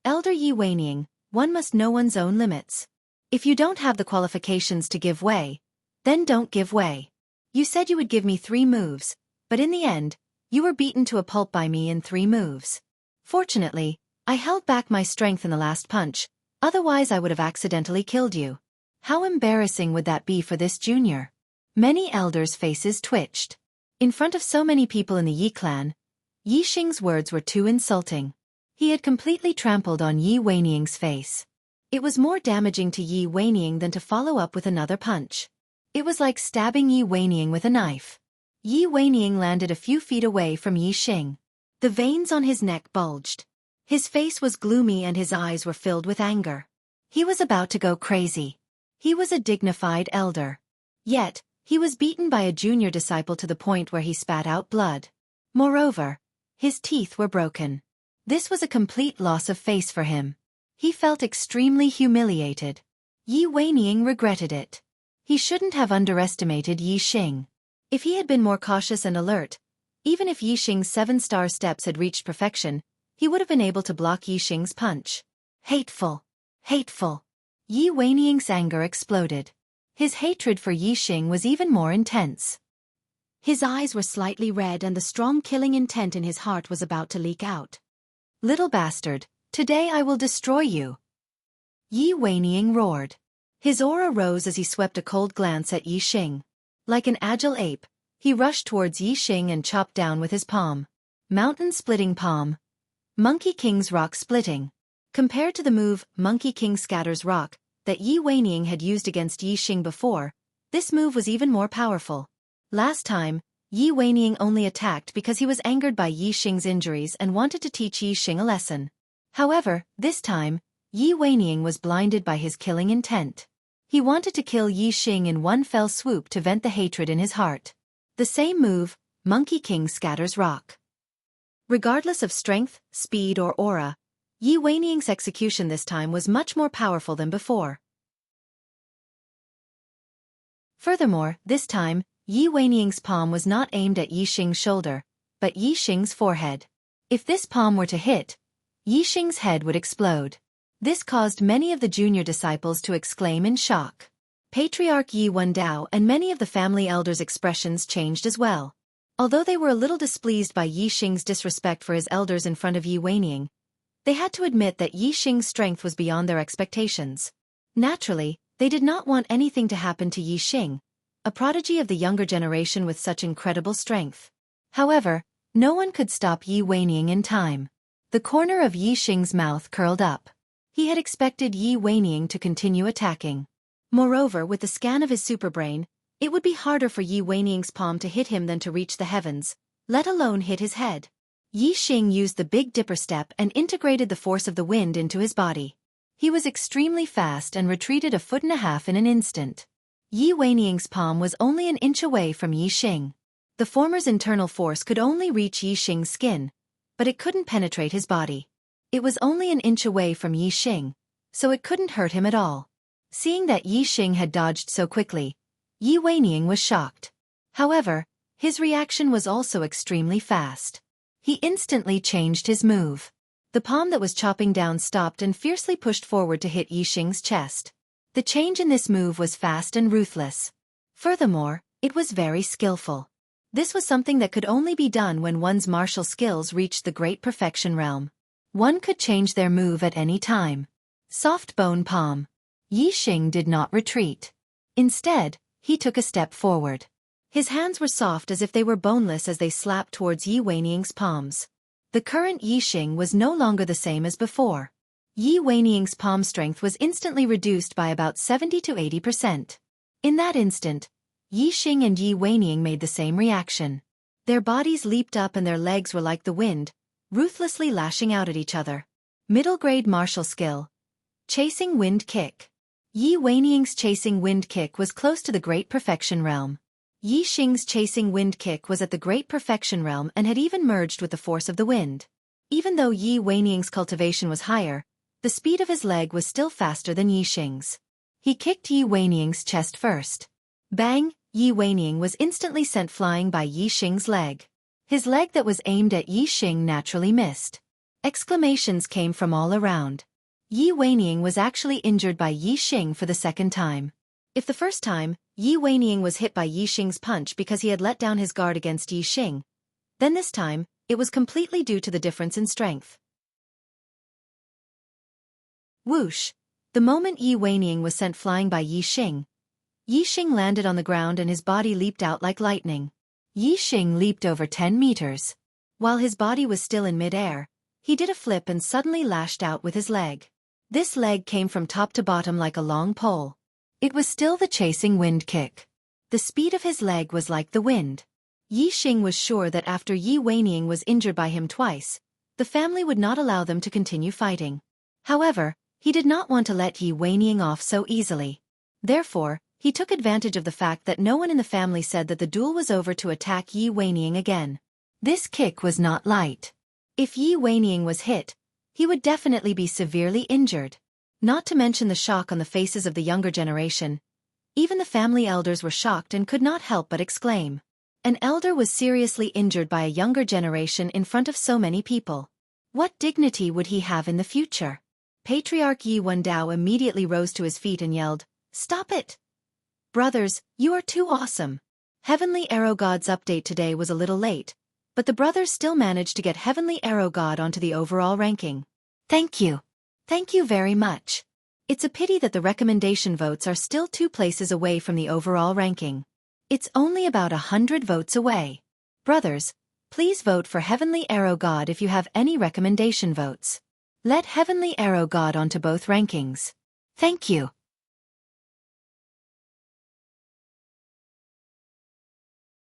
"Elder Yi Weiniang, one must know one's own limits. If you don't have the qualifications to give way, then don't give way. You said you would give me 3 moves, but in the end, you were beaten to a pulp by me in 3 moves. Fortunately, I held back my strength in the last punch, otherwise I would have accidentally killed you. How embarrassing would that be for this junior?" Many elders' faces twitched. In front of so many people in the Yi clan, Yi Xing's words were too insulting. He had completely trampled on Yi Weiniang's face. It was more damaging to Yi Weiniang than to follow up with another punch. It was like stabbing Yi Weiniang with a knife. Yi Weiniang landed a few feet away from Yi Xing. The veins on his neck bulged. His face was gloomy and his eyes were filled with anger. He was about to go crazy. He was a dignified elder. Yet, he was beaten by a junior disciple to the point where he spat out blood. Moreover, his teeth were broken. This was a complete loss of face for him. He felt extremely humiliated. Yi Weiniang regretted it. He shouldn't have underestimated Yi Xing. If he had been more cautious and alert, even if Yi Xing's 7-star steps had reached perfection, he would have been able to block Yi Xing's punch. Hateful! Hateful! Yi Weiniang's anger exploded. His hatred for Yi Xing was even more intense. His eyes were slightly red and the strong killing intent in his heart was about to leak out. "Little bastard, today I will destroy you!" Yi Weiniang roared. His aura rose as he swept a cold glance at Yi Xing. Like an agile ape, he rushed towards Yi Xing and chopped down with his palm. Mountain-splitting palm. Monkey King's rock splitting. Compared to the move, Monkey King scatters rock, that Yi Weiniang had used against Yi Xing before, this move was even more powerful. Last time, Yi Weiniang only attacked because he was angered by Yi Xing's injuries and wanted to teach Yi Xing a lesson. However, this time, Yi Weiniang was blinded by his killing intent. He wanted to kill Yi Xing in one fell swoop to vent the hatred in his heart. The same move, Monkey King scatters rock. Regardless of strength, speed or aura, Yi Weining's execution this time was much more powerful than before. Furthermore, this time, Yi Weining's palm was not aimed at Yi Xing's shoulder, but Yi Xing's forehead. If this palm were to hit, Yi Xing's head would explode. This caused many of the junior disciples to exclaim in shock. Patriarch Yi Wendao and many of the family elders' expressions changed as well. Although they were a little displeased by Yi Xing's disrespect for his elders in front of Yi Weining, they had to admit that Yi Xing's strength was beyond their expectations. Naturally, they did not want anything to happen to Yi Xing, a prodigy of the younger generation with such incredible strength. However, no one could stop Yi Weining in time. The corner of Yi Xing's mouth curled up. He had expected Yi Weining to continue attacking. Moreover, with the scan of his superbrain, it would be harder for Yi Weining's palm to hit him than to reach the heavens, let alone hit his head. Yi Xing used the Big Dipper step and integrated the force of the wind into his body. He was extremely fast and retreated 1.5 feet in an instant. Yi Weining's palm was only an inch away from Yi Xing. The former's internal force could only reach Yi Xing's skin, but it couldn't penetrate his body. It was only an inch away from Yi Xing, so it couldn't hurt him at all. Seeing that Yi Xing had dodged so quickly, Yi Weining was shocked. However, his reaction was also extremely fast. He instantly changed his move. The palm that was chopping down stopped and fiercely pushed forward to hit Yi Xing's chest. The change in this move was fast and ruthless. Furthermore, it was very skillful. This was something that could only be done when one's martial skills reached the great perfection realm. One could change their move at any time. Soft bone palm. Yi Xing did not retreat. Instead, he took a step forward. His hands were soft as if they were boneless as they slapped towards Yi Weining's palms. The current Yi Xing was no longer the same as before. Yi Weining's palm strength was instantly reduced by about 70 to 80%. In that instant, Yi Xing and Yi Weining made the same reaction. Their bodies leaped up and their legs were like the wind, ruthlessly lashing out at each other. Middle-grade martial skill. Chasing wind kick. Yi Weining's chasing wind kick was close to the great perfection realm. Yi Xing's chasing wind kick was at the great perfection realm and had even merged with the force of the wind. Even though Yi Weining's cultivation was higher, the speed of his leg was still faster than Yi Xing's. He kicked Yi Weining's chest first. Bang! Yi Weining was instantly sent flying by Yi Xing's leg. His leg that was aimed at Yi Xing naturally missed. Exclamations came from all around. Yi Weining was actually injured by Yi Xing for the second time. If the first time, Yi Weining was hit by Yi Xing's punch because he had let down his guard against Yi Xing, then this time, it was completely due to the difference in strength. Whoosh! The moment Yi Weining was sent flying by Yi Xing landed on the ground and his body leaped out like lightning. Yi Xing leaped over 10 meters. While his body was still in mid-air, he did a flip and suddenly lashed out with his leg. This leg came from top to bottom like a long pole. It was still the chasing wind kick. The speed of his leg was like the wind. Yi Xing was sure that after Yi Weining was injured by him twice, the family would not allow them to continue fighting. However, he did not want to let Yi Weining off so easily. Therefore, he took advantage of the fact that no one in the family said that the duel was over to attack Yi Weining again. This kick was not light. If Yi Weining was hit, he would definitely be severely injured. Not to mention the shock on the faces of the younger generation. Even the family elders were shocked and could not help but exclaim. An elder was seriously injured by a younger generation in front of so many people. What dignity would he have in the future? Patriarch Yi Wendao immediately rose to his feet and yelled, "Stop it! Brothers, you are too awesome." Heavenly Arrow God's update today was a little late, but the brothers still managed to get Heavenly Arrow God onto the overall ranking. Thank you. Thank you very much. It's a pity that the recommendation votes are still 2 places away from the overall ranking. It's only about 100 votes away. Brothers, please vote for Heavenly Arrow God if you have any recommendation votes. Let Heavenly Arrow God onto both rankings. Thank you.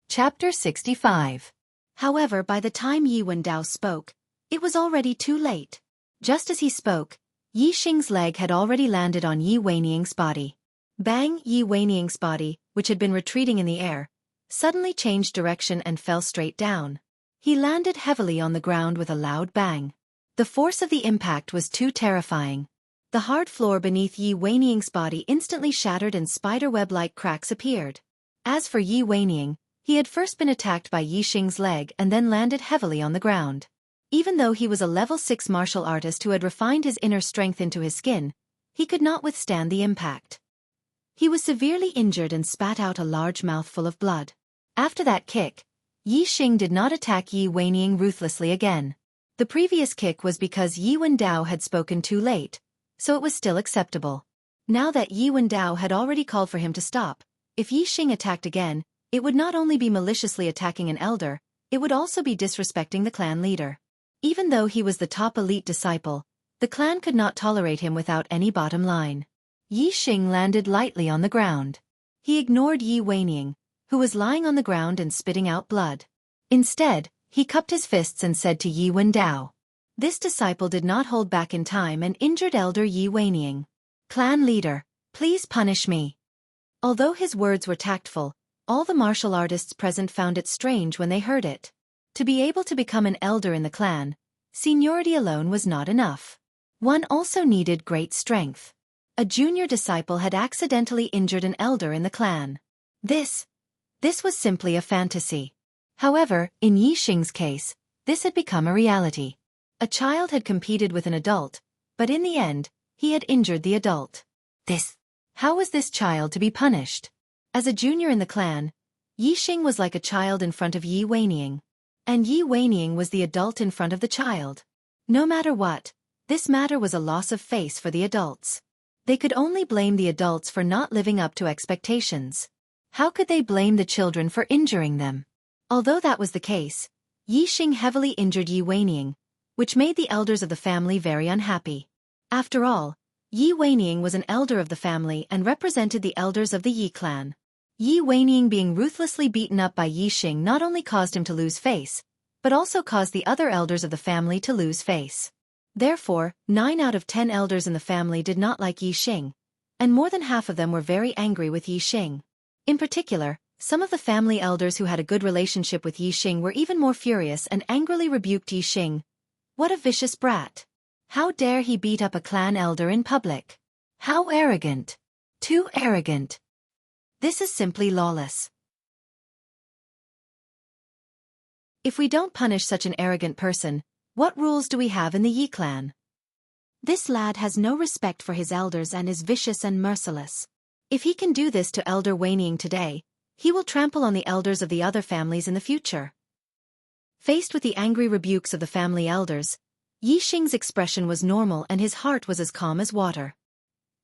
Chapter 65. However, by the time Yi Wendao spoke, it was already too late. Just as he spoke, Yi Xing's leg had already landed on Yi Weining's body. Bang! Yi Weining's body, which had been retreating in the air, suddenly changed direction and fell straight down. He landed heavily on the ground with a loud bang. The force of the impact was too terrifying. The hard floor beneath Yi Weiniang's body instantly shattered and spiderweb-like cracks appeared. As for Yi Weiniang, he had first been attacked by Yi Xing's leg and then landed heavily on the ground. Even though he was a level 6 martial artist who had refined his inner strength into his skin, he could not withstand the impact. He was severely injured and spat out a large mouthful of blood. After that kick, Yi Xing did not attack Yi Weiniang ruthlessly again. The previous kick was because Yi Wendao had spoken too late, so it was still acceptable. Now that Yi Wendao had already called for him to stop, if Yi Xing attacked again, it would not only be maliciously attacking an elder, it would also be disrespecting the clan leader. Even though he was the top elite disciple, the clan could not tolerate him without any bottom line. Yi Xing landed lightly on the ground. He ignored Yi Weiniang, who was lying on the ground and spitting out blood. Instead, he cupped his fists and said to Yi Wendao. This disciple did not hold back in time and injured elder Yi Weiniang. Clan leader, please punish me. Although his words were tactful, all the martial artists present found it strange when they heard it. To be able to become an elder in the clan, seniority alone was not enough. One also needed great strength. A junior disciple had accidentally injured an elder in the clan. This was simply a fantasy. However, in Yi Xing's case, this had become a reality. A child had competed with an adult, but in the end, he had injured the adult. How was this child to be punished? As a junior in the clan, Yi Xing was like a child in front of Yi Weiniang. And Yi Weiniang was the adult in front of the child. No matter what, this matter was a loss of face for the adults. They could only blame the adults for not living up to expectations. How could they blame the children for injuring them? Although that was the case, Yi Xing heavily injured Yi Weiniang, which made the elders of the family very unhappy. After all, Yi Weiniang was an elder of the family and represented the elders of the Yi clan. Yi Weiniang being ruthlessly beaten up by Yi Xing not only caused him to lose face, but also caused the other elders of the family to lose face. Therefore, 9 out of 10 elders in the family did not like Yi Xing, and more than half of them were very angry with Yi Xing. In particular, some of the family elders who had a good relationship with Yi Xing were even more furious and angrily rebuked Yi Xing. What a vicious brat! How dare he beat up a clan elder in public? How arrogant! Too arrogant! This is simply lawless. If we don't punish such an arrogant person, what rules do we have in the Yi clan? This lad has no respect for his elders and is vicious and merciless. If he can do this to Elder Weiniang today, he will trample on the elders of the other families in the future. Faced with the angry rebukes of the family elders, Yi Xing's expression was normal and his heart was as calm as water.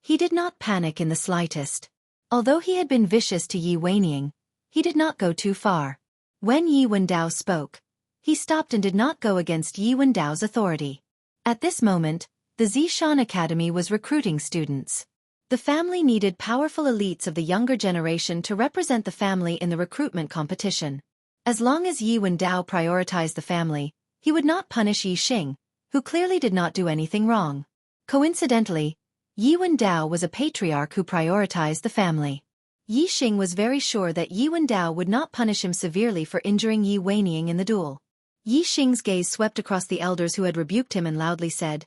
He did not panic in the slightest. Although he had been vicious to Yi Weiniang, he did not go too far. When Yi Wendao spoke, he stopped and did not go against Yi Wendao's authority. At this moment, the Zishan Academy was recruiting students. The family needed powerful elites of the younger generation to represent the family in the recruitment competition. As long as Yi Wendao prioritized the family, he would not punish Yi Xing, who clearly did not do anything wrong. Coincidentally, Yi Wendao was a patriarch who prioritized the family. Yi Xing was very sure that Yi Wendao would not punish him severely for injuring Yi Weiniang in the duel. Yi Xing's gaze swept across the elders who had rebuked him and loudly said,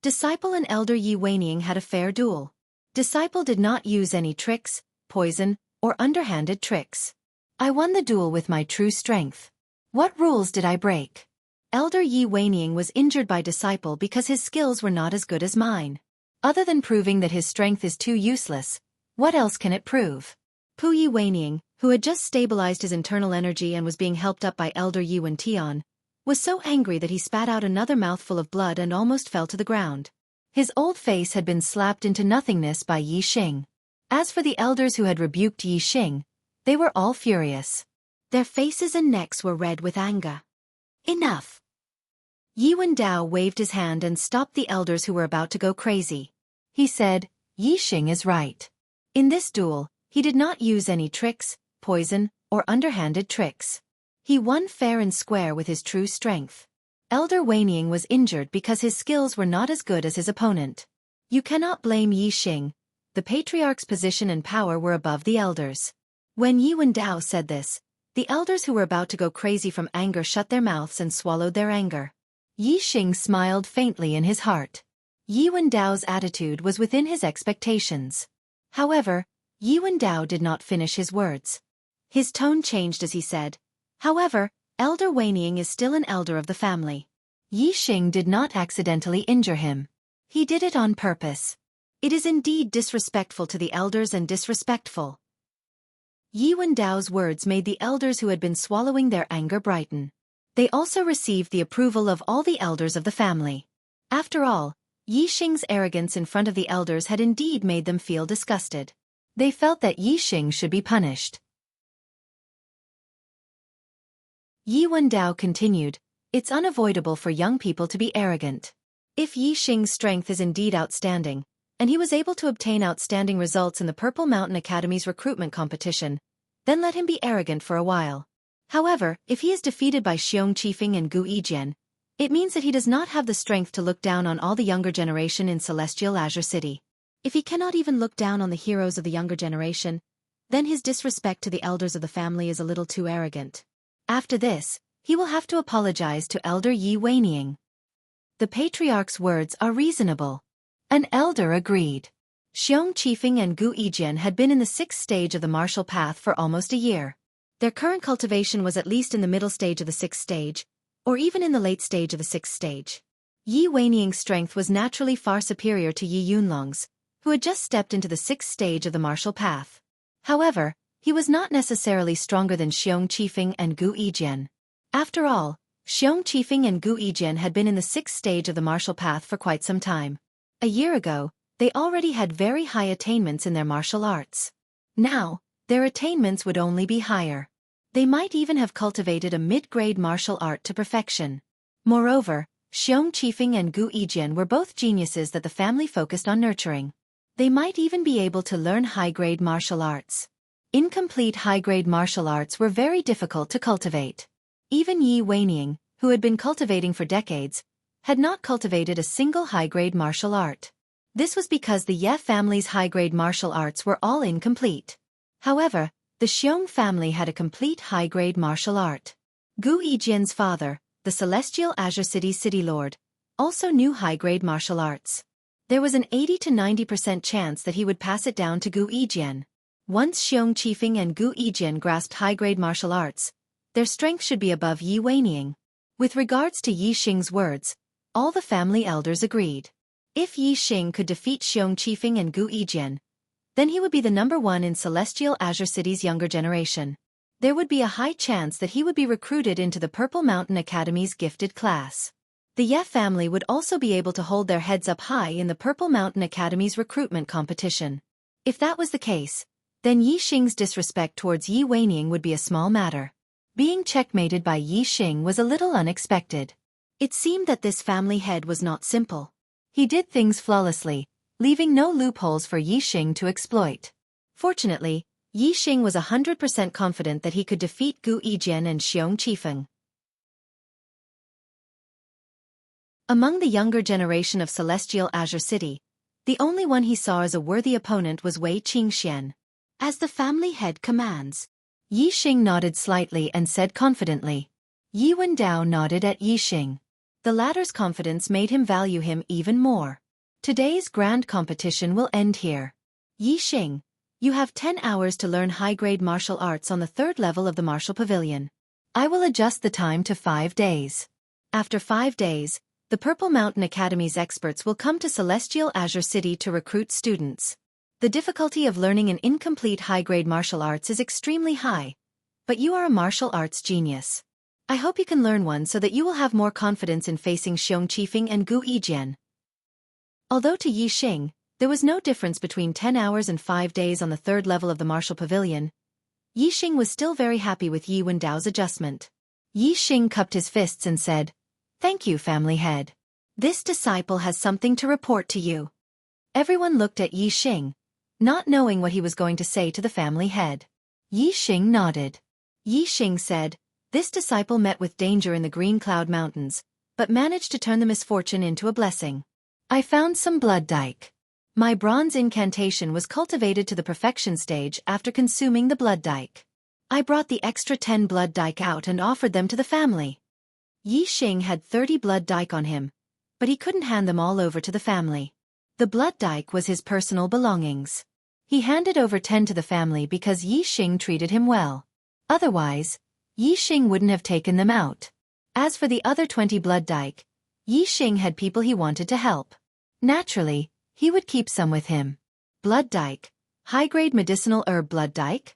"Disciple and elder Yi Weiniang had a fair duel. Disciple did not use any tricks, poison, or underhanded tricks. I won the duel with my true strength. What rules did I break? Elder Yi Weiniang was injured by Disciple because his skills were not as good as mine. Other than proving that his strength is too useless, what else can it prove?" Yi Weiniang, who had just stabilized his internal energy and was being helped up by Elder Yi Wentian, was so angry that he spat out another mouthful of blood and almost fell to the ground. His old face had been slapped into nothingness by Yi Xing. As for the elders who had rebuked Yi Xing, they were all furious. Their faces and necks were red with anger. Enough! Yi Wendao waved his hand and stopped the elders who were about to go crazy. He said, "Yi Xing is right. In this duel, he did not use any tricks, poison, or underhanded tricks. He won fair and square with his true strength. Elder Weiniang was injured because his skills were not as good as his opponent. You cannot blame Yi Xing. The patriarch's position and power were above the elders." When Yi Wendao said this, the elders who were about to go crazy from anger shut their mouths and swallowed their anger. Yi Xing smiled faintly in his heart. Yi Wendao's attitude was within his expectations. However, Yi Wendao did not finish his words. His tone changed as he said, "However, Elder Weining is still an elder of the family. Yi Xing did not accidentally injure him. He did it on purpose. It is indeed disrespectful to the elders and disrespectful." Yi Wendao's words made the elders who had been swallowing their anger brighten. They also received the approval of all the elders of the family. After all, Yi Xing's arrogance in front of the elders had indeed made them feel disgusted. They felt that Yi Xing should be punished. Yi Wendao continued, "It's unavoidable for young people to be arrogant. If Yi Xing's strength is indeed outstanding, and he was able to obtain outstanding results in the Purple Mountain Academy's recruitment competition, then let him be arrogant for a while. However, if he is defeated by Xiong Qifeng and Gu Yijian, it means that he does not have the strength to look down on all the younger generation in Celestial Azure City. If he cannot even look down on the heroes of the younger generation, then his disrespect to the elders of the family is a little too arrogant. After this, he will have to apologize to Elder Yi Weining." The patriarch's words are reasonable. An elder agreed. Xiong Qifeng and Gu Yijian had been in the 6th stage of the martial path for almost a year. Their current cultivation was at least in the middle stage of the 6th stage, or even in the late stage of the 6th stage. Yi Weining's strength was naturally far superior to Yi Yunlong's, who had just stepped into the 6th stage of the martial path. However, he was not necessarily stronger than Xiong Qifeng and Gu Yijian. After all, Xiong Qifeng and Gu Yijian had been in the 6th stage of the martial path for quite some time. A year ago, they already had very high attainments in their martial arts. Now, their attainments would only be higher. They might even have cultivated a mid-grade martial art to perfection. Moreover, Xiong Qifeng and Gu Yijian were both geniuses that the family focused on nurturing. They might even be able to learn high-grade martial arts. Incomplete high-grade martial arts were very difficult to cultivate. Even Yi Weining, who had been cultivating for decades, had not cultivated a single high-grade martial art. This was because the Ye family's high-grade martial arts were all incomplete. However, the Xiong family had a complete high-grade martial art. Gu Yijian's father, the Celestial Azure City's city lord, also knew high-grade martial arts. There was an 80 to 90% chance that he would pass it down to Gu Yijian. Once Xiong Qifeng and Gu Yijian grasped high-grade martial arts, their strength should be above Yi Weining. With regards to Yi Xing's words, all the family elders agreed. If Yi Xing could defeat Xiong Qifeng and Gu Yijian, then he would be the #1 in Celestial Azure City's younger generation. There would be a high chance that he would be recruited into the Purple Mountain Academy's gifted class. The Ye family would also be able to hold their heads up high in the Purple Mountain Academy's recruitment competition. If that was the case, then Yi Xing's disrespect towards Yi Weining would be a small matter. Being checkmated by Yi Xing was a little unexpected. It seemed that this family head was not simple. He did things flawlessly, leaving no loopholes for Yi Xing to exploit. Fortunately, Yi Xing was 100% confident that he could defeat Gu Yijian and Xiong Qifeng. Among the younger generation of Celestial Azure City, the only one he saw as a worthy opponent was Wei Qingxian. As the family head commands. Yi Xing nodded slightly and said confidently. Yi Wendao nodded at Yi Xing. The latter's confidence made him value him even more. Today's grand competition will end here. Yi Xing, you have 10 hours to learn high-grade martial arts on the 3rd level of the Martial Pavilion. I will adjust the time to 5 days. After 5 days, the Purple Mountain Academy's experts will come to Celestial Azure City to recruit students. The difficulty of learning an incomplete high-grade martial arts is extremely high, but you are a martial arts genius. I hope you can learn one so that you will have more confidence in facing Xiong Qifeng and Gu Yijian. Although to Yi Xing, there was no difference between 10 hours and 5 days on the 3rd level of the Martial Pavilion, Yi Xing was still very happy with Yi Wendao's adjustment. Yi Xing cupped his fists and said, "Thank you, family head. This disciple has something to report to you." Everyone looked at Yi Xing, not knowing what he was going to say to the family head. Yi Xing nodded. Yi Xing said, "This disciple met with danger in the Green Cloud Mountains, but managed to turn the misfortune into a blessing. I found some blood dike. My bronze incantation was cultivated to the perfection stage after consuming the blood dike. I brought the extra 10 blood dike out and offered them to the family." Yi Xing had 30 blood dike on him, but he couldn't hand them all over to the family. The blood dike was his personal belongings. He handed over 10 to the family because Yi Xing treated him well. Otherwise, Yi Xing wouldn't have taken them out. As for the other 20 blood dike, Yi Xing had people he wanted to help. Naturally, he would keep some with him. Blood dike, high-grade medicinal herb blood dike?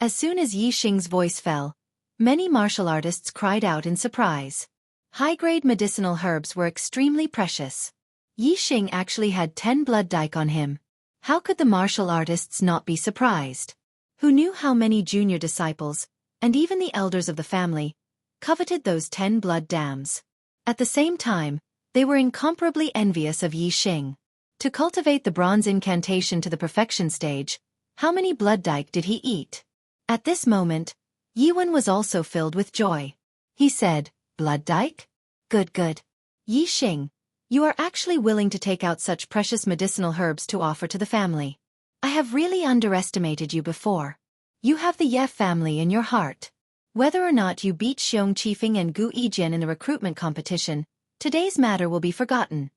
As soon as Yi Xing's voice fell, many martial artists cried out in surprise. High-grade medicinal herbs were extremely precious. Yi Xing actually had 10 blood dike on him. How could the martial artists not be surprised? Who knew how many junior disciples, and even the elders of the family, coveted those 10 blood dams? At the same time, they were incomparably envious of Yi Xing. To cultivate the bronze incantation to the perfection stage, how many blood dike did he eat? At this moment, Yi Wen was also filled with joy. He said, "Blood dike? Good, good. Yi Xing, you are actually willing to take out such precious medicinal herbs to offer to the family. I have really underestimated you before. You have the Ye family in your heart. Whether or not you beat Xiong Qifeng and Gu Yijian in the recruitment competition, today's matter will be forgotten.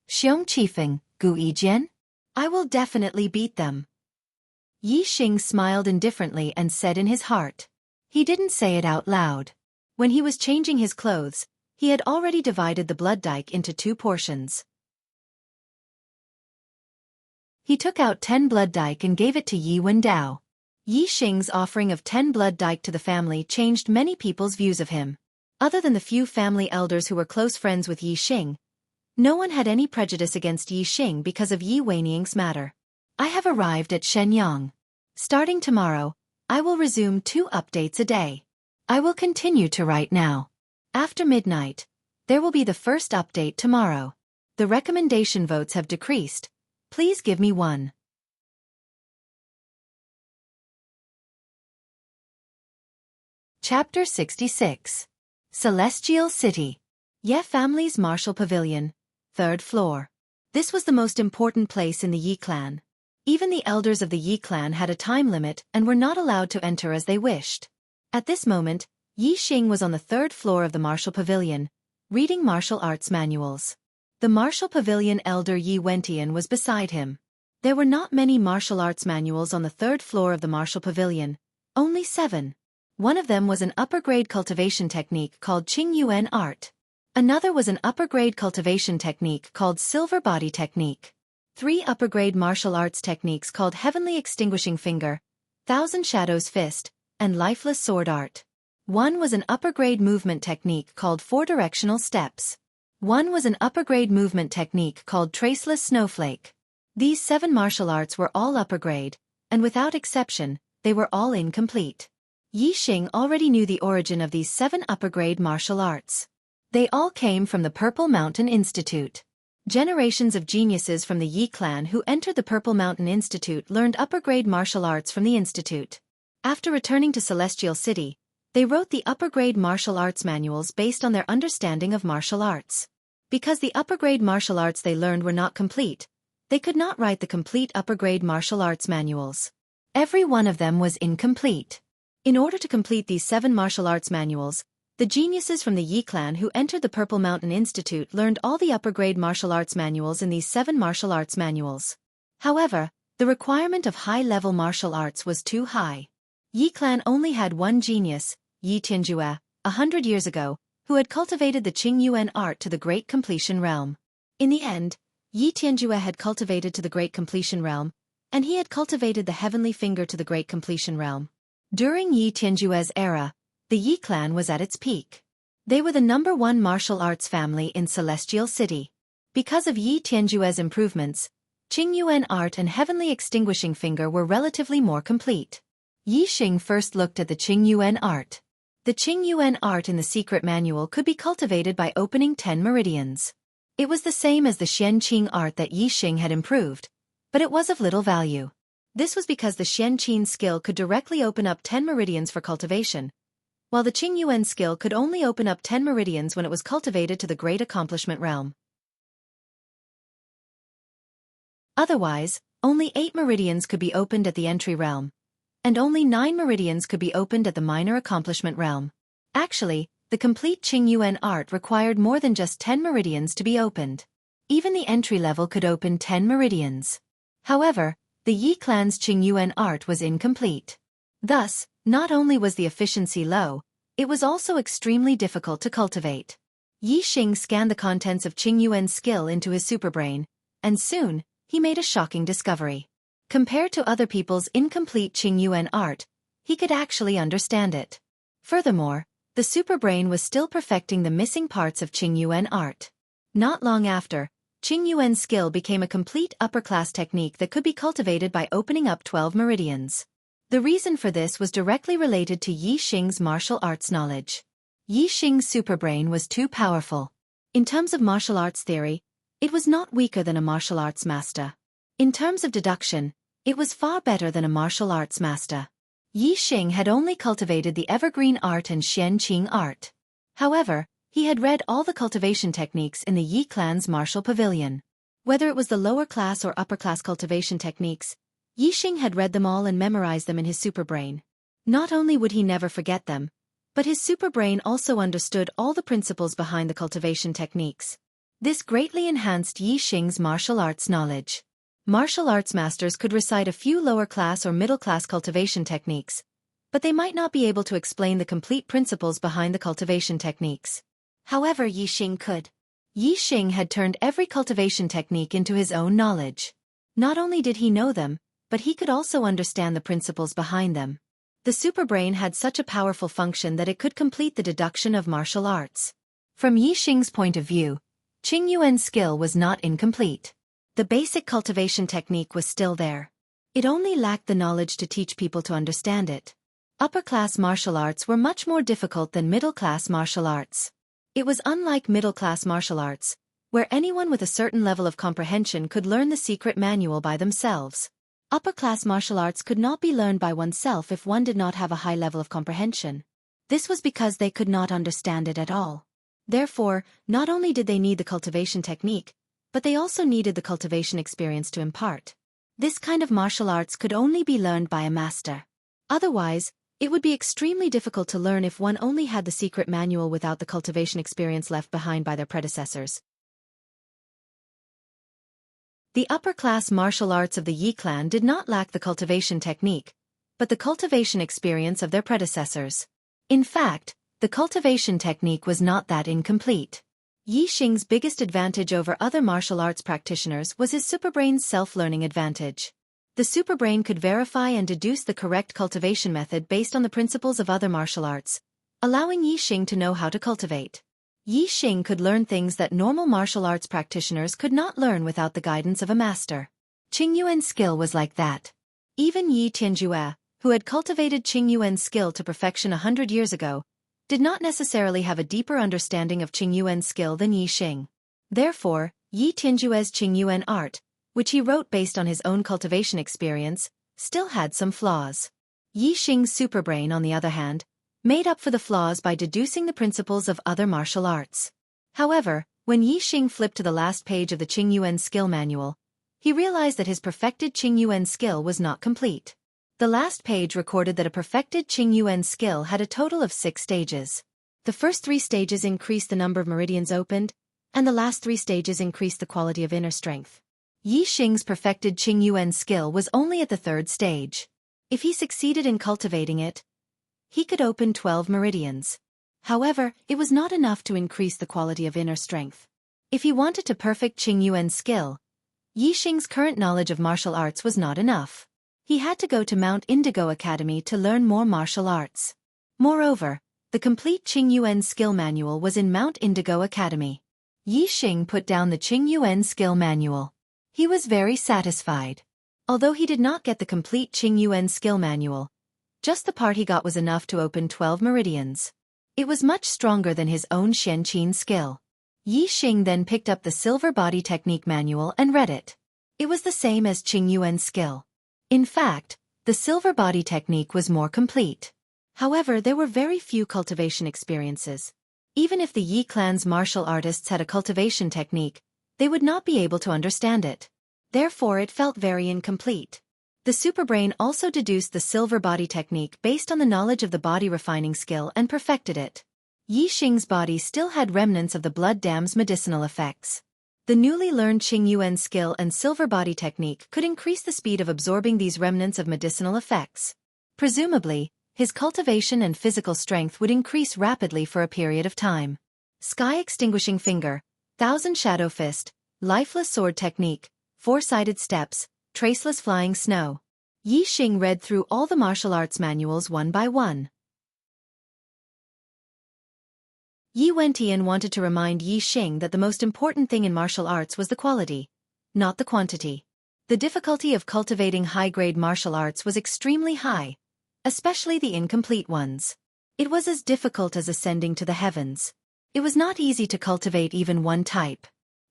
Xiong Qifeng, Gu Yijian? I will definitely beat them." Yi Xing smiled indifferently and said in his heart. He didn't say it out loud. When he was changing his clothes, he had already divided the blood dike into 2 portions. He took out 10 blood dike and gave it to Yi Wendao. Yi Xing's offering of 10 blood dike to the family changed many people's views of him. Other than the few family elders who were close friends with Yi Xing, no one had any prejudice against Yi Xing because of Yi Weiniang's matter. I have arrived at Shenyang. Starting tomorrow, I will resume 2 updates a day. I will continue to write now. After midnight, there will be the first update tomorrow. The recommendation votes have decreased. Please give me 1. Chapter 66. Celestial City. Ye family's martial pavilion, 3rd floor. This was the most important place in the Yi clan. Even the elders of the Yi clan had a time limit and were not allowed to enter as they wished. At this moment, Yi Xing was on the 3rd floor of the martial pavilion, reading martial arts manuals. The martial pavilion elder Yi Wentian was beside him. There were not many martial arts manuals on the 3rd floor of the martial pavilion, only 7. One of them was an upper-grade cultivation technique called Qingyuan art. Another was an upper-grade cultivation technique called silver body technique. 3 upper-grade martial arts techniques called Heavenly Extinguishing Finger, Thousand Shadows Fist, and Lifeless Sword Art. 1 was an upper-grade movement technique called 4 Directional Steps. 1 was an upper-grade movement technique called Traceless Snowflake. These 7 martial arts were all upper-grade, and without exception, they were all incomplete. Yi Xing already knew the origin of these 7 upper-grade martial arts. They all came from the Purple Mountain Institute. Generations of geniuses from the Yi clan who entered the Purple Mountain Institute learned upper-grade martial arts from the institute. After returning to Celestial City, they wrote the upper-grade martial arts manuals based on their understanding of martial arts. Because the upper-grade martial arts they learned were not complete, they could not write the complete upper-grade martial arts manuals. Every one of them was incomplete. In order to complete these 7 martial arts manuals, the geniuses from the Yi clan who entered the Purple Mountain Institute learned all the upper-grade martial arts manuals in these 7 martial arts manuals. However, the requirement of high-level martial arts was too high. Yi clan only had 1 genius, Yi Tianjue, 100 years ago, who had cultivated the Qingyuan art to the Great Completion Realm. In the end, Yi Tianjue had cultivated to the Great Completion Realm, and he had cultivated the Heavenly Finger to the Great Completion Realm. During Yi Tianjue's era, the Yi clan was at its peak. They were the #1 martial arts family in Celestial City. Because of Yi Tianjue's improvements, Qingyuan art and Heavenly Extinguishing Finger were relatively more complete. Yi Xing first looked at the Qingyuan art. The Qingyuan art in the secret manual could be cultivated by opening 10 meridians. It was the same as the Xianqing art that Yi Xing had improved, but it was of little value. This was because the Xianqing skill could directly open up 10 meridians for cultivation, while the Qingyuan skill could only open up 10 meridians when it was cultivated to the Great Accomplishment Realm. Otherwise, only 8 meridians could be opened at the Entry Realm, and only 9 meridians could be opened at the Minor Accomplishment Realm. Actually, the complete Qingyuan art required more than just 10 meridians to be opened. Even the entry level could open 10 meridians. However, the Yi clan's Qingyuan art was incomplete. Thus, not only was the efficiency low, it was also extremely difficult to cultivate. Yi Xing scanned the contents of Qingyuan's skill into his superbrain, and soon, he made a shocking discovery. Compared to other people's incomplete Qingyuan art, he could actually understand it. Furthermore, the superbrain was still perfecting the missing parts of Qingyuan art. Not long after, Qingyuan's skill became a complete upper-class technique that could be cultivated by opening up 12 meridians. The reason for this was directly related to Yi Xing's martial arts knowledge. Yi Xing's superbrain was too powerful. In terms of martial arts theory, it was not weaker than a martial arts master. In terms of deduction, it was far better than a martial arts master. Yi Xing had only cultivated the evergreen art and Xianxia art. However, he had read all the cultivation techniques in the Yi clan's martial pavilion. Whether it was the lower class or upper class cultivation techniques, Yi Xing had read them all and memorized them in his superbrain. Not only would he never forget them, but his superbrain also understood all the principles behind the cultivation techniques. This greatly enhanced Yi Xing's martial arts knowledge. Martial arts masters could recite a few lower-class or middle-class cultivation techniques, but they might not be able to explain the complete principles behind the cultivation techniques. However, Yi Xing could. Yi Xing had turned every cultivation technique into his own knowledge. Not only did he know them, but he could also understand the principles behind them. The superbrain had such a powerful function that it could complete the deduction of martial arts. From Yi Xing's point of view, Qingyuan's skill was not incomplete. The basic cultivation technique was still there. It only lacked the knowledge to teach people to understand it. Upper-class martial arts were much more difficult than middle-class martial arts. It was unlike middle-class martial arts, where anyone with a certain level of comprehension could learn the secret manual by themselves. Upper-class martial arts could not be learned by oneself if one did not have a high level of comprehension. This was because they could not understand it at all. Therefore, not only did they need the cultivation technique, but they also needed the cultivation experience to impart. This kind of martial arts could only be learned by a master. Otherwise, it would be extremely difficult to learn if one only had the secret manual without the cultivation experience left behind by their predecessors. The upper-class martial arts of the Yi clan did not lack the cultivation technique, but the cultivation experience of their predecessors. In fact, the cultivation technique was not that incomplete. Yi Xing's biggest advantage over other martial arts practitioners was his superbrain's self-learning advantage. The superbrain could verify and deduce the correct cultivation method based on the principles of other martial arts, allowing Yi Xing to know how to cultivate. Yi Xing could learn things that normal martial arts practitioners could not learn without the guidance of a master. Qingyuan's skill was like that. Even Yi Tianjue, who had cultivated Qingyuan's skill to perfection 100 years ago, did not necessarily have a deeper understanding of Qingyuan's skill than Yi Xing. Therefore, Yi Tianjue's Qingyuan art, which he wrote based on his own cultivation experience, still had some flaws. Yi Xing's superbrain, on the other hand, made up for the flaws by deducing the principles of other martial arts. However, when Yi Xing flipped to the last page of the Qingyuan skill manual, he realized that his perfected Qingyuan skill was not complete. The last page recorded that a perfected Qingyuan skill had a total of 6 stages. The first 3 stages increased the number of meridians opened, and the last 3 stages increased the quality of inner strength. Yi Xing's perfected Qingyuan skill was only at the 3rd stage. If he succeeded in cultivating it, he could open 12 meridians. However, it was not enough to increase the quality of inner strength. If he wanted to perfect Qingyuan's skill, Yi Xing's current knowledge of martial arts was not enough. He had to go to Mount Indigo Academy to learn more martial arts. Moreover, the complete Qingyuan skill manual was in Mount Indigo Academy. Yi Xing put down the Qingyuan skill manual. He was very satisfied. Although he did not get the complete Qingyuan skill manual, just the part he got was enough to open 12 meridians. It was much stronger than his own Xianxia skill. Yi Xing then picked up the Silver Body Technique manual and read it. It was the same as Qingyuan's skill. In fact, the Silver Body Technique was more complete. However, there were very few cultivation experiences. Even if the Yi clan's martial artists had a cultivation technique, they would not be able to understand it. Therefore, it felt very incomplete. The superbrain also deduced the Silver Body Technique based on the knowledge of the body refining skill and perfected it. Yixing's body still had remnants of the blood dam's medicinal effects. The newly learned Qingyuan skill and silver body technique could increase the speed of absorbing these remnants of medicinal effects. Presumably, his cultivation and physical strength would increase rapidly for a period of time. Sky Extinguishing Finger, Thousand Shadow Fist, Lifeless Sword Technique, Four-Sided Steps, Traceless Flying Snow. Yixing read through all the martial arts manuals one by one. Yi Wentian wanted to remind Yixing that the most important thing in martial arts was the quality, not the quantity. The difficulty of cultivating high-grade martial arts was extremely high, especially the incomplete ones. It was as difficult as ascending to the heavens. It was not easy to cultivate even one type.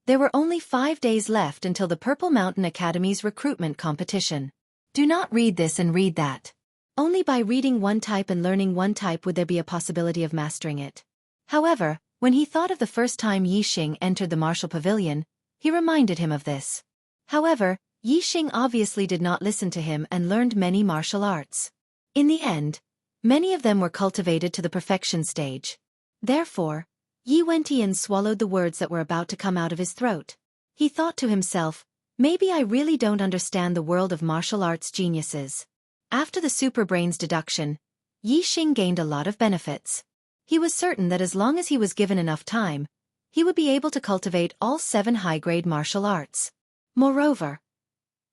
There were only 5 days left until the Purple Mountain Academy's recruitment competition. Do not read this and read that. Only by reading one type and learning one type would there be a possibility of mastering it. However, when he thought of the first time Yixing entered the martial pavilion, he reminded him of this. However, Yixing obviously did not listen to him and learned many martial arts. In the end, many of them were cultivated to the perfection stage. Therefore, Yi Wentian swallowed the words that were about to come out of his throat. He thought to himself, maybe I really don't understand the world of martial arts geniuses. After the superbrain's deduction, Yixing gained a lot of benefits. He was certain that as long as he was given enough time, he would be able to cultivate all 7 high-grade martial arts. Moreover,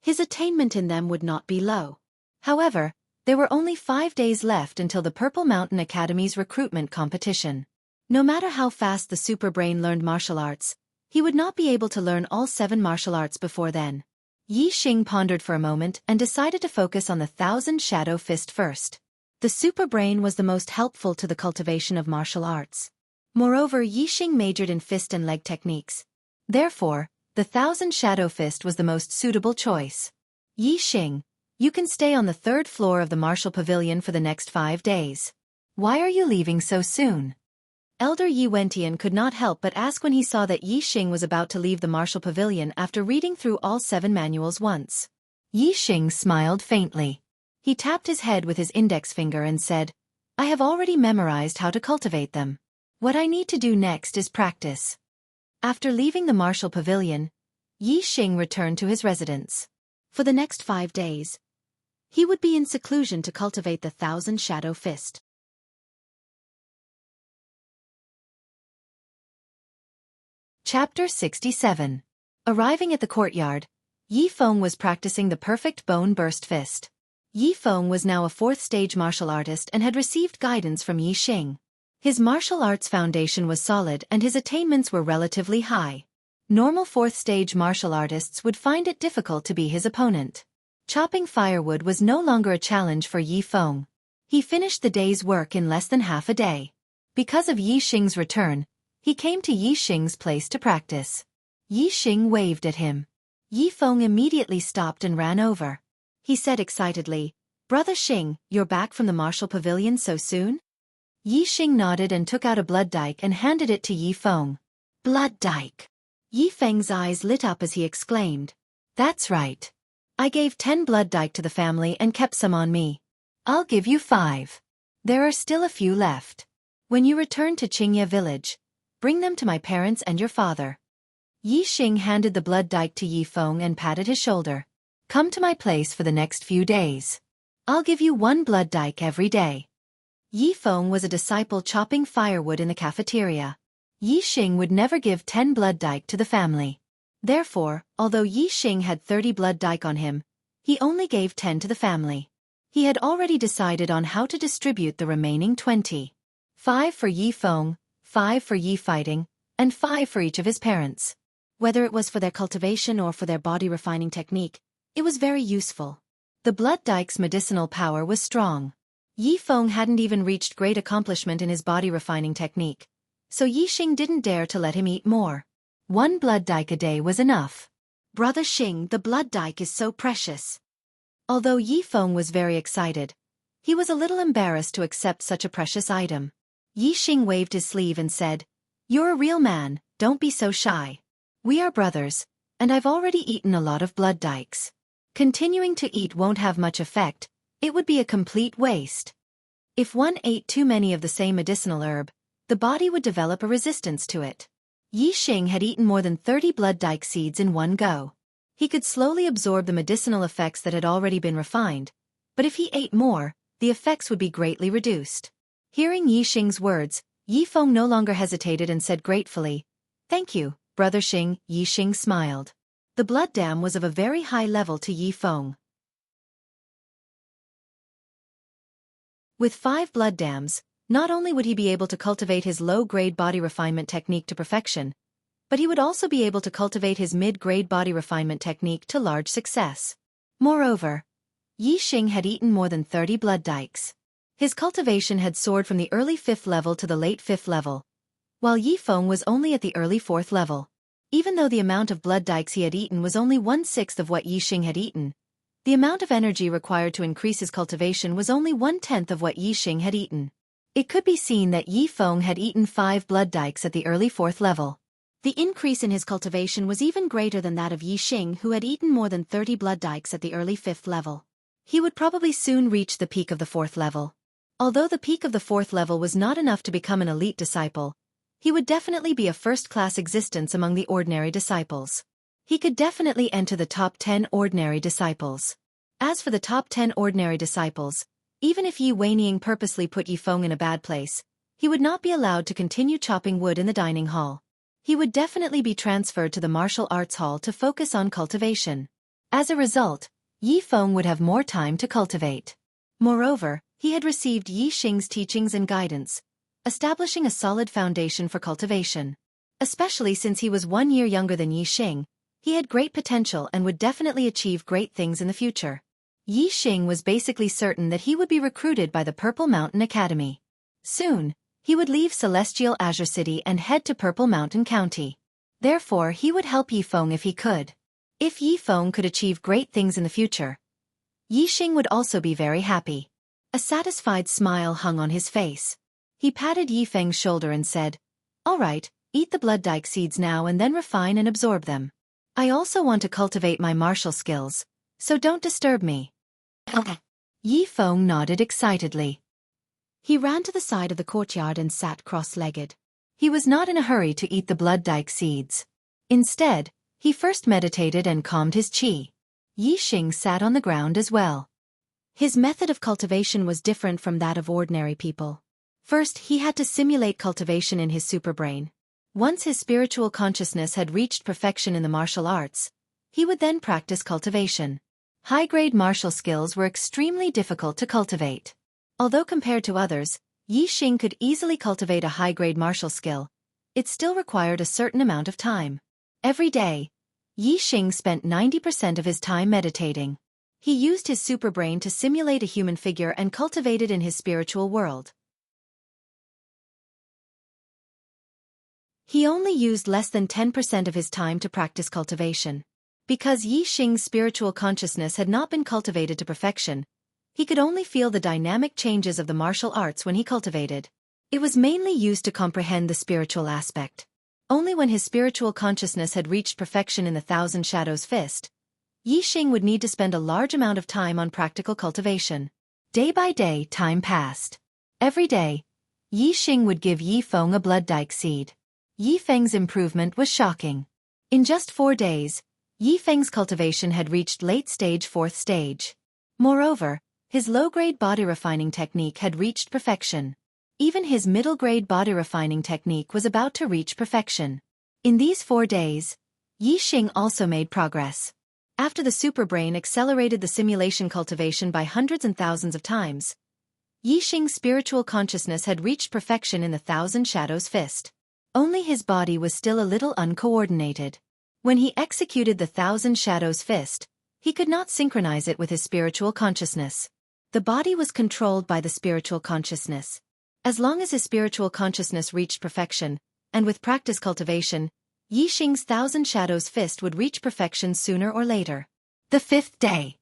his attainment in them would not be low. However, there were only 5 days left until the Purple Mountain Academy's recruitment competition. No matter how fast the superbrain learned martial arts, he would not be able to learn all 7 martial arts before then. Yixing pondered for a moment and decided to focus on the Thousand Shadow Fist first. The superbrain was the most helpful to the cultivation of martial arts. Moreover, Yixing majored in fist and leg techniques. Therefore, the Thousand Shadow Fist was the most suitable choice. Yixing, you can stay on the 3rd floor of the martial pavilion for the next 5 days. Why are you leaving so soon? Elder Yi Wentian could not help but ask when he saw that Yixing was about to leave the martial pavilion after reading through all 7 manuals once. Yixing smiled faintly. He tapped his head with his index finger and said, I have already memorized how to cultivate them. What I need to do next is practice. After leaving the martial pavilion, Yixing returned to his residence. For the next 5 days, he would be in seclusion to cultivate the Thousand Shadow Fist. Chapter 67. Arriving at the courtyard, Yi Feng was practicing the perfect bone burst fist. Yi Feng was now a 4th-stage martial artist and had received guidance from Yixing. His martial arts foundation was solid and his attainments were relatively high. Normal 4th-stage martial artists would find it difficult to be his opponent. Chopping firewood was no longer a challenge for Yi Feng. He finished the day's work in less than half a day. Because of Yixing's return, he came to Yixing's place to practice. Yixing waved at him. Yi Feng immediately stopped and ran over. He said excitedly, Brother Xing, you're back from the martial pavilion so soon? Yixing nodded and took out a blood dike and handed it to Yi Feng. Blood dike. Yi Feng's eyes lit up as he exclaimed. That's right. I gave 10 blood dike to the family and kept some on me. I'll give you 5. There are still a few left. When you return to Xianxia village, bring them to my parents and your father. Yixing handed the blood dike to Yi Feng and patted his shoulder. Come to my place for the next few days. I'll give you 1 blood dike every day. Yi Feng was a disciple chopping firewood in the cafeteria. Yixing would never give 10 blood dike to the family. Therefore, although Yixing had 30 blood dike on him, he only gave 10 to the family. He had already decided on how to distribute the remaining 20. 5 for Yi Feng, 5 for Yi Fighting, and 5 for each of his parents. Whether it was for their cultivation or for their body refining technique, it was very useful. The blood dike's medicinal power was strong. Yi Feng hadn't even reached great accomplishment in his body refining technique, so Yixing didn't dare to let him eat more. 1 blood dike a day was enough. Brother Xing, the blood dike is so precious. Although Yi Feng was very excited, he was a little embarrassed to accept such a precious item. Yixing waved his sleeve and said, You're a real man, don't be so shy. We are brothers, and I've already eaten a lot of blood dikes. Continuing to eat won't have much effect, it would be a complete waste. If one ate too many of the same medicinal herb, the body would develop a resistance to it. Yixing had eaten more than 30 blood dike seeds in one go. He could slowly absorb the medicinal effects that had already been refined, but if he ate more, the effects would be greatly reduced. Hearing Yixing's words, Yifeng no longer hesitated and said gratefully, "Thank you, Brother Xing." Yixing smiled. The blood dam was of a very high level to Yifeng. With 5 blood dams, not only would he be able to cultivate his low-grade body refinement technique to perfection, but he would also be able to cultivate his mid-grade body refinement technique to large success. Moreover, Yixing had eaten more than 30 blood dikes. His cultivation had soared from the early 5th level to the late 5th level, while Yifeng was only at the early 4th level. Even though the amount of blood dikes he had eaten was only 1/6 of what Yixing had eaten, the amount of energy required to increase his cultivation was only 1/10 of what Yixing had eaten. It could be seen that Yifeng had eaten 5 blood dikes at the early 4th level. The increase in his cultivation was even greater than that of Yixing, who had eaten more than 30 blood dikes at the early 5th level. He would probably soon reach the peak of the 4th level. Although the peak of the 4th level was not enough to become an elite disciple, he would definitely be a first-class existence among the ordinary disciples. He could definitely enter the top 10 ordinary disciples. As for the top 10 ordinary disciples, even if Yi Weining purposely put Yifeng in a bad place, he would not be allowed to continue chopping wood in the dining hall. He would definitely be transferred to the martial arts hall to focus on cultivation. As a result, Yifeng would have more time to cultivate. Moreover, he had received Yixing's teachings and guidance, establishing a solid foundation for cultivation. Especially since he was 1 year younger than Yixing, he had great potential and would definitely achieve great things in the future. Yixing was basically certain that he would be recruited by the Purple Mountain Academy. Soon, he would leave Celestial Azure City and head to Purple Mountain County. Therefore, he would help Yifeng if he could. If Yifeng could achieve great things in the future, Yixing would also be very happy. A satisfied smile hung on his face. He patted Yifeng's shoulder and said, "All right, eat the blood dike seeds now and then refine and absorb them. I also want to cultivate my martial skills, so don't disturb me." Okay. Yifeng nodded excitedly. He ran to the side of the courtyard and sat cross-legged. He was not in a hurry to eat the blood dike seeds. Instead, he first meditated and calmed his qi. Yixing sat on the ground as well. His method of cultivation was different from that of ordinary people. First, he had to simulate cultivation in his superbrain. Once his spiritual consciousness had reached perfection in the martial arts, he would then practice cultivation. High-grade martial skills were extremely difficult to cultivate. Although compared to others, Yixing could easily cultivate a high-grade martial skill, it still required a certain amount of time. Every day, Yixing spent 90% of his time meditating. He used his superbrain to simulate a human figure and cultivate it in his spiritual world. He only used less than 10% of his time to practice cultivation. Because Yixing's spiritual consciousness had not been cultivated to perfection, he could only feel the dynamic changes of the martial arts when he cultivated. It was mainly used to comprehend the spiritual aspect. Only when his spiritual consciousness had reached perfection in the Thousand Shadows Fist, Yixing would need to spend a large amount of time on practical cultivation. Day by day, time passed. Every day, Yixing would give Yifeng a blood dike seed. Yifeng's improvement was shocking. In just 4 days, Yifeng's cultivation had reached late-stage 4th stage. Moreover, his low-grade body refining technique had reached perfection. Even his middle-grade body refining technique was about to reach perfection. In these 4 days, Yixing also made progress. After the superbrain accelerated the simulation cultivation by hundreds and thousands of times, Yixing's spiritual consciousness had reached perfection in the Thousand Shadows Fist. Only his body was still a little uncoordinated. When he executed the Thousand Shadows Fist, he could not synchronize it with his spiritual consciousness. The body was controlled by the spiritual consciousness. As long as his spiritual consciousness reached perfection, and with practice cultivation, Yixing's Thousand Shadows Fist would reach perfection sooner or later. The 5th day.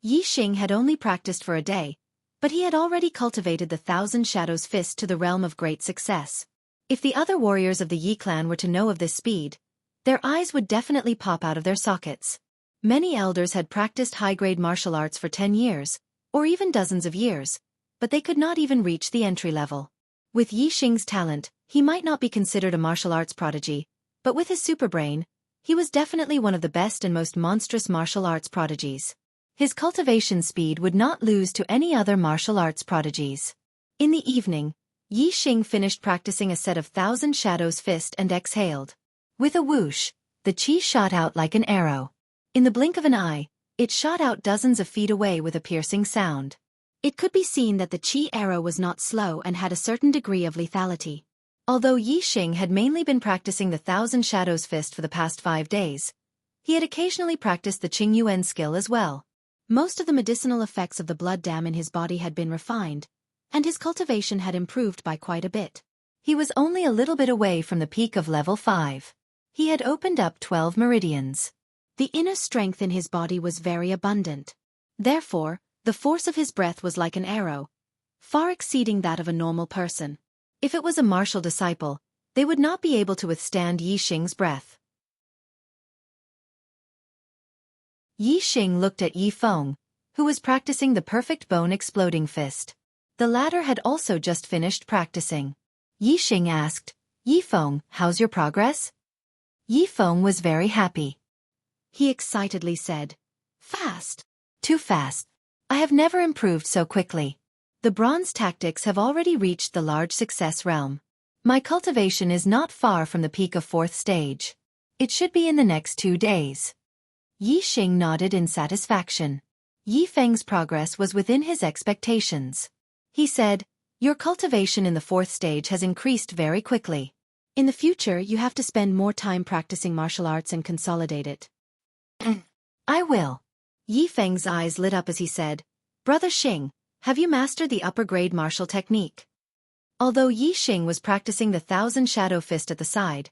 Yixing had only practiced for a day, but he had already cultivated the Thousand Shadows Fist to the realm of great success. If the other warriors of the Yi clan were to know of this speed, their eyes would definitely pop out of their sockets. Many elders had practiced high-grade martial arts for 10 years, or even dozens of years, but they could not even reach the entry level. With Yixing's talent, He might not be considered a martial arts prodigy, but with his superbrain, he was definitely one of the best and most monstrous martial arts prodigies. His cultivation speed would not lose to any other martial arts prodigies. In the evening, Yixing finished practicing a set of Thousand Shadows fist and exhaled. With a whoosh, the qi shot out like an arrow. In the blink of an eye, it shot out dozens of feet away with a piercing sound. It could be seen that the qi arrow was not slow and had a certain degree of lethality. Although Yixing had mainly been practicing the Thousand Shadows fist for the past 5 days, he had occasionally practiced the Qingyuan skill as well. Most of the medicinal effects of the blood dam in his body had been refined, and his cultivation had improved by quite a bit. He was only a little bit away from the peak of level 5. He had opened up 12 meridians. The inner strength in his body was very abundant. Therefore, the force of his breath was like an arrow, far exceeding that of a normal person. If it was a martial disciple, they would not be able to withstand Yixing's breath. Yixing looked at Yifeng, who was practicing the perfect bone exploding fist. The latter had also just finished practicing. Yixing asked, "Yifeng, how's your progress?" Yifeng was very happy. He excitedly said, "Fast. Too fast. I have never improved so quickly. The bronze tactics have already reached the large success realm. My cultivation is not far from the peak of 4th stage. It should be in the next 2 days." Yixing nodded in satisfaction. Yifeng's progress was within his expectations. He said, "Your cultivation in the 4th stage has increased very quickly. In the future you have to spend more time practicing martial arts and consolidate it." "I will." Yifeng's eyes lit up as he said, "Brother Xing, have you mastered the upper-grade martial technique?" Although Yixing was practicing the Thousand Shadow fist at the side,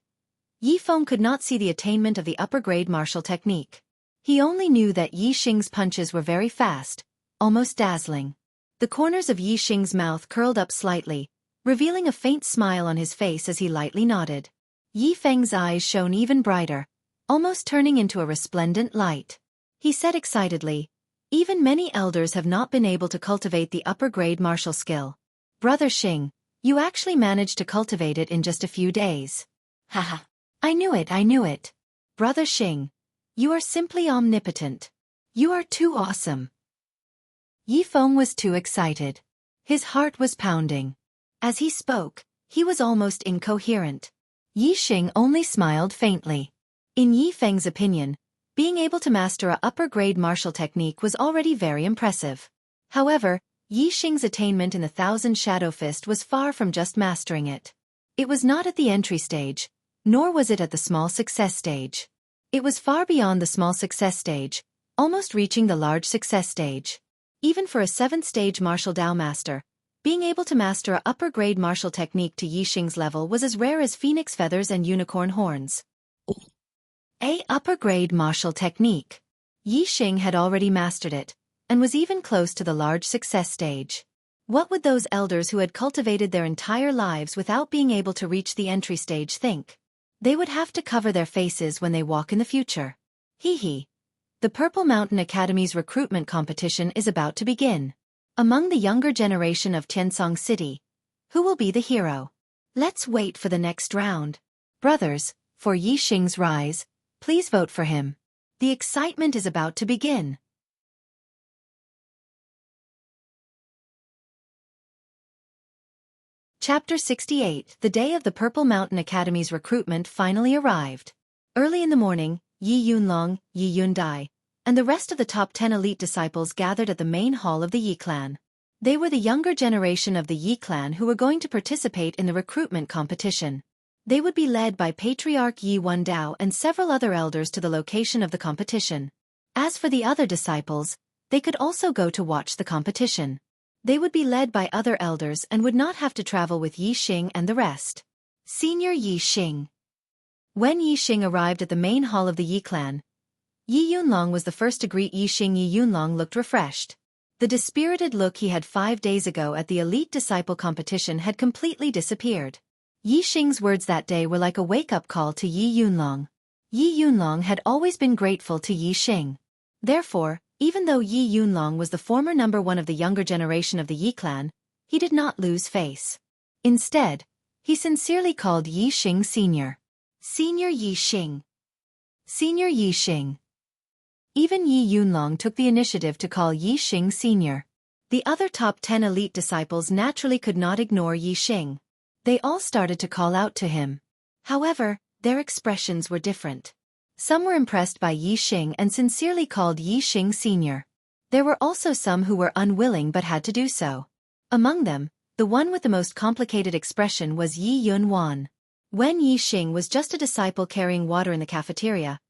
Yifeng could not see the attainment of the upper-grade martial technique. He only knew that Yixing's punches were very fast, almost dazzling. The corners of Yixing's mouth curled up slightly, revealing a faint smile on his face as he lightly nodded. Yifeng's eyes shone even brighter, almost turning into a resplendent light. He said excitedly, "Even many elders have not been able to cultivate the upper-grade martial skill. Brother Xing, you actually managed to cultivate it in just a few days." "Haha. I knew it. Brother Xing, you are simply omnipotent. You are too awesome." Yifeng was too excited. His heart was pounding. As he spoke, he was almost incoherent. Yixing only smiled faintly. In Yifeng's opinion, being able to master a upper-grade martial technique was already very impressive. However, Yixing's attainment in the Thousand Shadow Fist was far from just mastering it. It was not at the entry stage, nor was it at the small success stage. It was far beyond the small success stage, almost reaching the large success stage. Even for a 7th stage martial Dao master, being able to master a upper-grade martial technique to Yixing's level was as rare as phoenix feathers and unicorn horns. A upper-grade martial technique. Yixing had already mastered it, and was even close to the large success stage. What would those elders who had cultivated their entire lives without being able to reach the entry stage think? They would have to cover their faces when they walk in the future. Hee. The Purple Mountain Academy's recruitment competition is about to begin. Among the younger generation of Tiansong City, who will be the hero? Let's wait for the next round. Brothers, for Yixing's rise, please vote for him. The excitement is about to begin. Chapter 68. The day of the Purple Mountain Academy's recruitment finally arrived. Early in the morning, Yi Yunlong, Yi Yundai, and the rest of the top 10 elite disciples gathered at the main hall of the Yi clan. They were the younger generation of the Yi clan who were going to participate in the recruitment competition. They would be led by Patriarch Yi Wendao and several other elders to the location of the competition. As for the other disciples, they could also go to watch the competition. They would be led by other elders and would not have to travel with Yixing and the rest. Senior Yixing. When Yixing arrived at the main hall of the Yi clan, Yi Yunlong was the first to greet Yixing. Yi Yunlong looked refreshed. The dispirited look he had 5 days ago at the elite disciple competition had completely disappeared. Yixing's words that day were like a wake-up call to Yi Yunlong. Yi Yunlong had always been grateful to Yixing. Therefore, even though Yi Yunlong was the former number 1 of the younger generation of the Yi clan, he did not lose face. Instead, He sincerely called Yi Xing Sr. Senior Yi Xing. Senior Yi Xing. Even Yi Yunlong took the initiative to call Yi Xing Sr. The other top 10 elite disciples naturally could not ignore Yi Xing. They all started to call out to him. However, their expressions were different. Some were impressed by Yi Xing and sincerely called Yi Xing Sr. There were also some who were unwilling but had to do so. Among them, the one with the most complicated expression was Yi Yunwan. When Yi Xing was just a disciple carrying water in the cafeteria,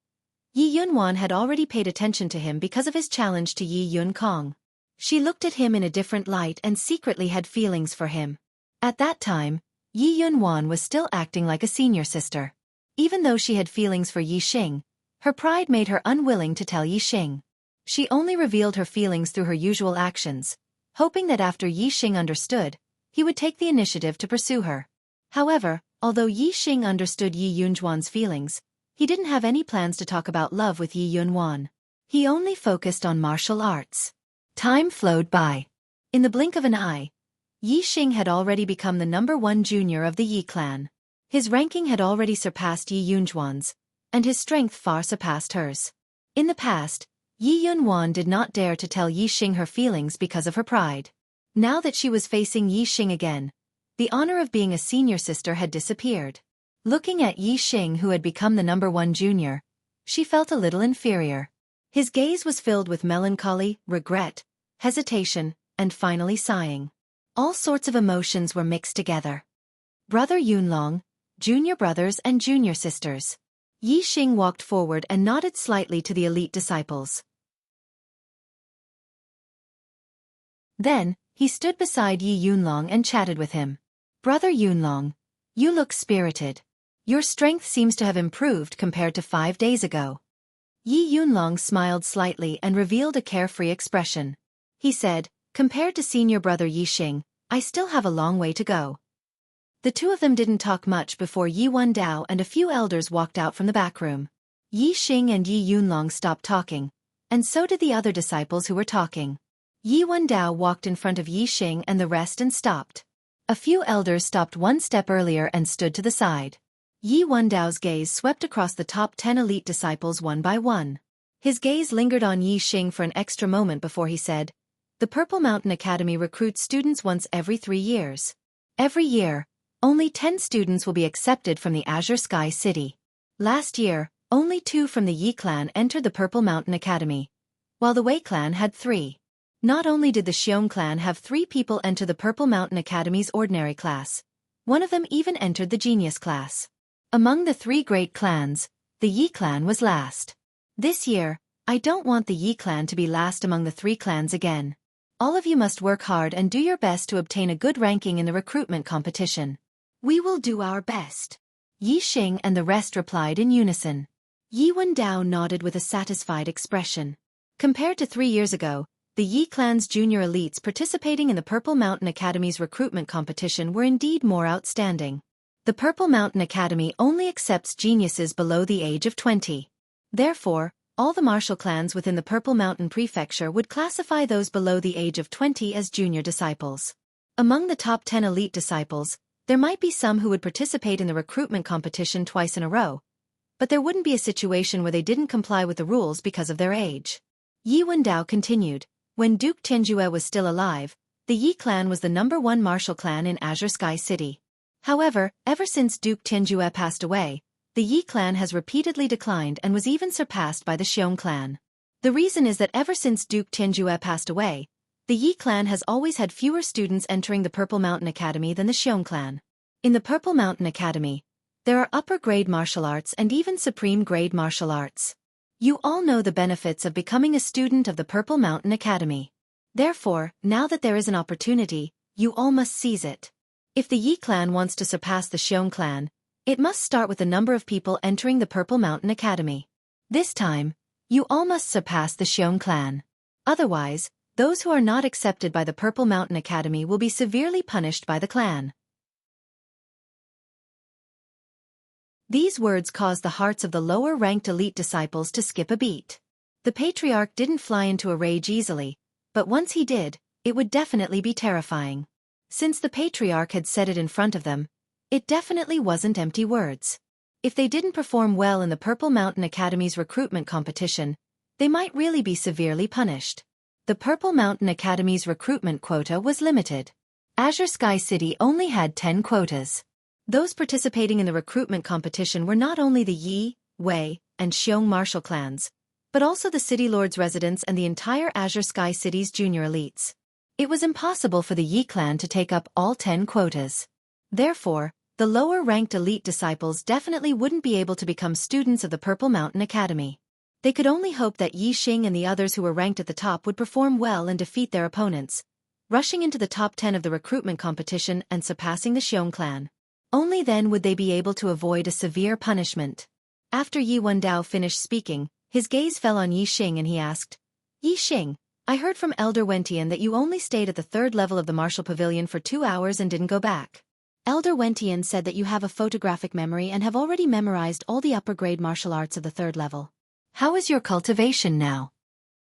Yi Yunwan had already paid attention to him because of his challenge to Yi Yunkong. She looked at him in a different light and secretly had feelings for him. At that time, Yi Yunwan was still acting like a senior sister. Even though she had feelings for Yi Xing, her pride made her unwilling to tell Yi Xing. She only revealed her feelings through her usual actions, hoping that after Yi Xing understood, he would take the initiative to pursue her. However, although Yi Xing understood Yi Yunjuan's feelings, he didn't have any plans to talk about love with Yi Yunwan. He only focused on martial arts. Time flowed by. In the blink of an eye, Yi Xing had already become the #1 junior of the Yi clan. His ranking had already surpassed Yi Yunjuan's, and his strength far surpassed hers. In the past, Yi Yunwan did not dare to tell Yi Xing her feelings because of her pride. Now that she was facing Yi Xing again, the honor of being a senior sister had disappeared. Looking at Yi Xing, who had become the #1 junior, she felt a little inferior. His gaze was filled with melancholy, regret, hesitation, and finally sighing. All sorts of emotions were mixed together. Brother Yunlong, junior brothers and junior sisters. Yi Xing walked forward and nodded slightly to the elite disciples. Then, he stood beside Yi Yunlong and chatted with him. Brother Yunlong, you look spirited. Your strength seems to have improved compared to 5 days ago. Yi Yunlong smiled slightly and revealed a carefree expression. He said, compared to senior brother Yi Xing, I still have a long way to go. The two of them didn't talk much before Yi Wendao and a few elders walked out from the back room. Yi Xing and Yi Yunlong stopped talking, and so did the other disciples who were talking. Yi Wendao walked in front of Yi Xing and the rest and stopped. A few elders stopped one step earlier and stood to the side. Yi Wendao's gaze swept across the top 10 elite disciples one by one. His gaze lingered on Yi Xing for an extra moment before he said, The Purple Mountain Academy recruits students once every 3 years. Every year, only 10 students will be accepted from the Azure Sky City. Last year, only 2 from the Yi clan entered the Purple Mountain Academy, while the Wei clan had 3. Not only did the Xiong clan have 3 people enter the Purple Mountain Academy's ordinary class, one of them even entered the genius class. Among the 3 great clans, the Yi clan was last. This year, I don't want the Yi clan to be last among the 3 clans again. All of you must work hard and do your best to obtain a good ranking in the recruitment competition. We will do our best. Yi Xing and the rest replied in unison. Yi Wendao nodded with a satisfied expression. Compared to 3 years ago, the Yi clan's junior elites participating in the Purple Mountain Academy's recruitment competition were indeed more outstanding. The Purple Mountain Academy only accepts geniuses below the age of 20. Therefore, all the martial clans within the Purple Mountain Prefecture would classify those below the age of 20 as junior disciples. Among the top 10 elite disciples, there might be some who would participate in the recruitment competition twice in a row, but there wouldn't be a situation where they didn't comply with the rules because of their age. Yi Wendao continued, when Duke Tianjue was still alive, the Yi clan was the #1 martial clan in Azure Sky City. However, ever since Duke Tianjue passed away, the Yi clan has repeatedly declined and was even surpassed by the Xiong clan. The reason is that ever since Duke Tianjue passed away, the Yi clan has always had fewer students entering the Purple Mountain Academy than the Xiong clan. In the Purple Mountain Academy, there are upper-grade martial arts and even supreme-grade martial arts. You all know the benefits of becoming a student of the Purple Mountain Academy. Therefore, now that there is an opportunity, you all must seize it. If the Yi clan wants to surpass the Xiong clan, it must start with the number of people entering the Purple Mountain Academy. This time, you all must surpass the Xiong clan. Otherwise, those who are not accepted by the Purple Mountain Academy will be severely punished by the clan. These words caused the hearts of the lower-ranked elite disciples to skip a beat. The patriarch didn't fly into a rage easily, but once he did, it would definitely be terrifying. Since the patriarch had said it in front of them, It definitely wasn't empty words. If they didn't perform well in the Purple Mountain Academy's recruitment competition, they might really be severely punished. The Purple Mountain Academy's recruitment quota was limited. Azure Sky City only had 10 quotas. Those participating in the recruitment competition were not only the Yi, Wei, and Xiong martial clans, but also the City Lord's residents and the entire Azure Sky City's junior elites. It was impossible for the Yi clan to take up all 10 quotas. Therefore, the lower-ranked elite disciples definitely wouldn't be able to become students of the Purple Mountain Academy. They could only hope that Yi Xing and the others who were ranked at the top would perform well and defeat their opponents, rushing into the top 10 of the recruitment competition and surpassing the Xiong clan. Only then would they be able to avoid a severe punishment. After Yi Wendao finished speaking, his gaze fell on Yi Xing and he asked, "Yi Xing, I heard from Elder Wentian that you only stayed at the 3rd level of the Martial Pavilion for 2 hours and didn't go back. Elder Wentian said that you have a photographic memory and have already memorized all the upper-grade martial arts of the 3rd level. How is your cultivation now?"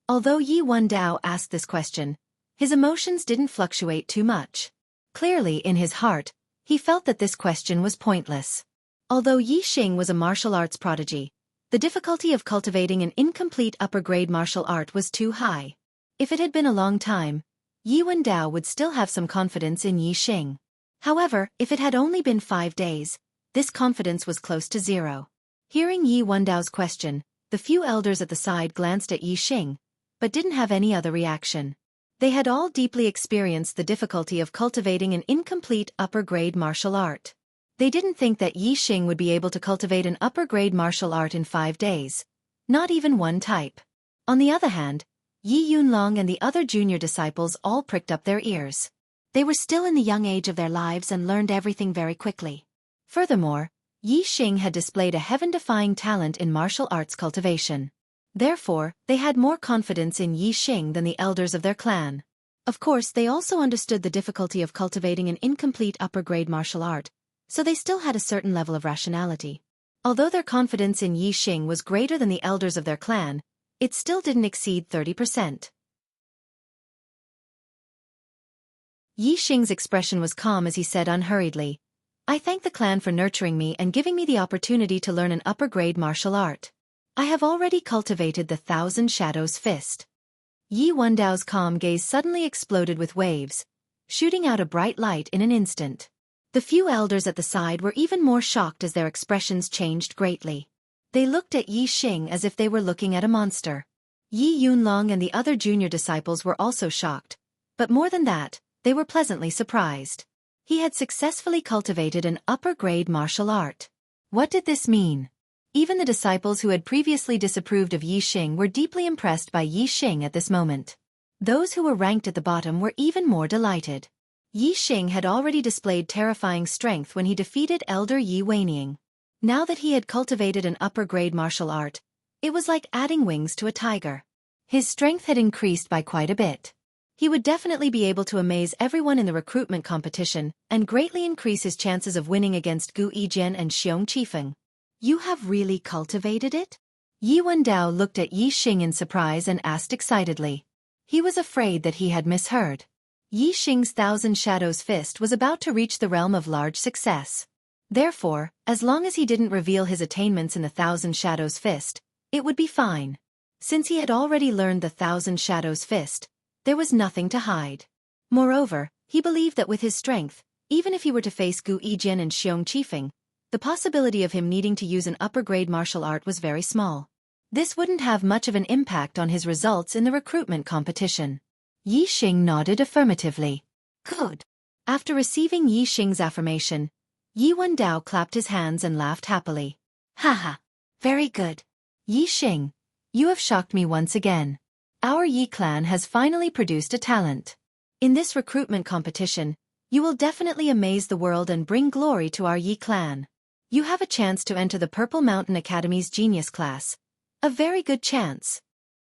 Although Yi Wendao asked this question, his emotions didn't fluctuate too much. Clearly, in his heart, he felt that this question was pointless. Although Yi Xing was a martial arts prodigy, the difficulty of cultivating an incomplete upper-grade martial art was too high. If it had been a long time, Yi Wendao would still have some confidence in Yi Xing. However, if it had only been 5 days, this confidence was close to zero. Hearing Yi Wendao's question, the few elders at the side glanced at Yi Xing, but didn't have any other reaction. They had all deeply experienced the difficulty of cultivating an incomplete upper-grade martial art. They didn't think that Yi Xing would be able to cultivate an upper-grade martial art in 5 days. Not even one type. On the other hand, Yi Yunlong and the other junior disciples all pricked up their ears. They were still in the young age of their lives and learned everything very quickly. Furthermore, Yi Xing had displayed a heaven-defying talent in martial arts cultivation. Therefore, they had more confidence in Yi Xing than the elders of their clan. Of course, they also understood the difficulty of cultivating an incomplete upper-grade martial art, so they still had a certain level of rationality. Although their confidence in Yi Xing was greater than the elders of their clan, it still didn't exceed 30%. Yi Xing's expression was calm as he said unhurriedly, "I thank the clan for nurturing me and giving me the opportunity to learn an upper-grade martial art. I have already cultivated the 1,000 Shadows Fist." Yi Wendao's calm gaze suddenly exploded with waves, shooting out a bright light in an instant. The few elders at the side were even more shocked as their expressions changed greatly. They looked at Yi Xing as if they were looking at a monster. Yi Yunlong and the other junior disciples were also shocked, but more than that, they were pleasantly surprised. He had successfully cultivated an upper-grade martial art. What did this mean? Even the disciples who had previously disapproved of Yi Xing were deeply impressed by Yi Xing at this moment. Those who were ranked at the bottom were even more delighted. Yi Xing had already displayed terrifying strength when he defeated Elder Yi Weining. Now that he had cultivated an upper-grade martial art, it was like adding wings to a tiger. His strength had increased by quite a bit. He would definitely be able to amaze everyone in the recruitment competition and greatly increase his chances of winning against Gu Yijian and Xiong Qifeng. "You have really cultivated it?" Yi Wendao looked at Yi Xing in surprise and asked excitedly. He was afraid that he had misheard. Yi Xing's 1,000 Shadows Fist was about to reach the realm of large success. Therefore, as long as he didn't reveal his attainments in the 1,000 Shadows Fist, it would be fine. Since he had already learned the 1,000 Shadows Fist, there was nothing to hide. Moreover, he believed that with his strength, even if he were to face Gu Yijian and Xiong Qifeng, the possibility of him needing to use an upper-grade martial art was very small. This wouldn't have much of an impact on his results in the recruitment competition. Yi Xing nodded affirmatively. Good. After receiving Yi Xing's affirmation, Yi Wendao clapped his hands and laughed happily. Haha. Very good. Yi Xing, you have shocked me once again. Our Yi clan has finally produced a talent. In this recruitment competition, you will definitely amaze the world and bring glory to our Yi clan. You have a chance to enter the Purple Mountain Academy's genius class. A very good chance.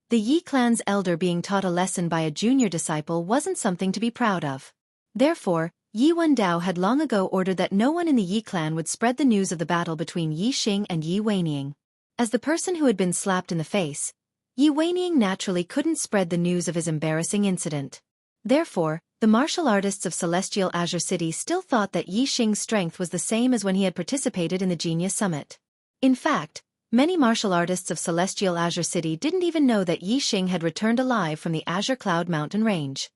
The Yi clan's elder being taught a lesson by a junior disciple wasn't something to be proud of. Therefore, Yi Wendao had long ago ordered that no one in the Yi clan would spread the news of the battle between Yi Xing and Yi Weining. As the person who had been slapped in the face, Yi Weining naturally couldn't spread the news of his embarrassing incident. Therefore, The martial artists of Celestial Azure City still thought that Yi Xing's strength was the same as when he had participated in the Genius Summit. In fact, many martial artists of Celestial Azure City didn't even know that Yi Xing had returned alive from the Azure Cloud Mountain Range.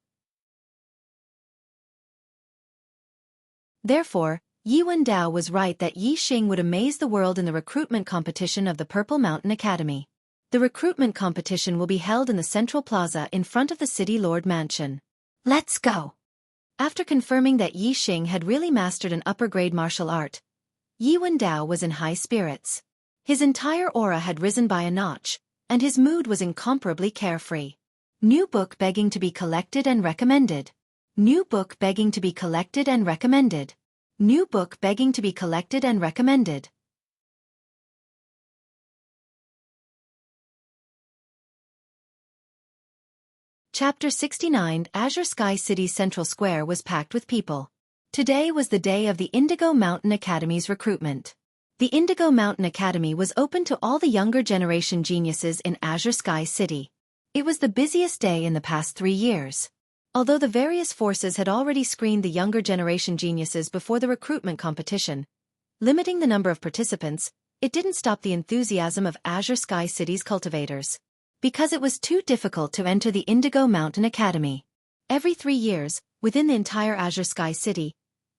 Therefore, Yi Wendao was right that Yi Xing would amaze the world in the recruitment competition of the Purple Mountain Academy. The recruitment competition will be held in the Central Plaza in front of the City Lord Mansion. Let's go! After confirming that Yi Xing had really mastered an upper-grade martial art, Yi Wendao was in high spirits. His entire aura had risen by a notch, and his mood was incomparably carefree. New book begging to be collected and recommended. New book begging to be collected and recommended. New book begging to be collected and recommended. Chapter 69 Azure Sky City's Central Square was packed with people. Today was the day of the Indigo Mountain Academy's recruitment. The Indigo Mountain Academy was open to all the younger generation geniuses in Azure Sky City. It was the busiest day in the past 3 years. Although the various forces had already screened the younger generation geniuses before the recruitment competition, limiting the number of participants, it didn't stop the enthusiasm of Azure Sky City's cultivators. Because it was too difficult to enter the Indigo Mountain Academy. Every 3 years, within the entire Azure Sky City,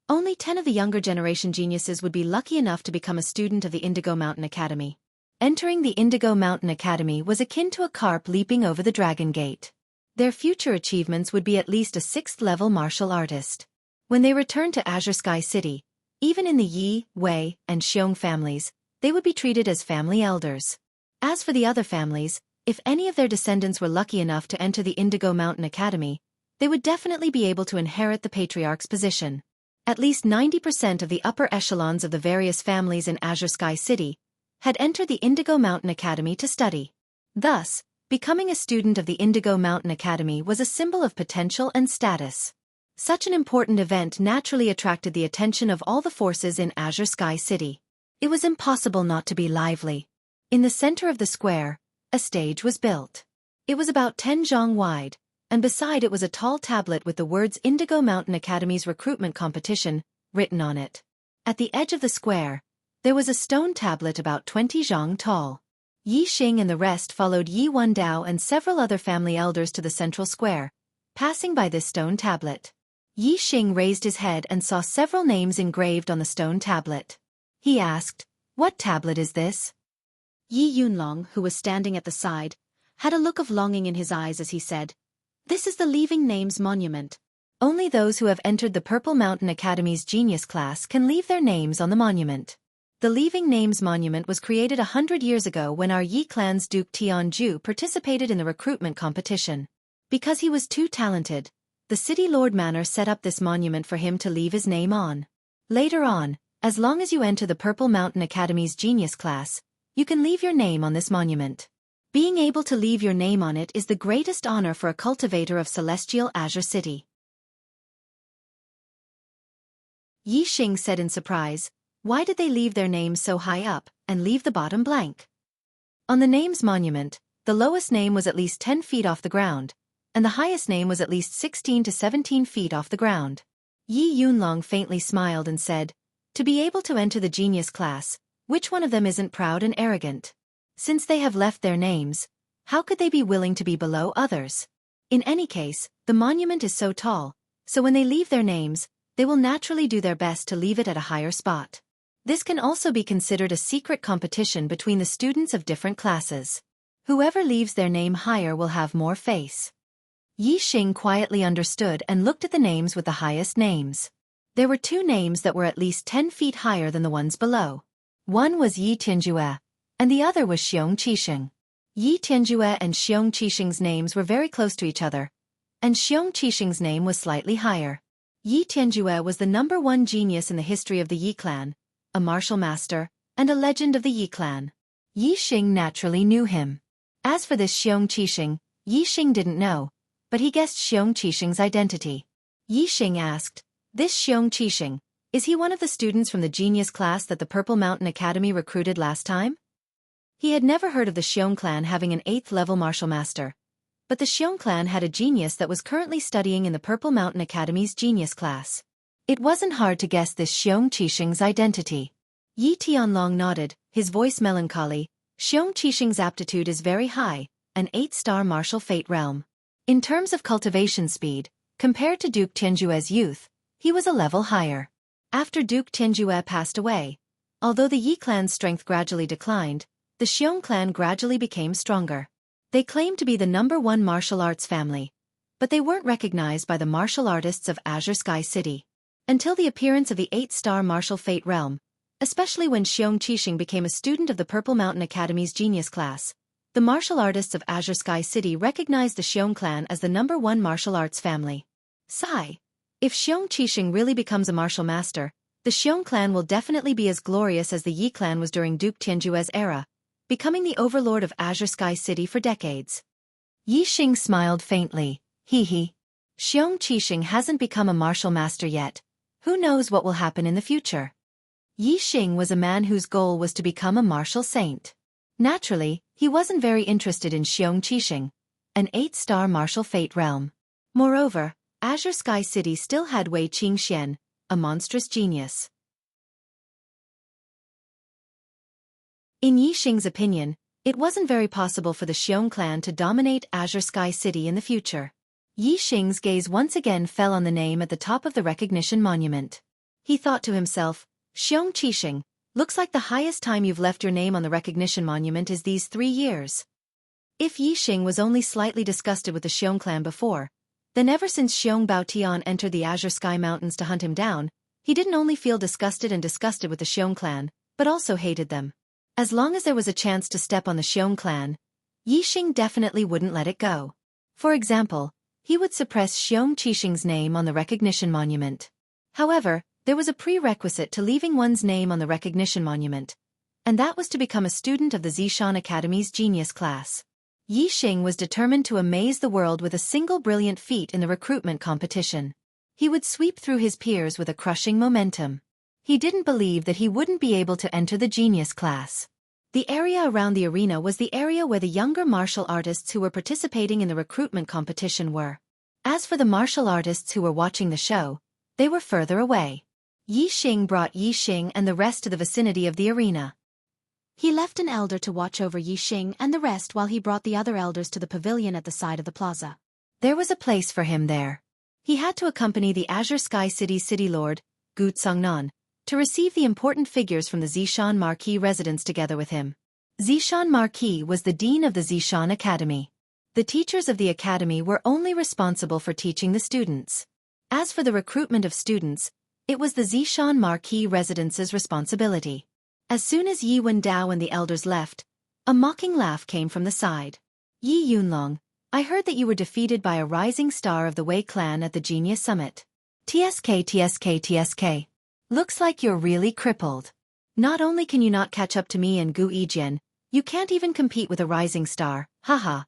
only 10 of the younger generation geniuses would be lucky enough to become a student of the Indigo Mountain Academy. Entering the Indigo Mountain Academy was akin to a carp leaping over the Dragon Gate. Their future achievements would be at least a 6th-level martial artist. When they returned to Azure Sky City, even in the Yi, Wei, and Xiong families, they would be treated as family elders. As for the other families, if any of their descendants were lucky enough to enter the Indigo Mountain Academy, they would definitely be able to inherit the patriarch's position. At least 90% of the upper echelons of the various families in Azure Sky City had entered the Indigo Mountain Academy to study. Thus, becoming a student of the Indigo Mountain Academy was a symbol of potential and status. Such an important event naturally attracted the attention of all the forces in Azure Sky City. It was impossible not to be lively. In the center of the square, a stage was built. It was about 10 zhang wide, and beside it was a tall tablet with the words Indigo Mountain Academy's recruitment competition written on it. At the edge of the square, there was a stone tablet about 20 zhang tall. Yi Xing and the rest followed Yi Wendao and several other family elders to the central square, passing by this stone tablet. Yi Xing raised his head and saw several names engraved on the stone tablet. He asked, "What tablet is this?" Yi Yunlong, who was standing at the side, had a look of longing in his eyes as he said, "This is the Leaving Names Monument. Only those who have entered the Purple Mountain Academy's Genius class can leave their names on the monument. The Leaving Names Monument was created 100 years ago when our Yi clan's Duke Tianju participated in the recruitment competition. Because he was too talented, the City Lord Manor set up this monument for him to leave his name on. Later on, as long as you enter the Purple Mountain Academy's Genius class, you can leave your name on this monument. Being able to leave your name on it is the greatest honor for a cultivator of Celestial Azure City." Yi Xing said in surprise, "Why did they leave their names so high up, and leave the bottom blank?" On the names monument, the lowest name was at least 10 feet off the ground, and the highest name was at least 16 to 17 feet off the ground. Yi Yunlong faintly smiled and said, "To be able to enter the genius class, which one of them isn't proud and arrogant? Since they have left their names, how could they be willing to be below others? In any case, the monument is so tall, so when they leave their names, they will naturally do their best to leave it at a higher spot. This can also be considered a secret competition between the students of different classes. Whoever leaves their name higher will have more face." Yi Xing quietly understood and looked at the names with the highest names. There were 2 names that were at least 10 feet higher than the ones below. One was Yi Tianjue, and the other was Xiong Qixing. Yi Tianjue and Xiong Qixing's names were very close to each other, and Xiong Qixing's name was slightly higher. Yi Tianjue was the #1 genius in the history of the Yi clan, a martial master, and a legend of the Yi clan. Yi Xing naturally knew him. As for this Xiong Qixing, Yi Xing didn't know, but he guessed Xiong Qixing's identity. Yi Xing asked, "This Xiong Qixing, is he one of the students from the genius class that the Purple Mountain Academy recruited last time?" He had never heard of the Xiong clan having an 8th-level martial master, but the Xiong clan had a genius that was currently studying in the Purple Mountain Academy's genius class. It wasn't hard to guess this Xiong Qixing's identity. Yi Tianlong nodded, his voice melancholy. Xiong Qixing's aptitude is very high, an 8-star martial fate realm. In terms of cultivation speed, compared to Duke Tianjue's youth, he was a level higher. After Duke Tianjue passed away, although the Yi clan's strength gradually declined, the Xiong clan gradually became stronger. They claimed to be the #1 martial arts family, but they weren't recognized by the martial artists of Azure Sky City. Until the appearance of the 8-star martial fate realm, especially when Xiong Qixing became a student of the Purple Mountain Academy's genius class, the martial artists of Azure Sky City recognized the Xiong clan as the #1 martial arts family. Sigh. If Xiong Qixing really becomes a martial master, the Xiong clan will definitely be as glorious as the Yi clan was during Duke Tianjue's era, becoming the overlord of Azure Sky City for decades. Yi Xing smiled faintly. Hee. Xiong Qixing hasn't become a martial master yet. Who knows what will happen in the future? Yi Xing was a man whose goal was to become a martial saint. Naturally, he wasn't very interested in Xiong Qixing, an 8-star martial fate realm. Moreover, Azure Sky City still had Wei Qingxian, a monstrous genius. In Yi Xing's opinion, it wasn't very possible for the Xiong clan to dominate Azure Sky City in the future. Yi Xing's gaze once again fell on the name at the top of the recognition monument. He thought to himself, Xiong Qixing, looks like the highest time you've left your name on the recognition monument is these 3 years. If Yi Xing was only slightly disgusted with the Xiong clan before, then ever since Xiong Baotian entered the Azure Sky Mountains to hunt him down, he didn't only feel disgusted with the Xiong clan, but also hated them. As long as there was a chance to step on the Xiong clan, Yi Xing definitely wouldn't let it go. For example, he would suppress Xiong Qixing's name on the recognition monument. However, there was a prerequisite to leaving one's name on the recognition monument, and that was to become a student of the Zishan Academy's genius class. Yi Xing was determined to amaze the world with a single brilliant feat in the recruitment competition. He would sweep through his peers with a crushing momentum. He didn't believe that he wouldn't be able to enter the genius class. The area around the arena was the area where the younger martial artists who were participating in the recruitment competition were. As for the martial artists who were watching the show, they were further away. Yi Xing brought Yi Xing and the rest to the vicinity of the arena. He left an elder to watch over Yi Xing and the rest while he brought the other elders to the pavilion at the side of the plaza. There was a place for him there. He had to accompany the Azure Sky City's city lord, Gu Tsangnan, to receive the important figures from the Zishan Marquis residence together with him. Zishan Marquis was the dean of the Zishan Academy. The teachers of the academy were only responsible for teaching the students. As for the recruitment of students, it was the Zishan Marquis residence's responsibility. As soon as Yi Wendao and the elders left, a mocking laugh came from the side. Yi Yunlong, I heard that you were defeated by a rising star of the Wei clan at the Genius Summit. TSK. Looks like you're really crippled. Not only can you not catch up to me and Gu Yijian, you can't even compete with a rising star, haha.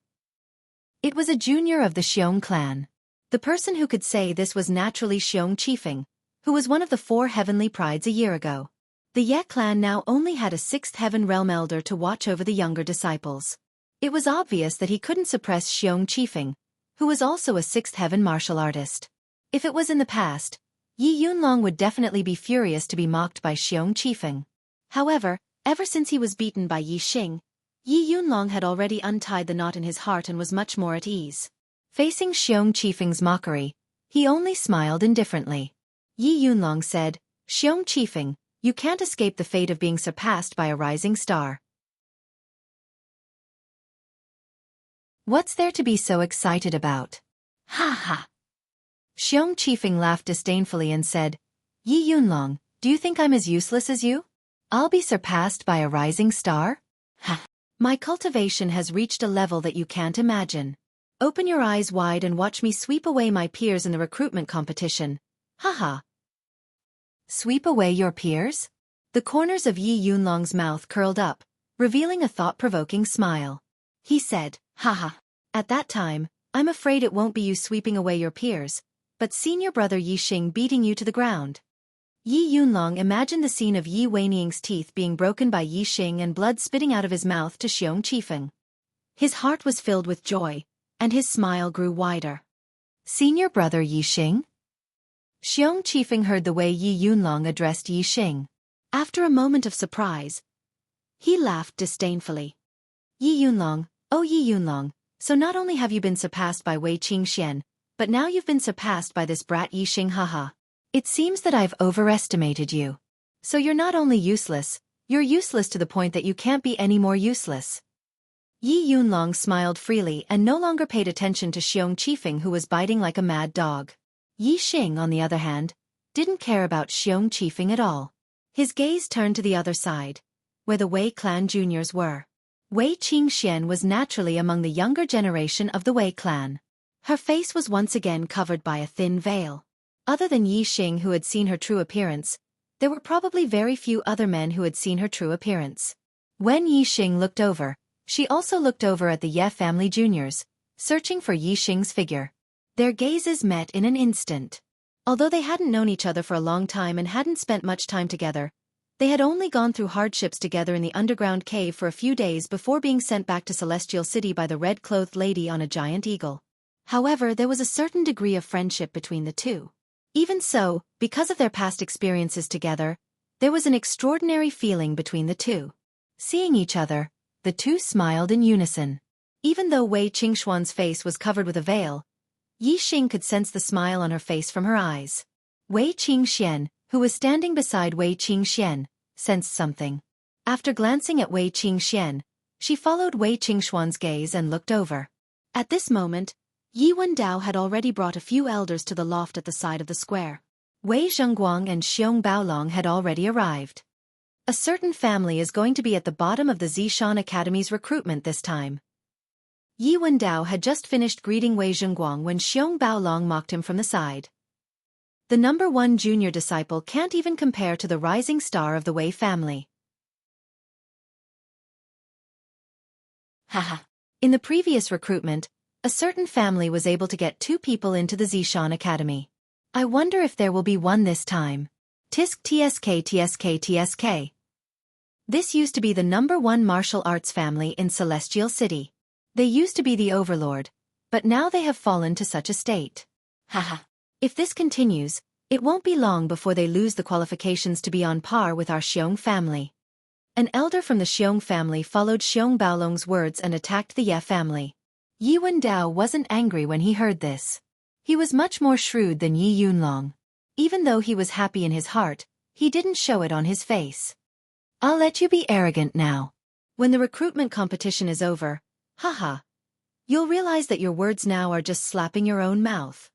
It was a junior of the Xiong clan. The person who could say this was naturally Xiong Qifeng, who was one of the 4 heavenly prides a year ago. The Ye clan now only had a 6th heaven realm elder to watch over the younger disciples. It was obvious that he couldn't suppress Xiong Qifeng, who was also a 6th heaven martial artist. If it was in the past, Yi Yunlong would definitely be furious to be mocked by Xiong Qifeng. However, ever since he was beaten by Yi Xing, Yi Yunlong had already untied the knot in his heart and was much more at ease. Facing Xiong Qifeng's mockery, he only smiled indifferently. Yi Yunlong said, Xiong Qifeng, you can't escape the fate of being surpassed by a rising star. What's there to be so excited about? Ha ha. Xiong Qifeng laughed disdainfully and said, Yi Yunlong, do you think I'm as useless as you? I'll be surpassed by a rising star? Ha. My cultivation has reached a level that you can't imagine. Open your eyes wide and watch me sweep away my peers in the recruitment competition. Haha. Sweep away your peers? The corners of Yi Yunlong's mouth curled up, revealing a thought-provoking smile. He said, haha. At that time, I'm afraid it won't be you sweeping away your peers, but senior brother Yi Xing beating you to the ground. Yi Yunlong imagined the scene of Yi Weiniang's teeth being broken by Yi Xing and blood spitting out of his mouth to Xiong Qifeng. His heart was filled with joy, and his smile grew wider. Senior brother Yixing? Xianxia heard the way Yi Yunlong addressed Yixing. After a moment of surprise, he laughed disdainfully. Yi Yunlong, oh Yi Yunlong, so not only have you been surpassed by Wei Qingxian, but now you've been surpassed by this brat Yixing, haha. It seems that I've overestimated you. So you're not only useless, you're useless to the point that you can't be any more useless. Yi Yunlong smiled freely and no longer paid attention to Xianxia, who was biting like a mad dog. Yixing, on the other hand, didn't care about Xianxia at all. His gaze turned to the other side, where the Wei clan juniors were. Wei Qingxian was naturally among the younger generation of the Wei clan. Her face was once again covered by a thin veil. Other than Yixing, who had seen her true appearance, there were probably very few other men who had seen her true appearance. When Yixing looked over, she also looked over at the Ye family juniors, searching for Yixing's figure. Their gazes met in an instant. Although they hadn't known each other for a long time and hadn't spent much time together, they had only gone through hardships together in the underground cave for a few days before being sent back to Celestial City by the red-clothed lady on a giant eagle. However, there was a certain degree of friendship between the two. Even so, because of their past experiences together, there was an extraordinary feeling between the two. Seeing each other, the two smiled in unison. Even though Wei Qingxuan's face was covered with a veil, Yixing could sense the smile on her face from her eyes. Wei Qingxian, who was standing beside Wei Qingxian, sensed something. After glancing at Wei Qingxian, she followed Wei Qingxuan's gaze and looked over. At this moment, Yi Wendao had already brought a few elders to the loft at the side of the square. Wei Zhengguang and Xiong Baolong had already arrived. A certain family is going to be at the bottom of the Zishan Academy's recruitment this time. Yi Wendao had just finished greeting Wei Zhengguang when Xiong Baolong mocked him from the side. The number one junior disciple can't even compare to the rising star of the Wei family. Haha. In the previous recruitment, a certain family was able to get 2 people into the Zishan Academy. I wonder if there will be one this time. Tisk tsk tsk tsk. This used to be the number 1 martial arts family in Celestial City. They used to be the overlord, but now they have fallen to such a state. Haha. If this continues, it won't be long before they lose the qualifications to be on par with our Xiong family. An elder from the Xiong family followed Xiong Baolong's words and attacked the Ye family. Yi Wendao wasn't angry when he heard this. He was much more shrewd than Yi Yunlong. Even though he was happy in his heart, he didn't show it on his face. I'll let you be arrogant now. When the recruitment competition is over, haha, you'll realize that your words now are just slapping your own mouth.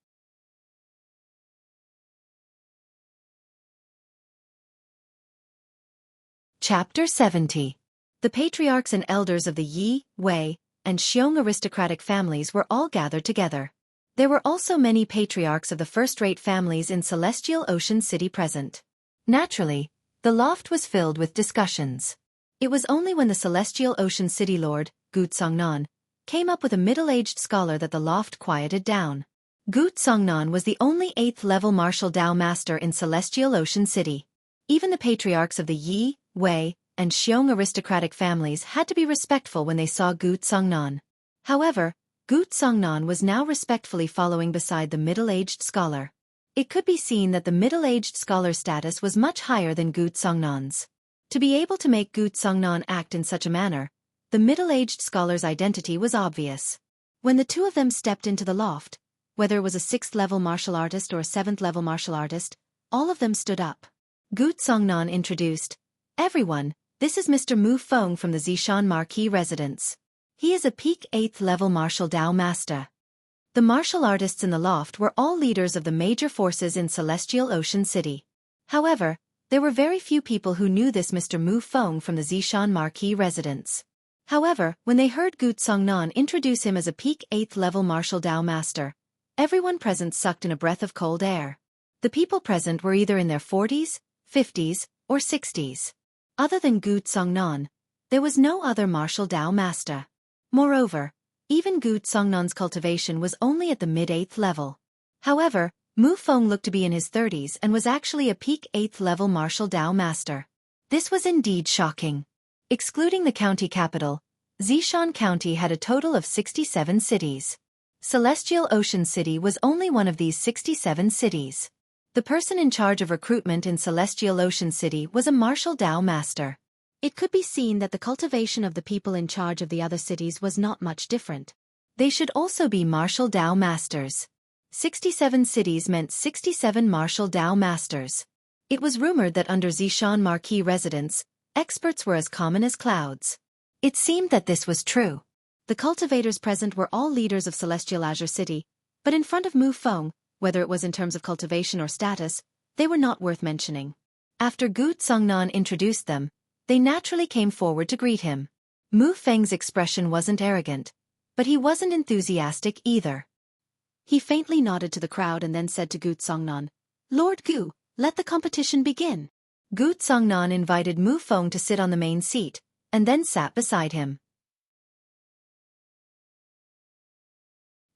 Chapter 70. The patriarchs and elders of the Yi, Wei, and Xiong aristocratic families were all gathered together. There were also many patriarchs of the first-rate families in Celestial Ocean City present. Naturally, the loft was filled with discussions. It was only when the Celestial Ocean City Lord, Gu Tsongnan, came up with a middle-aged scholar that the loft quieted down. Gu Tsongnan was the only 8th-level martial Dao master in Celestial Ocean City. Even the patriarchs of the Yi, Wei, and Xiong aristocratic families had to be respectful when they saw Gu Tsongnan. However, Gu Tsongnan was now respectfully following beside the middle-aged scholar. It could be seen that the middle-aged scholar's status was much higher than Gu Tsongnan's. To be able to make Gu Tsongnan act in such a manner, the middle-aged scholar's identity was obvious. When the two of them stepped into the loft, whether it was a 6th-level martial artist or a 7th-level martial artist, all of them stood up. Gu Tsongnan introduced, "Everyone, this is Mr. Mu Feng from the Zishan Marquis residence. He is a peak 8th-level martial Dao master." The martial artists in the loft were all leaders of the major forces in Celestial Ocean City. However, there were very few people who knew this Mr. Mu Feng from the Zishan Marquis residence. However, when they heard Gu Tsongnan introduce him as a peak 8th-level martial Dao master, everyone present sucked in a breath of cold air. The people present were either in their 40s, 50s, or 60s. Other than Gu Tsongnan, there was no other martial Dao master. Moreover, even Gu Tsongnan's cultivation was only at the mid-8th level. However, Mu Feng looked to be in his 30s and was actually a peak 8th-level martial Dao master. This was indeed shocking. Excluding the county capital, Zishan County had a total of 67 cities. Celestial Ocean City was only one of these 67 cities. The person in charge of recruitment in Celestial Ocean City was a martial Dao master. It could be seen that the cultivation of the people in charge of the other cities was not much different. They should also be martial Dao masters. 67 cities meant 67 martial Dao masters. It was rumored that under Zishan marquis residence, experts were as common as clouds. It seemed that this was true. The cultivators present were all leaders of Celestial Azure City, but in front of Mu Feng, whether it was in terms of cultivation or status, they were not worth mentioning. After Gu Tsongnan introduced them, they naturally came forward to greet him. Mu Feng's expression wasn't arrogant, but he wasn't enthusiastic either. He faintly nodded to the crowd and then said to Gu Tsongnan, "Lord Gu, let the competition begin." Gu Tsongnan invited Mu Feng to sit on the main seat, and then sat beside him.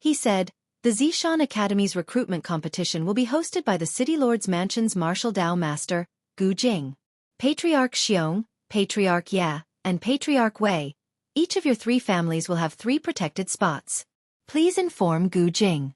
He said, "The Zishan Academy's recruitment competition will be hosted by the City Lord's Mansion's martial Dao master, Gu Jing. Patriarch Xiong, Patriarch Ya, and Patriarch Wei, each of your 3 families will have 3 protected spots. Please inform Gu Jing."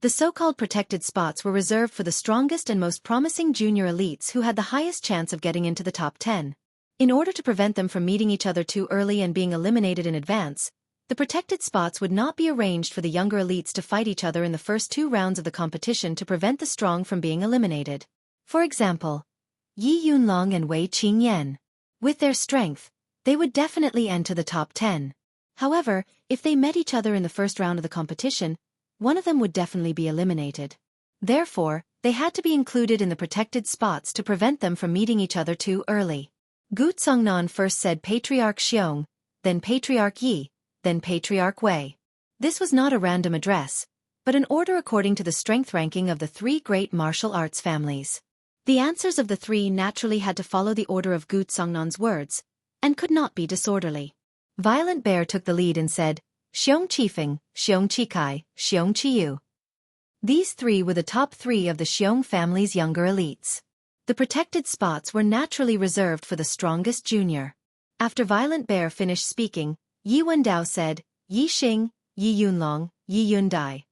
The so-called protected spots were reserved for the strongest and most promising junior elites who had the highest chance of getting into the top 10. In order to prevent them from meeting each other too early and being eliminated in advance, the protected spots would not be arranged for the younger elites to fight each other in the first 2 rounds of the competition to prevent the strong from being eliminated. For example, Yi Yunlong and Wei Qingyan. With their strength, they would definitely enter the top 10. However, if they met each other in the first round of the competition, one of them would definitely be eliminated. Therefore, they had to be included in the protected spots to prevent them from meeting each other too early. Gu Tsongnan first said Patriarch Xiong, then Patriarch Yi, then Patriarch Wei. This was not a random address, but an order according to the strength ranking of the 3 great martial arts families. The answers of the 3 naturally had to follow the order of Gu Tsongnan's words, and could not be disorderly. Violent Bear took the lead and said, "Xiong Qifeng, Xiong Qikai, Xiong Qiyu." These 3 were the top 3 of the Xiong family's younger elites. The protected spots were naturally reserved for the strongest junior. After Violent Bear finished speaking, Yi Wendao said, "Yi Xing, Yi Yunlong, Yi Yundai."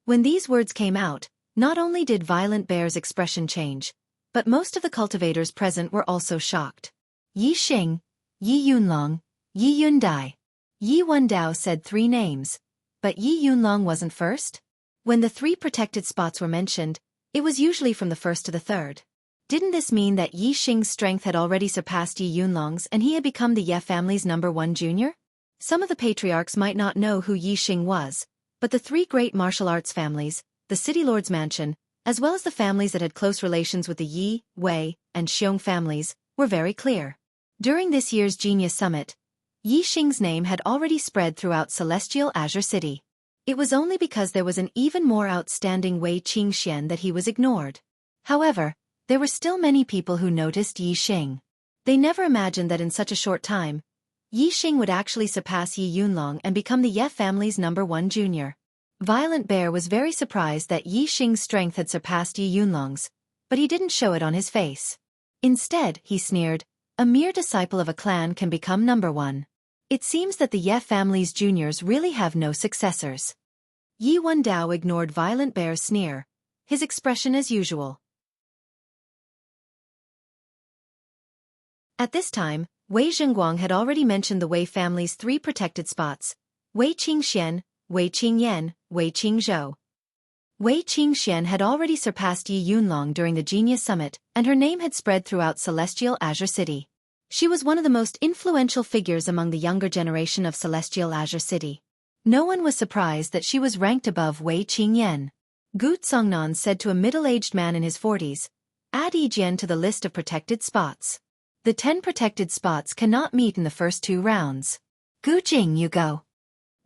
When these words came out, not only did Violent Bear's expression change, but most of the cultivators present were also shocked. Yi Xing, Yi Yunlong, Yi Yundai. Yi Wendao said 3 names, but Yi Yunlong wasn't first? When the 3 protected spots were mentioned, it was usually from the first to the third. Didn't this mean that Yi Xing's strength had already surpassed Yi Yunlong's and he had become the Ye family's number 1 junior? Some of the patriarchs might not know who Yi Xing was, but the 3 great martial arts families, the City Lord's Mansion, as well as the families that had close relations with the Yi, Wei, and Xiong families, were very clear. During this year's Genius Summit, Yi Xing's name had already spread throughout Celestial Azure City. It was only because there was an even more outstanding Wei Qingxian that he was ignored. However, there were still many people who noticed Yi Xing. They never imagined that in such a short time, Yi Xing would actually surpass Yi Yunlong and become the Ye family's number 1 junior. Violent Bear was very surprised that Yi Xing's strength had surpassed Yi Yunlong's, but he didn't show it on his face. Instead, he sneered, "A mere disciple of a clan can become number 1. It seems that the Ye family's juniors really have no successors." Yi Wendao ignored Violent Bear's sneer, his expression as usual. At this time, Wei Zhengguang had already mentioned the Wei family's 3 protected spots: Wei Qingxian, Wei Qingyan, Wei Qingzhou. Wei Qingxian had already surpassed Yi Yunlong during the Genius Summit, and her name had spread throughout Celestial Azure City. She was one of the most influential figures among the younger generation of Celestial Azure City. No one was surprised that she was ranked above Wei Qingyan. Gu Tsongnan said to a middle-aged man in his 40s, "Add Yijian to the list of protected spots. The 10 protected spots cannot meet in the first 2 rounds. Gu Jing, you go."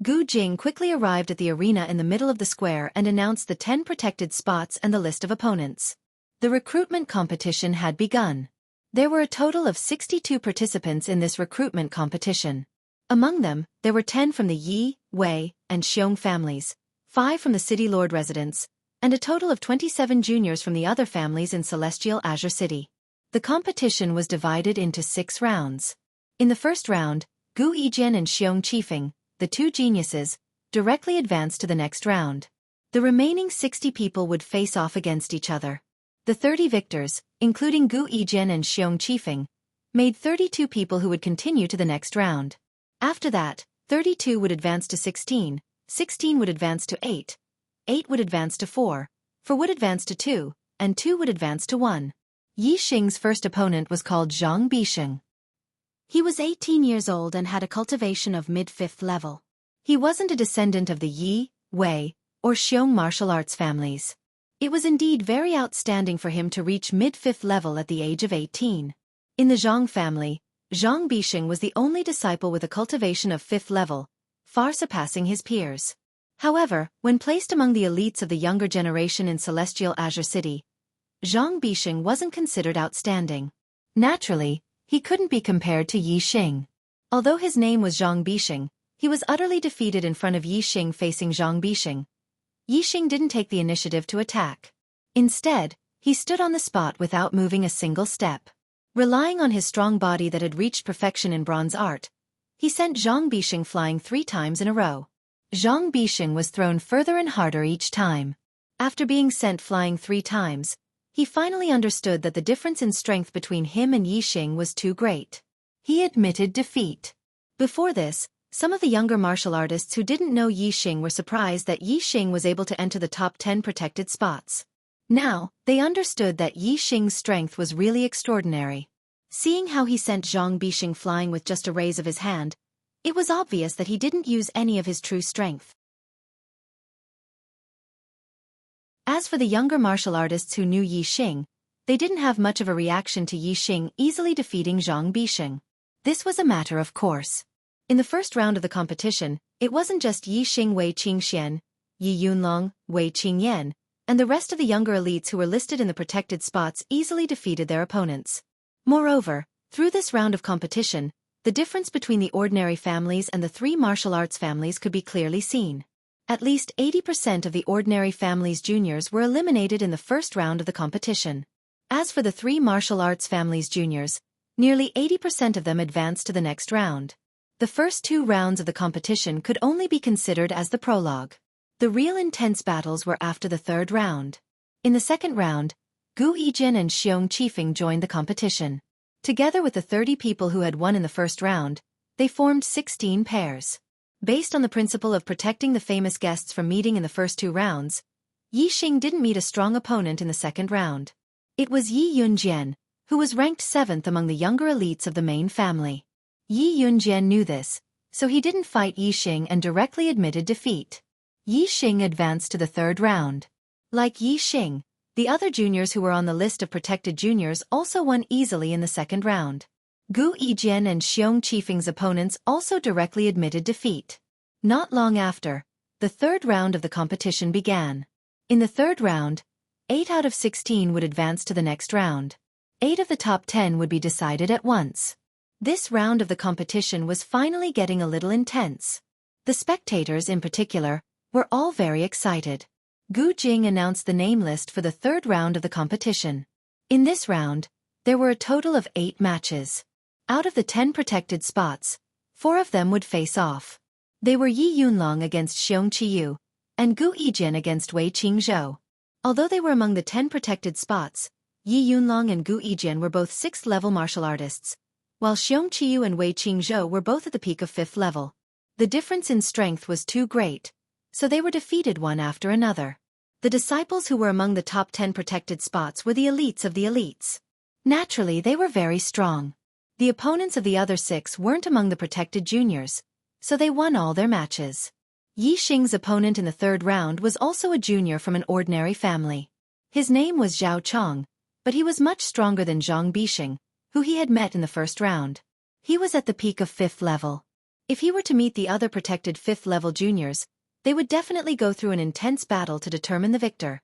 Gu Jing quickly arrived at the arena in the middle of the square and announced the 10 protected spots and the list of opponents. The recruitment competition had begun. There were a total of 62 participants in this recruitment competition. Among them, there were 10 from the Yi, Wei, and Xiong families, 5 from the City Lord residence, and a total of 27 juniors from the other families in Celestial Azure City. The competition was divided into 6 rounds. In the first round, Gu Yijian and Xiong Qifeng, the 2 geniuses, directly advanced to the next round. The remaining 60 people would face off against each other. The 30 victors, including Gu Yijian and Xiong Qifeng, made 32 people who would continue to the next round. After that, 32 would advance to 16, 16 would advance to 8, 8 would advance to 4, 4 would advance to 2, and 2 would advance to 1. Yi Xing's first opponent was called Zhang Bisheng. He was 18 years old and had a cultivation of mid-5th level. He wasn't a descendant of the Yi, Wei, or Xiong martial arts families. It was indeed very outstanding for him to reach mid-5th level at the age of 18. In the Zhang family, Zhang Bisheng was the only disciple with a cultivation of 5th level, far surpassing his peers. However, when placed among the elites of the younger generation in Celestial Azure City, Zhang Bisheng wasn't considered outstanding. Naturally, he couldn't be compared to Yi Xing. Although his name was Zhang Bisheng, he was utterly defeated in front of Yi Xing facing Zhang Bisheng. Yi Xing didn't take the initiative to attack. Instead, he stood on the spot without moving a single step. Relying on his strong body that had reached perfection in bronze art, he sent Zhang Bisheng flying 3 times in a row. Zhang Bisheng was thrown further and harder each time. After being sent flying 3 times, he finally understood that the difference in strength between him and Yi Xing was too great. He admitted defeat. Before this, some of the younger martial artists who didn't know Yi Xing were surprised that Yi Xing was able to enter the top 10 protected spots. Now, they understood that Yi Xing's strength was really extraordinary. Seeing how he sent Zhang Bisheng flying with just a raise of his hand, it was obvious that he didn't use any of his true strength. As for the younger martial artists who knew Yi Xing, they didn't have much of a reaction to Yi Xing easily defeating Zhang Bisheng. This was a matter of course. In the first round of the competition, it wasn't just Yi Xing, Wei Qingxian, Yi Yunlong, Wei Qingyan, and the rest of the younger elites who were listed in the protected spots easily defeated their opponents. Moreover, through this round of competition, the difference between the ordinary families and the 3 martial arts families could be clearly seen. At least 80% of the ordinary families' juniors were eliminated in the first round of the competition. As for the 3 martial arts families' juniors, nearly 80% of them advanced to the next round. The first 2 rounds of the competition could only be considered as the prologue. The real intense battles were after the 3rd round. In the 2nd round, Gu Yijian and Xiong Qifeng joined the competition. Together with the 30 people who had won in the first round, they formed 16 pairs. Based on the principle of protecting the famous guests from meeting in the first 2 rounds, Yi Xing didn't meet a strong opponent in the 2nd round. It was Yi Yunjian, who was ranked 7th among the younger elites of the main family. Yi Yunjian knew this, so he didn't fight Yi Xing and directly admitted defeat. Yi Xing advanced to the 3rd round. Like Yi Xing, the other juniors who were on the list of protected juniors also won easily in the 2nd round. Gu Yijian and Xiong Qifeng's opponents also directly admitted defeat. Not long after, the 3rd round of the competition began. In the 3rd round, 8 out of 16 would advance to the next round. 8 of the top 10 would be decided at once. This round of the competition was finally getting a little intense. The spectators, in particular, were all very excited. Gu Jing announced the name list for the 3rd round of the competition. In this round, there were a total of 8 matches. Out of the 10 protected spots, 4 of them would face off. They were Yi Yunlong against Xiong Qiyu, and Gu Yijian against Wei Qingzhou. Although they were among the 10 protected spots, Yi Yunlong and Gu Yijian were both 6th level martial artists, while Xiong Qiyu and Wei Qingzhou were both at the peak of 5th level. The difference in strength was too great, so they were defeated one after another. The disciples who were among the top 10 protected spots were the elites of the elites. Naturally, they were very strong. The opponents of the other 6 weren't among the protected juniors, so they won all their matches. Yi Xing's opponent in the 3rd round was also a junior from an ordinary family. His name was Zhao Chong, but he was much stronger than Zhang Bisheng, who he had met in the 1st round. He was at the peak of 5th level. If he were to meet the other protected 5th level juniors, they would definitely go through an intense battle to determine the victor.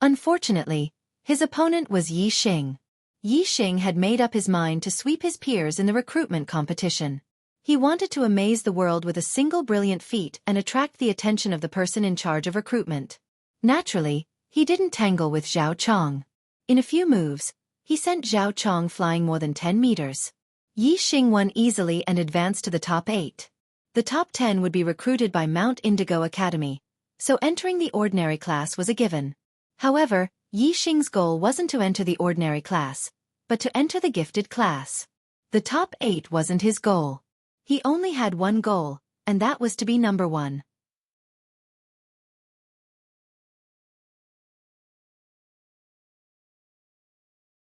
Unfortunately, his opponent was Yi Xing. Yi Xing had made up his mind to sweep his peers in the recruitment competition. He wanted to amaze the world with a single brilliant feat and attract the attention of the person in charge of recruitment. Naturally, he didn't tangle with Zhao Chong. In a few moves, he sent Zhao Chong flying more than 10 meters. Yi Xing won easily and advanced to the top 8. The top 10 would be recruited by Mount Indigo Academy, so entering the ordinary class was a given. However, Yi Xing's goal wasn't to enter the ordinary class, but to enter the gifted class. The top 8 wasn't his goal. He only had one goal, and that was to be number 1.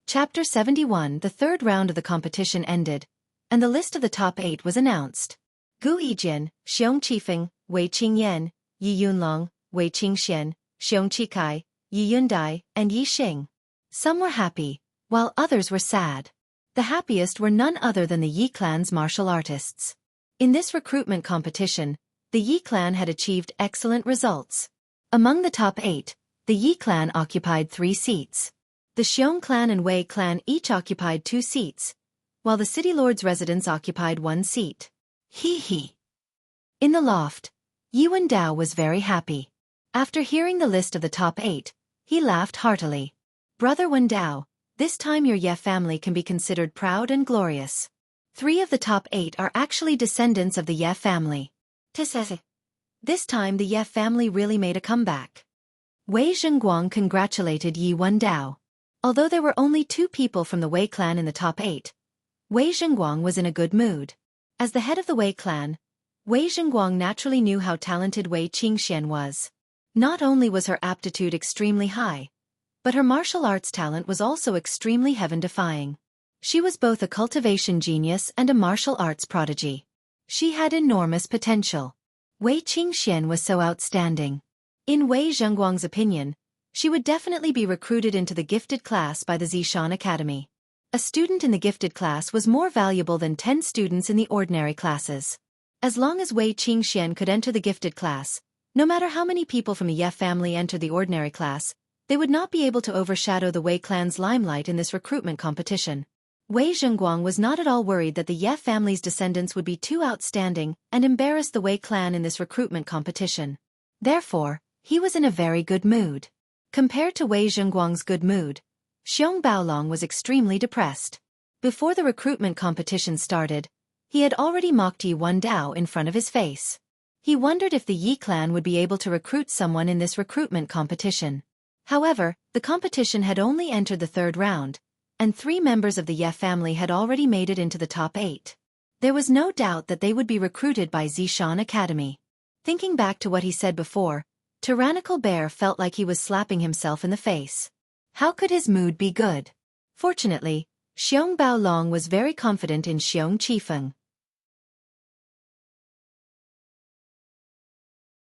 Chapter 71. The third round of the competition ended, and the list of the top 8 was announced. Gu Yijian, Xiong Qifeng, Wei Qingyan, Yi Yunlong, Wei Qingxian, Xiong Qikai, Yi Yundai, and Yi Xing. Some were happy, while others were sad. The happiest were none other than the Yi clan's martial artists. In this recruitment competition, the Yi clan had achieved excellent results. Among the top 8, the Yi clan occupied 3 seats. The Xiong clan and Wei clan each occupied 2 seats, while the city lord's residence occupied 1 seat. Hee. In the loft, Yi Wendao was very happy. After hearing the list of the top 8, he laughed heartily. Brother Wendao, this time your Ye family can be considered proud and glorious. 3 of the top 8 are actually descendants of the Ye family. This time the Ye family really made a comeback. Wei Zhengguang congratulated Yi Wendao. Although there were only 2 people from the Wei clan in the top 8, Wei Zhengguang was in a good mood. As the head of the Wei clan, Wei Zhengguang naturally knew how talented Wei Qingxian was. Not only was her aptitude extremely high, but her martial arts talent was also extremely heaven-defying. She was both a cultivation genius and a martial arts prodigy. She had enormous potential. Wei Qingxian was so outstanding. In Wei Zhengguang's opinion, she would definitely be recruited into the gifted class by the Zishan Academy. A student in the gifted class was more valuable than 10 students in the ordinary classes. As long as Wei Qingxian could enter the gifted class, no matter how many people from the Ye family entered the ordinary class, they would not be able to overshadow the Wei clan's limelight in this recruitment competition. Wei Zhengguang was not at all worried that the Ye family's descendants would be too outstanding and embarrass the Wei clan in this recruitment competition. Therefore, he was in a very good mood. Compared to Wei Zhengguang's good mood, Xiong Baolong was extremely depressed. Before the recruitment competition started, he had already mocked Yi Wendao in front of his face. He wondered if the Yi clan would be able to recruit someone in this recruitment competition. However, the competition had only entered the 3rd round, and 3 members of the Ye family had already made it into the top 8. There was no doubt that they would be recruited by Zishan Academy. Thinking back to what he said before, Tyrannical Bear felt like he was slapping himself in the face. How could his mood be good? Fortunately, Xiong Baolong was very confident in Xiong Qifeng.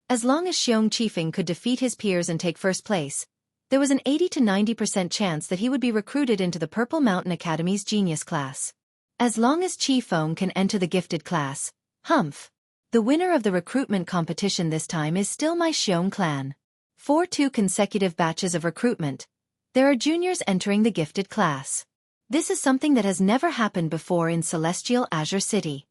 As long as Xiong Qifeng could defeat his peers and take first place, there was an 80 to 90% chance that he would be recruited into the Purple Mountain Academy's genius class. As long as Qifeng can enter the gifted class, humph. The winner of the recruitment competition this time is still my Xiong clan. For 2 consecutive batches of recruitment, there are juniors entering the gifted class. This is something that has never happened before in Celestial Azure City.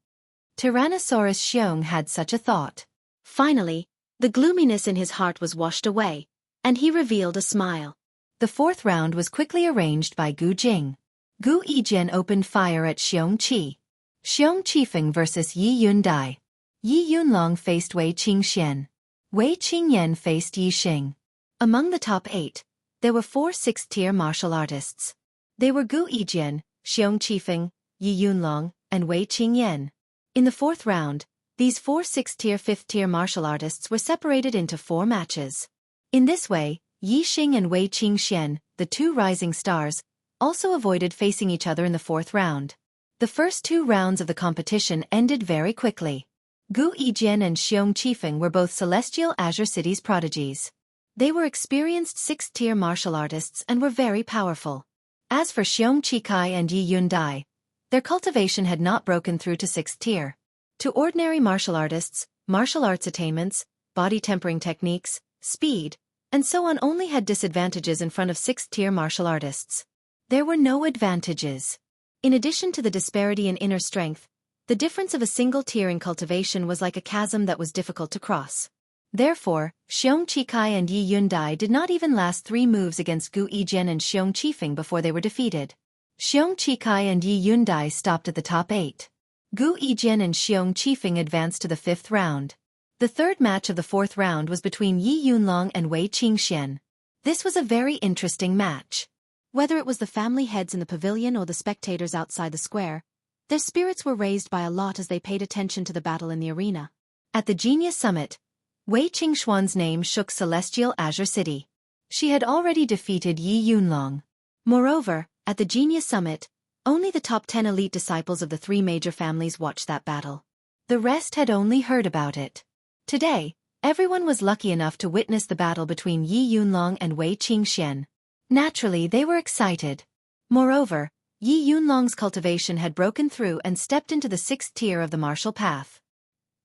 Tyrannosaurus Xiong had such a thought. Finally, the gloominess in his heart was washed away, and he revealed a smile. The 4th round was quickly arranged by Gu Jing. Gu Yijian opened fire at Xiong Qi. Xiong Qifeng versus Yi Yundai. Yi Yunlong faced Wei Qingxian. Wei Qingyan faced Yi Xing. Among the top 8, there were 4 6th-tier martial artists. They were Gu Yijian, Xiong Qifeng, Yi Yunlong, and Wei Qingyan. In the 4th round, these 4 6th-tier 5th-tier martial artists were separated into 4 matches. In this way, Yi Xing and Wei Qingxian, the 2 rising stars, also avoided facing each other in the 4th round. The first 2 rounds of the competition ended very quickly. Gu Yijian and Xiong Qifeng were both Celestial Azure City's prodigies. They were experienced 6th-tier martial artists and were very powerful. As for Xiong Qikai and Yi Yundai, their cultivation had not broken through to 6th tier. To ordinary martial artists, martial arts attainments, body tempering techniques, speed, and so on only had disadvantages in front of 6th-tier martial artists. There were no advantages. In addition to the disparity in inner strength, the difference of a single tier in cultivation was like a chasm that was difficult to cross. Therefore, Xiong Qikai and Yi Yundai did not even last 3 moves against Gu Yijian and Xiong Qifeng before they were defeated. Xiong Chikai and Yi Yundai stopped at the top 8. Gu Yijian and Xiong Qifeng advanced to the 5th round. The third match of the 4th round was between Yi Yunlong and Wei Qingxian. This was a very interesting match. Whether it was the family heads in the pavilion or the spectators outside the square, their spirits were raised by a lot as they paid attention to the battle in the arena. At the Genius Summit, Wei Qingxuan's name shook Celestial Azure City. She had already defeated Yi Yunlong. Moreover, at the Genius Summit, only the top 10 elite disciples of the 3 major families watched that battle. The rest had only heard about it. Today, everyone was lucky enough to witness the battle between Yi Yunlong and Wei Qingxian. Naturally, they were excited. Moreover, Yi Yunlong's cultivation had broken through and stepped into the 6th tier of the martial path.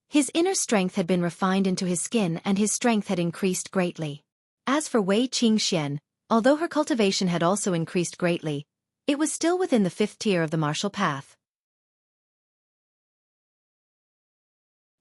His inner strength had been refined into his skin and his strength had increased greatly. As for Wei Qingxian, although her cultivation had also increased greatly, it was still within the 5th tier of the martial path.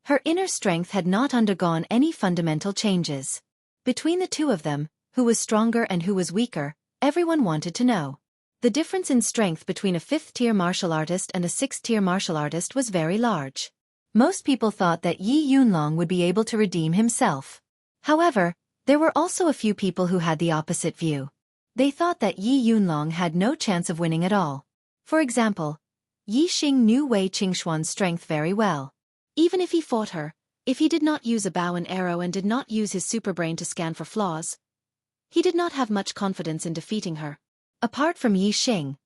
Her inner strength had not undergone any fundamental changes. Between the two of them, who was stronger and who was weaker, everyone wanted to know. The difference in strength between a 5th-tier martial artist and a 6th-tier martial artist was very large. Most people thought that Yi Yunlong would be able to redeem himself. However, there were also a few people who had the opposite view. They thought that Yi Yunlong had no chance of winning at all. For example, Yi Xing knew Wei Qingxuan's strength very well. Even if he fought her, if he did not use a bow and arrow and did not use his superbrain to scan for flaws, he did not have much confidence in defeating her. Apart from Yi Xing,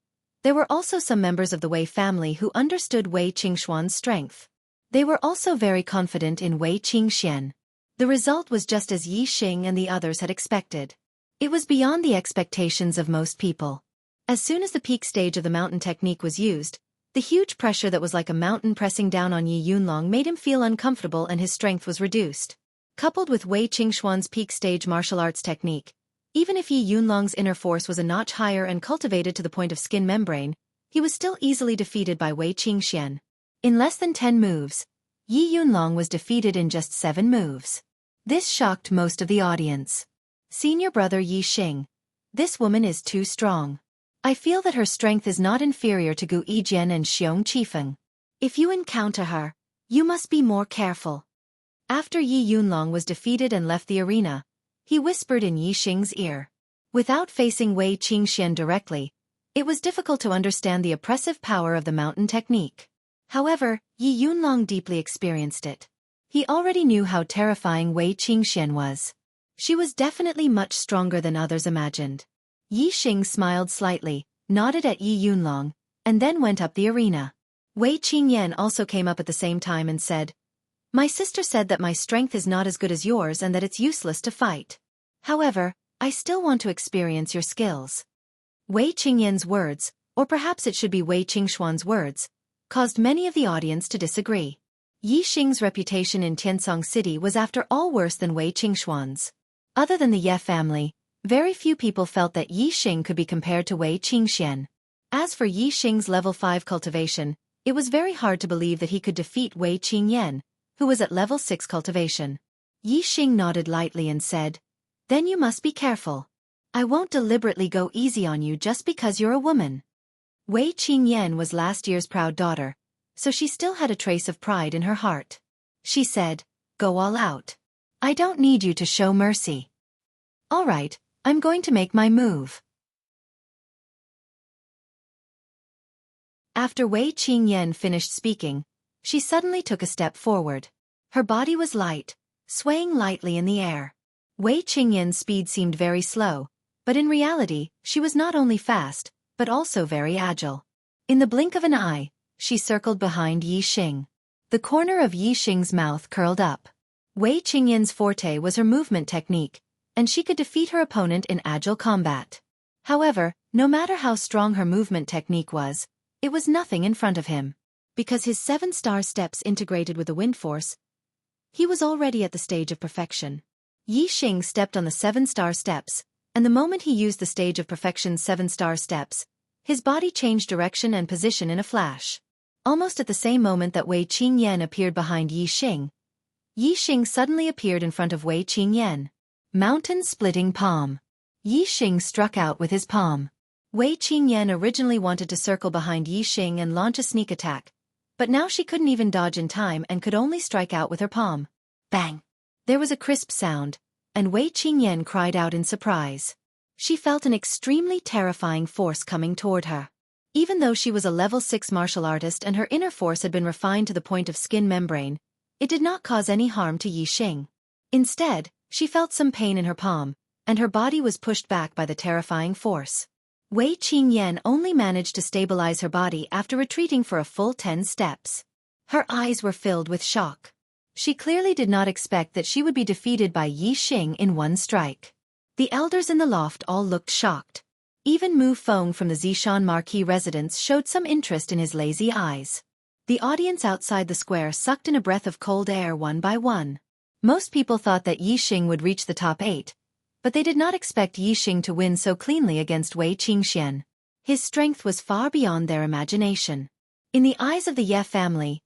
there were also some members of the Wei family who understood Wei Qingxuan's strength. They were also very confident in Wei Qingxian. The result was just as Yi Xing and the others had expected. It was beyond the expectations of most people. As soon as the peak stage of the mountain technique was used, the huge pressure that was like a mountain pressing down on Yi Yunlong made him feel uncomfortable and his strength was reduced. Coupled with Wei Qingxuan's peak stage martial arts technique, even if Yi Yunlong's inner force was a notch higher and cultivated to the point of skin membrane, he was still easily defeated by Wei Qingxian. In less than 10 moves, Yi Yunlong was defeated in just 7 moves. This shocked most of the audience. Senior brother Yi Xing. This woman is too strong. I feel that her strength is not inferior to Gu Yijian and Xiong Qifeng. If you encounter her, you must be more careful. After Yi Yunlong was defeated and left the arena, he whispered in Yi Xing's ear. Without facing Wei Qingxian directly, it was difficult to understand the oppressive power of the mountain technique. However, Yi Yunlong deeply experienced it. He already knew how terrifying Wei Qingxian was. She was definitely much stronger than others imagined. Yi Xing smiled slightly, nodded at Yi Yunlong, and then went up the arena. Wei Qingyan also came up at the same time and said, "My sister said that my strength is not as good as yours and that it's useless to fight. However, I still want to experience your skills." Wei Qingyan's words, or perhaps it should be Wei Qingxuan's words, caused many of the audience to disagree. Yi Xing's reputation in Tiansong City was after all worse than Wei Qingxuan's. Other than the Ye family, very few people felt that Yi Xing could be compared to Wei Qingxian. As for Yi Xing's level 5 cultivation, it was very hard to believe that he could defeat Wei Qingyan, who was at level 6 cultivation. Yi Xing nodded lightly and said, "Then you must be careful. I won't deliberately go easy on you just because you're a woman." Wei Qingyan was last year's proud daughter, so she still had a trace of pride in her heart. She said, "Go all out. I don't need you to show mercy." "All right, I'm going to make my move." After Wei Qingyan finished speaking, she suddenly took a step forward. Her body was light, swaying lightly in the air. Wei Qingyan's speed seemed very slow, but in reality, she was not only fast, but also very agile. In the blink of an eye, she circled behind Yi Xing. The corner of Yi Xing's mouth curled up. Wei Qingyan's forte was her movement technique, and she could defeat her opponent in agile combat. However, no matter how strong her movement technique was, it was nothing in front of him. Because his 7-star steps integrated with the wind force, he was already at the stage of perfection. Yi Xing stepped on the 7-star steps, and the moment he used the stage of perfection's 7-star steps, his body changed direction and position in a flash. Almost at the same moment that Wei Qingyan appeared behind Yi Xing, Yi Xing suddenly appeared in front of Wei Qingyan. Mountain-splitting palm. Yi Xing struck out with his palm. Wei Qingyan originally wanted to circle behind Yi Xing and launch a sneak attack, but now she couldn't even dodge in time and could only strike out with her palm. Bang! There was a crisp sound, and Wei Qingyan cried out in surprise. She felt an extremely terrifying force coming toward her. Even though she was a level 6 martial artist and her inner force had been refined to the point of skin membrane, it did not cause any harm to Yi Xing. Instead, she felt some pain in her palm, and her body was pushed back by the terrifying force. Wei Qingyan only managed to stabilize her body after retreating for a full 10 steps. Her eyes were filled with shock. She clearly did not expect that she would be defeated by Yi Xing in one strike. The elders in the loft all looked shocked. Even Mu Feng from the Zishan Marquis residence showed some interest in his lazy eyes. The audience outside the square sucked in a breath of cold air one by one. Most people thought that Yi Xing would reach the top 8, but they did not expect Yi Xing to win so cleanly against Wei Qingxian. His strength was far beyond their imagination. In the eyes of the Ye family,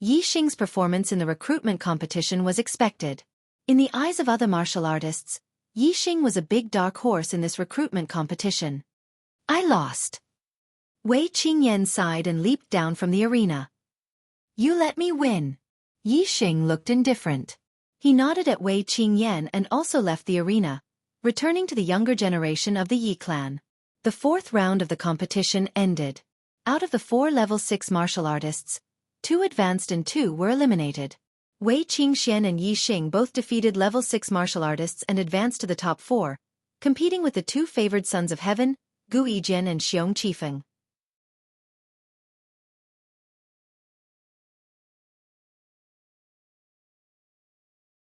Yi Xing's performance in the recruitment competition was expected. In the eyes of other martial artists, Yi Xing was a big dark horse in this recruitment competition. I lost. Wei Qingyan sighed and leaped down from the arena. You let me win. Yi Xing looked indifferent. He nodded at Wei Qingyan and also left the arena, returning to the younger generation of the Yi clan. The 4th round of the competition ended. Out of the 4 level 6 martial artists, 2 advanced and 2 were eliminated. Wei Qingxian and Yi Xing both defeated level 6 martial artists and advanced to the top 4, competing with the 2 favored sons of heaven, Gu Yijian and Xiong Qifeng.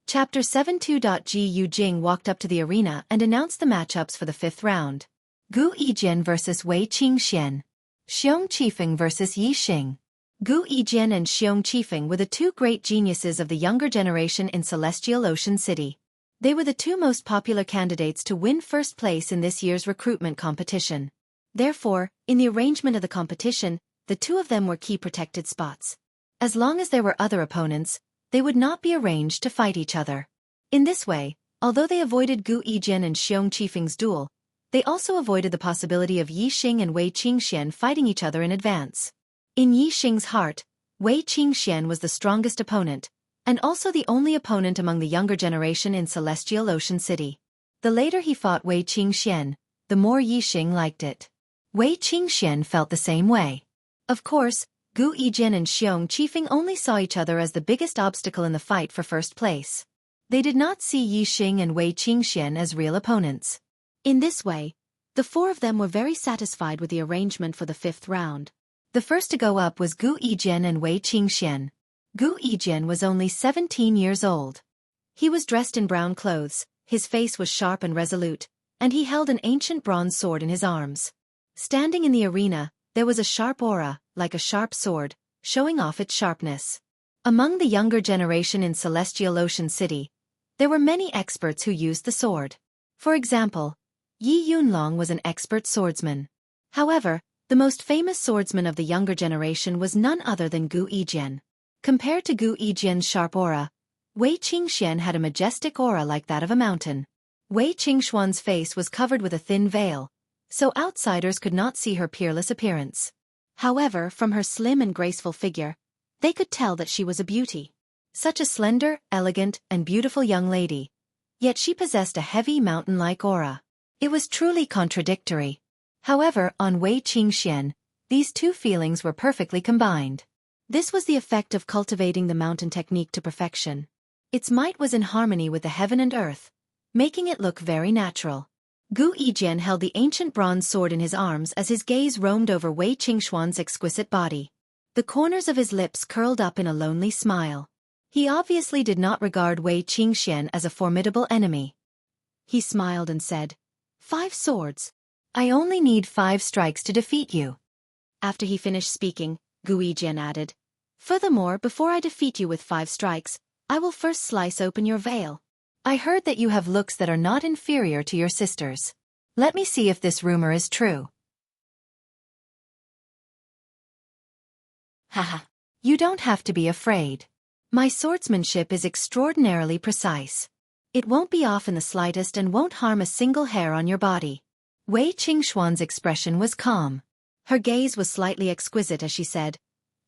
Chapter 7:2. Ji Yujing walked up to the arena and announced the matchups for the 5th round. Gu Yijian vs Wei Qingxian. Xiong Qifeng vs Yi Xing. Gu Yijian and Xiong Qifeng were the 2 great geniuses of the younger generation in Celestial Ocean City. They were the 2 most popular candidates to win first place in this year's recruitment competition. Therefore, in the arrangement of the competition, the 2 of them were key protected spots. As long as there were other opponents, they would not be arranged to fight each other. In this way, although they avoided Gu Yijian and Xiong Qifeng's duel, they also avoided the possibility of Yi Xing and Wei Qingxian fighting each other in advance. In Yi Xing's heart, Wei Qingxian was the strongest opponent, and also the only opponent among the younger generation in Celestial Ocean City. The later he fought Wei Qingxian, the more Yi Xing liked it. Wei Qingxian felt the same way. Of course, Gu Yijian and Xiong Qifeng only saw each other as the biggest obstacle in the fight for first place. They did not see Yi Xing and Wei Qingxian as real opponents. In this way, the 4 of them were very satisfied with the arrangement for the 5th round. The first to go up was Gu Yijian and Wei Qingxian. Gu Yijian was only 17 years old. He was dressed in brown clothes, his face was sharp and resolute, and he held an ancient bronze sword in his arms. Standing in the arena, there was a sharp aura, like a sharp sword, showing off its sharpness. Among the younger generation in Celestial Ocean City, there were many experts who used the sword. For example, Yi Yunlong was an expert swordsman. However, the most famous swordsman of the younger generation was none other than Gu Yijian. Compared to Gu Yijian's sharp aura, Wei Qingxian had a majestic aura like that of a mountain. Wei Qingxuan's face was covered with a thin veil, so outsiders could not see her peerless appearance. However, from her slim and graceful figure, they could tell that she was a beauty. Such a slender, elegant, and beautiful young lady. Yet she possessed a heavy mountain-like aura. It was truly contradictory. However, on Wei Qingxian, these 2 feelings were perfectly combined. This was the effect of cultivating the mountain technique to perfection. Its might was in harmony with the heaven and earth, making it look very natural. Gu Yijian held the ancient bronze sword in his arms as his gaze roamed over Wei Qingxuan's exquisite body. The corners of his lips curled up in a lonely smile. He obviously did not regard Wei Qingxian as a formidable enemy. He smiled and said, 5 swords. I only need 5 strikes to defeat you. After he finished speaking, Gu Yijian added, furthermore, before I defeat you with 5 strikes, I will first slice open your veil. I heard that you have looks that are not inferior to your sisters. Let me see if this rumor is true. Haha. You don't have to be afraid. My swordsmanship is extraordinarily precise. It won't be off in the slightest and won't harm a single hair on your body. Wei Qingxuan's expression was calm. Her gaze was slightly exquisite as she said,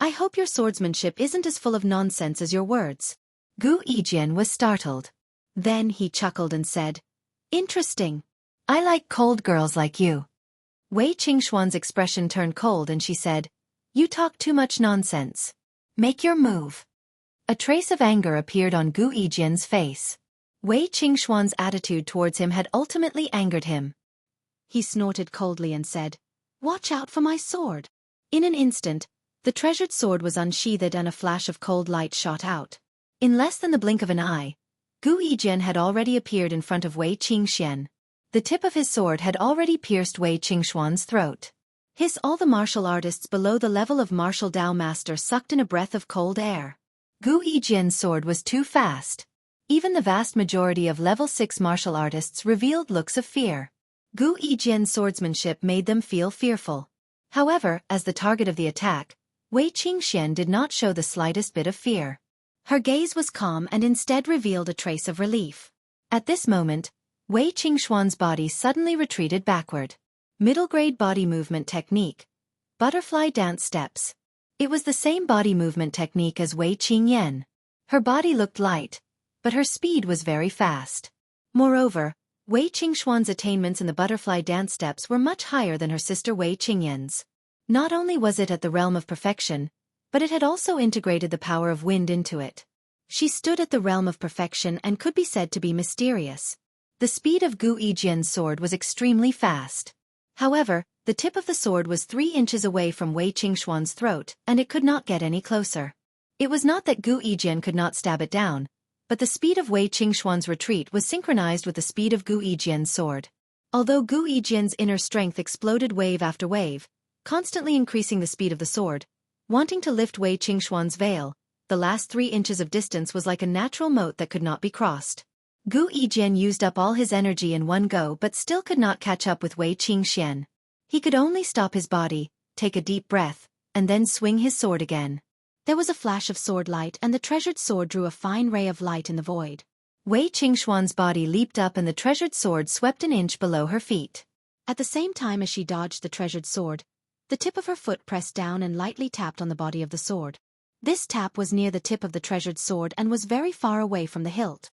"I hope your swordsmanship isn't as full of nonsense as your words." Gu Yijian was startled. Then he chuckled and said, "Interesting. I like cold girls like you." Wei Qingxuan's expression turned cold and she said, "You talk too much nonsense. Make your move." A trace of anger appeared on Gu Yijian's face. Wei Qingxuan's attitude towards him had ultimately angered him. He snorted coldly and said, "Watch out for my sword." In an instant, the treasured sword was unsheathed and a flash of cold light shot out. In less than the blink of an eye, Gu Yijian had already appeared in front of Wei Qingxian. The tip of his sword had already pierced Wei Qingxuan's throat. All the martial artists below the level of martial Dao master sucked in a breath of cold air. Gu Yijian's sword was too fast. Even the vast majority of level 6 martial artists revealed looks of fear. Gu Yijian's swordsmanship made them feel fearful. However, as the target of the attack, Wei Qingxian did not show the slightest bit of fear. Her gaze was calm and instead revealed a trace of relief. At this moment, Wei Qingxuan's body suddenly retreated backward. Middle-grade body movement technique. Butterfly dance steps. It was the same body movement technique as Wei Qingyan. Her body looked light, but her speed was very fast. Moreover, Wei Qingxuan's attainments in the butterfly dance steps were much higher than her sister Wei Qingyan's. Not only was it at the realm of perfection, but it had also integrated the power of wind into it. She stood at the realm of perfection and could be said to be mysterious. The speed of Gu Yijian's sword was extremely fast. However, the tip of the sword was 3 inches away from Wei Qingxuan's throat and it could not get any closer. It was not that Gu Yijian could not stab it down, but the speed of Wei Qingxuan's retreat was synchronized with the speed of Gu Yijian's sword. Although Gu Yijian's inner strength exploded wave after wave, constantly increasing the speed of the sword, wanting to lift Wei Qingxuan's veil, the last 3 inches of distance was like a natural moat that could not be crossed. Gu Yijian used up all his energy in one go but still could not catch up with Wei Qingxian. He could only stop his body, take a deep breath, and then swing his sword again. There was a flash of sword light and the treasured sword drew a fine ray of light in the void. Wei Qingxuan's body leaped up and the treasured sword swept an inch below her feet. At the same time as she dodged the treasured sword, the tip of her foot pressed down and lightly tapped on the body of the sword. This tap was near the tip of the treasured sword and was very far away from the hilt.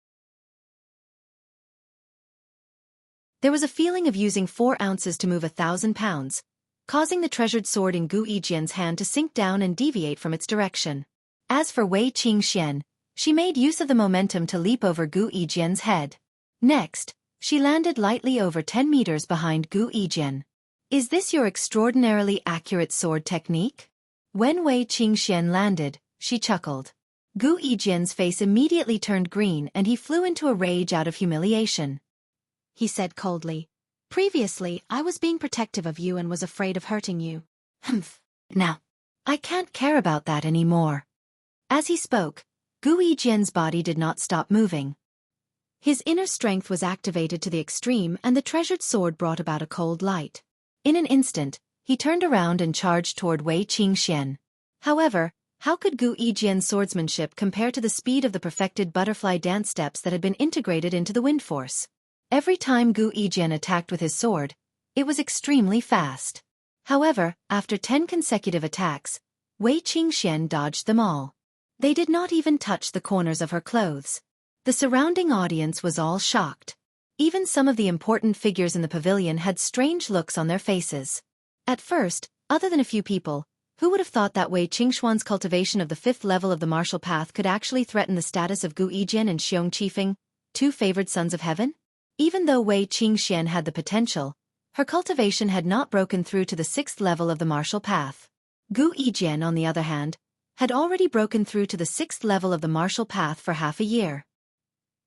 There was a feeling of using 4 ounces to move 1,000 pounds, causing the treasured sword in Gu Yijian's hand to sink down and deviate from its direction. As for Wei Qingxian, she made use of the momentum to leap over Gu Yijian's head. Next, she landed lightly over 10 meters behind Gu Yijian. "Is this your extraordinarily accurate sword technique?" When Wei Qingxian landed, she chuckled. Gu Yijian's face immediately turned green and he flew into a rage out of humiliation. He said coldly, "Previously, I was being protective of you and was afraid of hurting you. Humph. Now, I can't care about that anymore." As he spoke, Gu Yijian's body did not stop moving. His inner strength was activated to the extreme and the treasured sword brought about a cold light. In an instant, he turned around and charged toward Wei Qingxian. However, how could Gu Yijian's swordsmanship compare to the speed of the perfected butterfly dance steps that had been integrated into the wind force? Every time Gu Yijian attacked with his sword, it was extremely fast. However, after 10 consecutive attacks, Wei Qingxian dodged them all. They did not even touch the corners of her clothes. The surrounding audience was all shocked. Even some of the important figures in the pavilion had strange looks on their faces. At first, other than a few people, who would have thought that Wei Qingxuan's cultivation of the 5th level of the martial path could actually threaten the status of Gu Yijian and Xianxia, 2 favored sons of heaven? Even though Wei Qingxian had the potential, her cultivation had not broken through to the 6th level of the martial path. Gu Yijian, on the other hand, had already broken through to the 6th level of the martial path for half a year.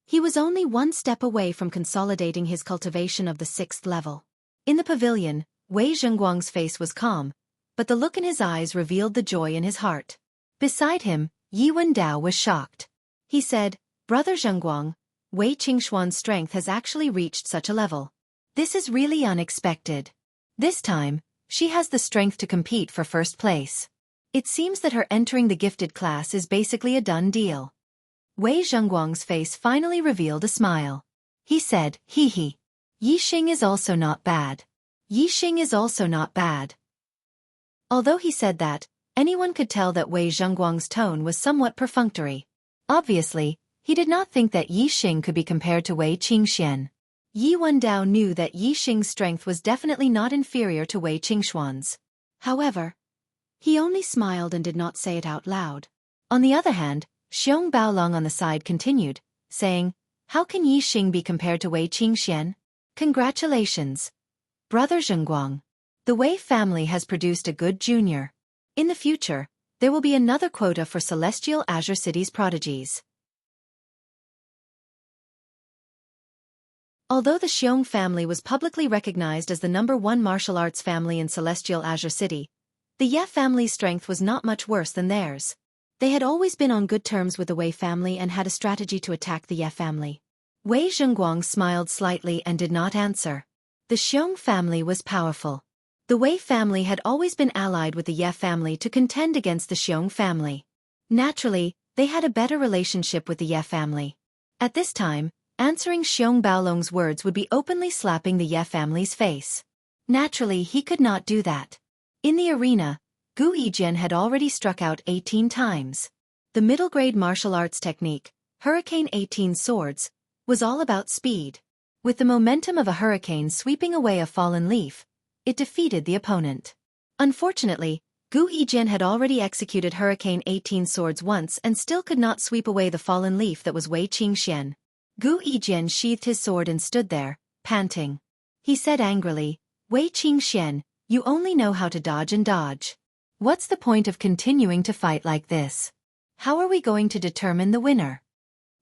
He was only 1 step away from consolidating his cultivation of the 6th level. In the pavilion, Wei Zhengguang's face was calm, but the look in his eyes revealed the joy in his heart. Beside him, Yi Wendao was shocked. He said, "Brother Zhengguang, Wei Qingxuan's strength has actually reached such a level. This is really unexpected. This time, she has the strength to compete for first place. It seems that her entering the gifted class is basically a done deal." Wei Zhengguang's face finally revealed a smile. He said, "Hee hee. Yi Xing is also not bad. Yixing is also not bad. Although he said that, anyone could tell that Wei Zhengguang's tone was somewhat perfunctory. Obviously, he did not think that Yixing could be compared to Wei Qingxian. Yi Wendao knew that Yixing's strength was definitely not inferior to Wei Qingxuan's. However, he only smiled and did not say it out loud. On the other hand, Xiong Baolong on the side continued, saying, "How can Yixing be compared to Wei Qingxian? Congratulations, Brother Zhengguang. The Wei family has produced a good junior. In the future, there will be another quota for Celestial Azure City's prodigies." Although the Xiong family was publicly recognized as the #1 martial arts family in Celestial Azure City, the Ye family's strength was not much worse than theirs. They had always been on good terms with the Wei family and had a strategy to attack the Ye family. Wei Zhengguang smiled slightly and did not answer. The Xiong family was powerful. The Wei family had always been allied with the Ye family to contend against the Xiong family. Naturally, they had a better relationship with the Ye family. At this time, answering Xiong Baolong's words would be openly slapping the Ye family's face. Naturally, he could not do that. In the arena, Gu Yijian had already struck out 18 times. The middle-grade martial arts technique, Hurricane 18 Swords, was all about speed. With the momentum of a hurricane sweeping away a fallen leaf, it defeated the opponent. Unfortunately, Gu Yijian had already executed Hurricane 18 Swords once and still could not sweep away the fallen leaf that was Wei Qingxian. Gu Yijian sheathed his sword and stood there, panting. He said angrily, "Wei Qingxian, you only know how to dodge and dodge. What's the point of continuing to fight like this? How are we going to determine the winner?"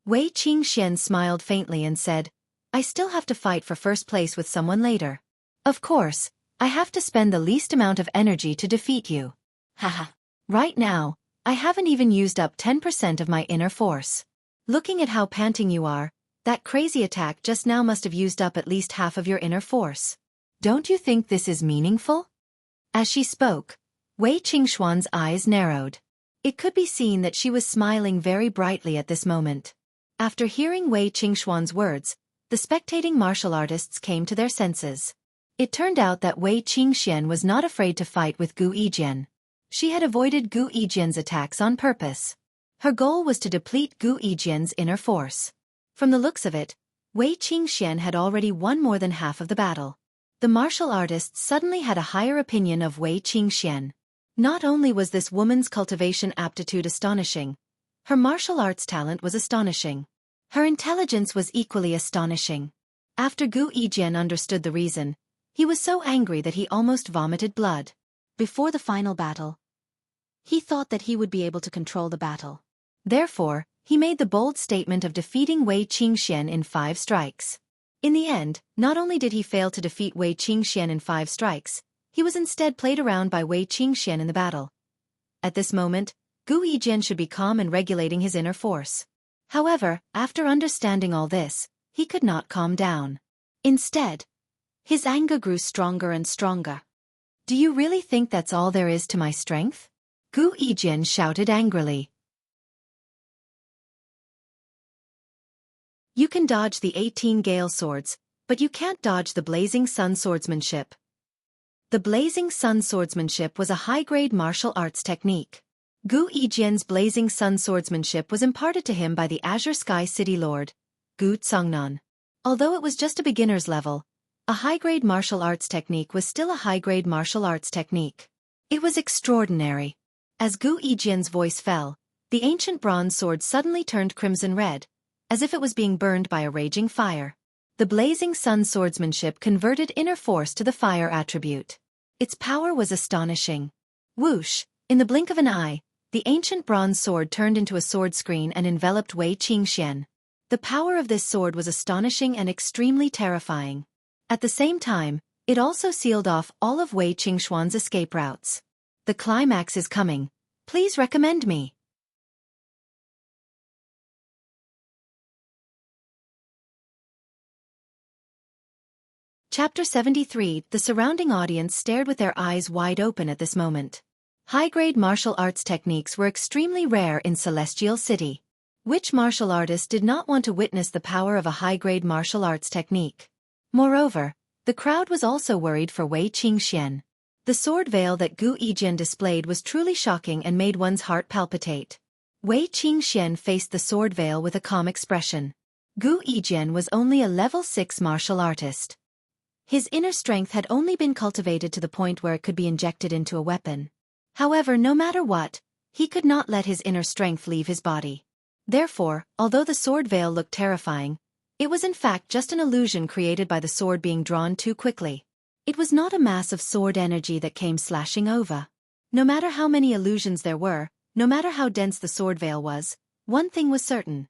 Wei Qingxian smiled faintly and said, "I still have to fight for first place with someone later. Of course, I have to spend the least amount of energy to defeat you. Haha. Right now, I haven't even used up 10% of my inner force. Looking at how panting you are, that crazy attack just now must have used up at least half of your inner force. Don't you think this is meaningful?" As she spoke, Wei Qingxuan's eyes narrowed. It could be seen that she was smiling very brightly at this moment. After hearing Wei Qingxuan's words, the spectating martial artists came to their senses. It turned out that Wei Qingxian was not afraid to fight with Gu Yijian. She had avoided Gu Yijian's attacks on purpose. Her goal was to deplete Gu Yijian's inner force. From the looks of it, Wei Qingxian had already won more than half of the battle. The martial artists suddenly had a higher opinion of Wei Qingxian. Not only was this woman's cultivation aptitude astonishing, her martial arts talent was astonishing. Her intelligence was equally astonishing. After Gu Yijian understood the reason, he was so angry that he almost vomited blood. Before the final battle, he thought that he would be able to control the battle. Therefore, he made the bold statement of defeating Wei Qingxian in 5 strikes. In the end, not only did he fail to defeat Wei Qingxian in 5 strikes, he was instead played around by Wei Qingxian in the battle. At this moment, Gu Yijian should be calm and regulating his inner force. However, after understanding all this, he could not calm down. Instead, his anger grew stronger and stronger. "Do you really think that's all there is to my strength?" Gu Yijian shouted angrily. "You can dodge the 18 Gale Swords, but you can't dodge the Blazing Sun Swordsmanship." The Blazing Sun Swordsmanship was a high-grade martial arts technique. Gu Yijian's Blazing Sun Swordsmanship was imparted to him by the Azure Sky City Lord, Gu Tsongnan. Although it was just a beginner's level, a high-grade martial arts technique was still a high-grade martial arts technique. It was extraordinary. As Gu Yijian's voice fell, the ancient bronze sword suddenly turned crimson red, as if it was being burned by a raging fire. The Blazing Sun Swordsmanship converted inner force to the fire attribute. Its power was astonishing. Whoosh! In the blink of an eye, the ancient bronze sword turned into a sword screen and enveloped Wei Qingxian. The power of this sword was astonishing and extremely terrifying. At the same time, it also sealed off all of Wei Qingxuan's escape routes. The climax is coming. Please recommend me. Chapter 73. The surrounding audience stared with their eyes wide open at this moment. High-grade martial arts techniques were extremely rare in Celestial City. Which martial artist did not want to witness the power of a high-grade martial arts technique? Moreover, The crowd was also worried for Wei Qingxian. The sword veil that Gu Yijian displayed was truly shocking and made one's heart palpitate. Wei Qingxian faced the sword veil with a calm expression. Gu Yijian was only a level 6 martial artist. His inner strength had only been cultivated to the point where it could be injected into a weapon. However, no matter what, he could not let his inner strength leave his body. Therefore, although the sword veil looked terrifying, it was in fact just an illusion created by the sword being drawn too quickly. It was not a mass of sword energy that came slashing over. No matter how many illusions there were, no matter how dense the sword veil was, one thing was certain.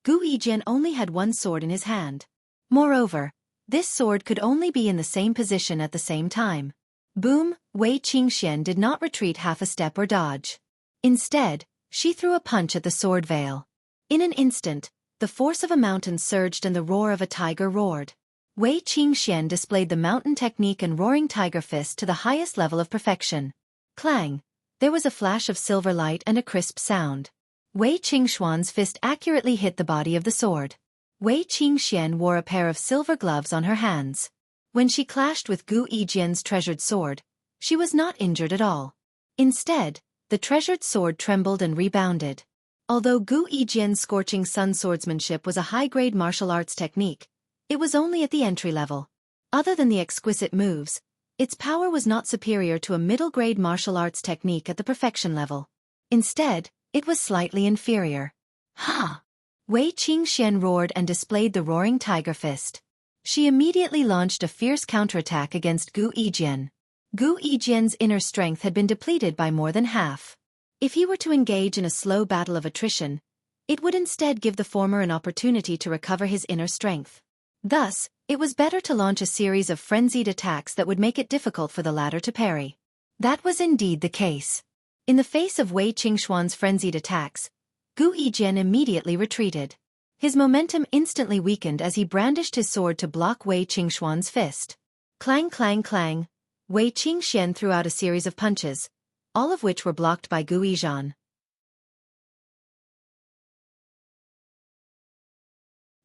Gu Yijian only had one sword in his hand. Moreover, this sword could only be in the same position at the same time. Boom! Wei Qingxian did not retreat half a step or dodge. Instead, she threw a punch at the sword veil. In an instant, the force of a mountain surged and the roar of a tiger roared. Wei Qingxian displayed the mountain technique and roaring tiger fist to the highest level of perfection. Clang! There was a flash of silver light and a crisp sound. Wei Qingxuan's fist accurately hit the body of the sword. Wei Qingxian wore a pair of silver gloves on her hands. When she clashed with Gu Yijian's treasured sword, she was not injured at all. Instead, the treasured sword trembled and rebounded. Although Gu Yijian's scorching sun swordsmanship was a high-grade martial arts technique, it was only at the entry level. Other than the exquisite moves, its power was not superior to a middle-grade martial arts technique at the perfection level. Instead, it was slightly inferior. Ha! Wei Qingxian roared and displayed the roaring tiger fist. She immediately launched a fierce counterattack against Gu Yijian. Gu Yijian's inner strength had been depleted by more than half. If he were to engage in a slow battle of attrition, it would instead give the former an opportunity to recover his inner strength. Thus, it was better to launch a series of frenzied attacks that would make it difficult for the latter to parry. That was indeed the case. In the face of Wei Qingxuan's frenzied attacks, Gu Yijian immediately retreated. His momentum instantly weakened as he brandished his sword to block Wei Qingxuan's fist. Clang clang clang, Wei Qingxian threw out a series of punches, all of which were blocked by Gu Yijian.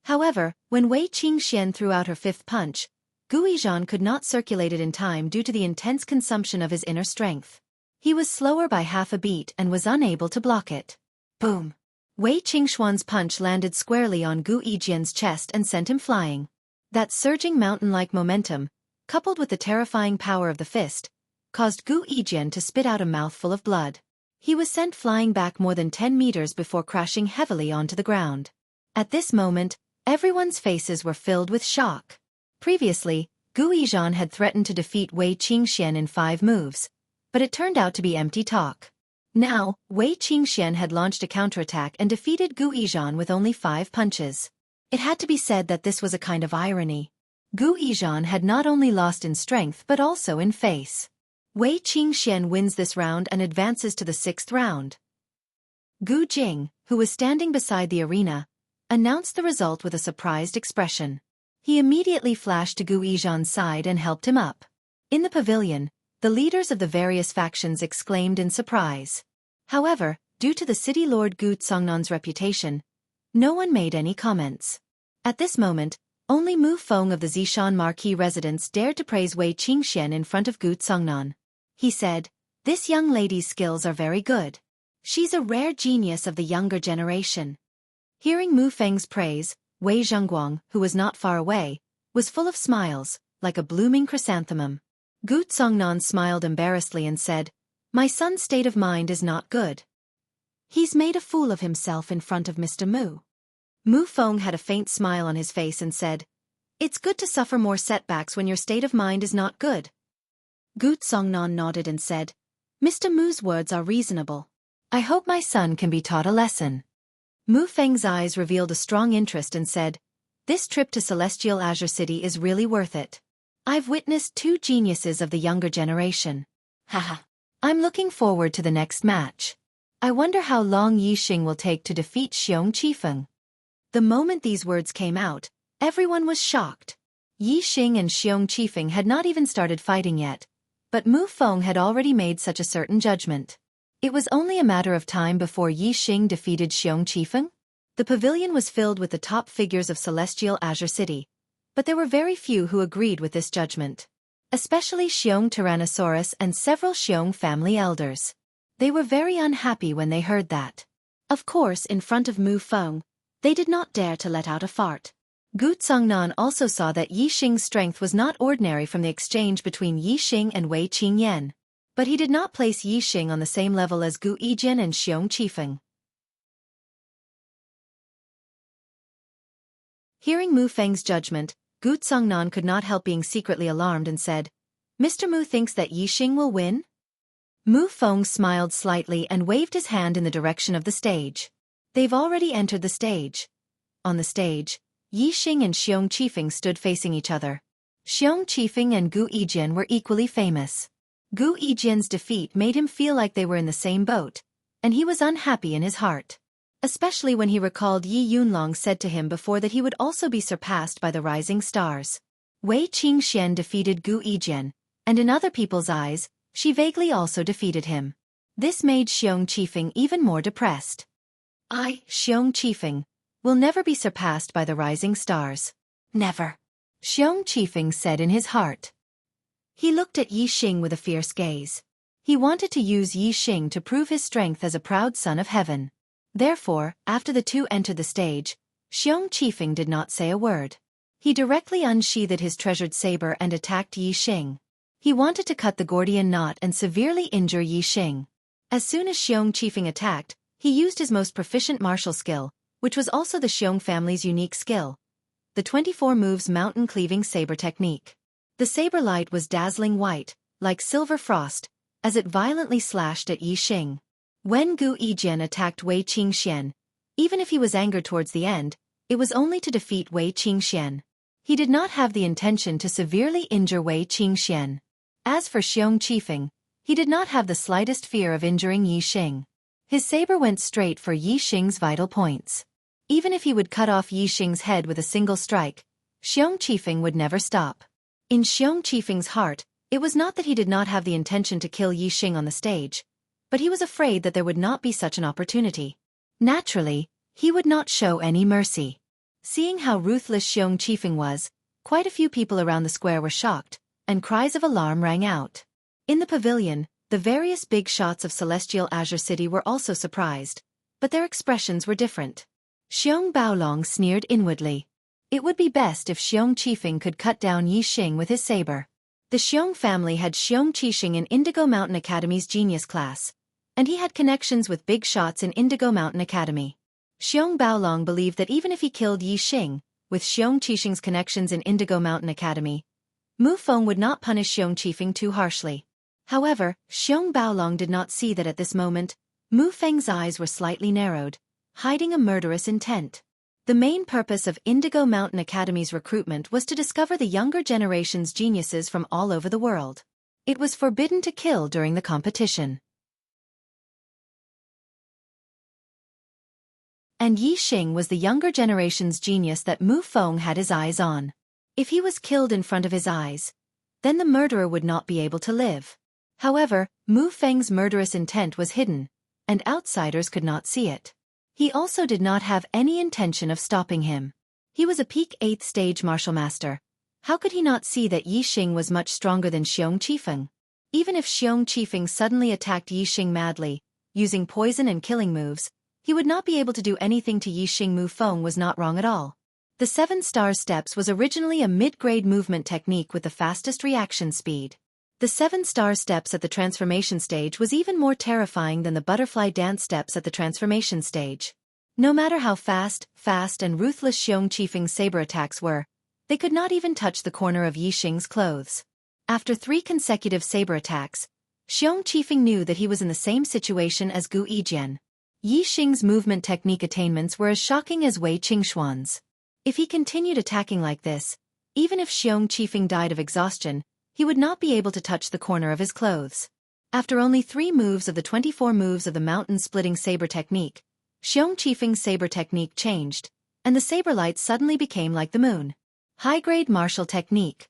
However, when Wei Qingxian threw out her fifth punch, Gu Yijian could not circulate it in time due to the intense consumption of his inner strength. He was slower by half a beat and was unable to block it. Boom! Wei Qingxuan's punch landed squarely on Gu Yijian's chest and sent him flying. That surging mountain-like momentum, coupled with the terrifying power of the fist, caused Gu Yijian to spit out a mouthful of blood. He was sent flying back more than 10 meters before crashing heavily onto the ground. At this moment, everyone's faces were filled with shock. Previously, Gu Yijian had threatened to defeat Wei Qingxian in 5 moves, but it turned out to be empty talk. Now, Wei Qingxian had launched a counterattack and defeated Gu Yijian with only 5 punches. It had to be said that this was a kind of irony. Gu Yijian had not only lost in strength but also in face. Wei Qingxian wins this round and advances to the 6th round. Gu Jing, who was standing beside the arena, announced the result with a surprised expression. He immediately flashed to Gu Yijian's side and helped him up. In the pavilion, the leaders of the various factions exclaimed in surprise. However, due to the city lord Gu Zongnan's reputation, no one made any comments. At this moment, only Mu Feng of the Zishan Marquis residence dared to praise Wei Qingxian in front of Gu Zongnan. He said, "This young lady's skills are very good. She's a rare genius of the younger generation." Hearing Mu Feng's praise, Wei Zhongguang, who was not far away, was full of smiles, like a blooming chrysanthemum. Gu Zongnan smiled embarrassedly and said, "My son's state of mind is not good. He's made a fool of himself in front of Mr. Mu." Mu Feng had a faint smile on his face and said, "It's good to suffer more setbacks when your state of mind is not good." Gu Zongnan nodded and said, "Mr. Mu's words are reasonable. I hope my son can be taught a lesson." Mu Feng's eyes revealed a strong interest and said, "This trip to Celestial Azure City is really worth it. I've witnessed 2 geniuses of the younger generation. Haha. I'm looking forward to the next match. I wonder how long Yi Xing will take to defeat Xiong Qifeng." The moment these words came out, everyone was shocked. Yi Xing and Xiong Qifeng had not even started fighting yet, but Mu Feng had already made such a certain judgment. It was only a matter of time before Yi Xing defeated Xiong Qifeng. The pavilion was filled with the top figures of Celestial Azure City, but there were very few who agreed with this judgment. Especially Xiong Tyrannosaurus and several Xiong family elders. They were very unhappy when they heard that. Of course, in front of Mu Feng, they did not dare to let out a fart. Gu Zongnan also saw that Yi Xing's strength was not ordinary from the exchange between Yi Xing and Wei Qingyan. But he did not place Yi Xing on the same level as Gu Yijian and Xiong Qifeng. Hearing Mu Feng's judgment, Gu Zongnan could not help being secretly alarmed and said, "Mr. Mu thinks that Yi Xing will win?" Mu Feng smiled slightly and waved his hand in the direction of the stage. They've already entered the stage. On the stage, Yi Xing and Xiong Qifeng stood facing each other. Xiong Qifeng and Gu Yijian were equally famous. Gu Yijian's defeat made him feel like they were in the same boat, and he was unhappy in his heart. Especially when he recalled Yi Yunlong said to him before that he would also be surpassed by the rising stars. Wei Qingxian defeated Gu Yijian, and in other people's eyes, she vaguely also defeated him. This made Xiong Qifeng even more depressed. I, Xiong Qifeng, will never be surpassed by the rising stars. Never. Xiong Qifeng said in his heart. He looked at Yi Xing with a fierce gaze. He wanted to use Yi Xing to prove his strength as a proud son of heaven. Therefore, after the two entered the stage, Xiong Qifeng did not say a word. He directly unsheathed his treasured saber and attacked Yi Xing. He wanted to cut the Gordian knot and severely injure Yi Xing. As soon as Xiong Qifeng attacked, he used his most proficient martial skill, which was also the Xiong family's unique skill. The 24 moves mountain cleaving saber technique. The saber light was dazzling white, like silver frost, as it violently slashed at Yi Xing. When Gu Yijian attacked Wei Qingxian, even if he was angered towards the end, it was only to defeat Wei Qingxian. He did not have the intention to severely injure Wei Qingxian. As for Xiong Qifeng, he did not have the slightest fear of injuring Yi Xing. His saber went straight for Yi Xing's vital points. Even if he would cut off Yi Xing's head with a single strike, Xiong Qifeng would never stop. In Xiong Qifeng's heart, it was not that he did not have the intention to kill Yi Xing on the stage, but he was afraid that there would not be such an opportunity. Naturally, he would not show any mercy. Seeing how ruthless Xiong Qifeng was, quite a few people around the square were shocked, and cries of alarm rang out. In the pavilion, the various big shots of Celestial Azure City were also surprised, but their expressions were different. Xiong Baolong sneered inwardly. It would be best if Xiong Qifeng could cut down Yi Xing with his saber. The Xiong family had Xiong Qixing in Indigo Mountain Academy's genius class, and he had connections with big shots in Indigo Mountain Academy. Xiong Baolong believed that even if he killed Yi Xing, with Xiong Qixing's connections in Indigo Mountain Academy, Mu Feng would not punish Xiong Qifeng too harshly. However, Xiong Baolong did not see that at this moment, Mu Feng's eyes were slightly narrowed, hiding a murderous intent. The main purpose of Indigo Mountain Academy's recruitment was to discover the younger generation's geniuses from all over the world. It was forbidden to kill during the competition. And Yi Xing was the younger generation's genius that Mu Feng had his eyes on. If he was killed in front of his eyes, then the murderer would not be able to live. However, Mu Feng's murderous intent was hidden, and outsiders could not see it. He also did not have any intention of stopping him. He was a peak 8th stage martial master. How could he not see that Yi Xing was much stronger than Xiong Qifeng? Even if Xiong Qifeng suddenly attacked Yi Xing madly, using poison and killing moves, he would not be able to do anything to Yi Xing. Mu Feng was not wrong at all. The 7-star steps was originally a mid-grade movement technique with the fastest reaction speed. The 7-star steps at the transformation stage was even more terrifying than the butterfly dance steps at the transformation stage. No matter how fast and ruthless Xiong Qifeng's saber attacks were, they could not even touch the corner of Yi Xing's clothes. After 3 consecutive saber attacks, Xiong Qifeng knew that he was in the same situation as Gu Yijian. Yi Xing's movement technique attainments were as shocking as Wei Qingxuan's. If he continued attacking like this, even if Xiong Qifeng died of exhaustion, he would not be able to touch the corner of his clothes. After only 3 moves of the 24 moves of the mountain-splitting saber technique, Xiong Qifeng's saber technique changed, and the saber light suddenly became like the moon. High-grade martial technique.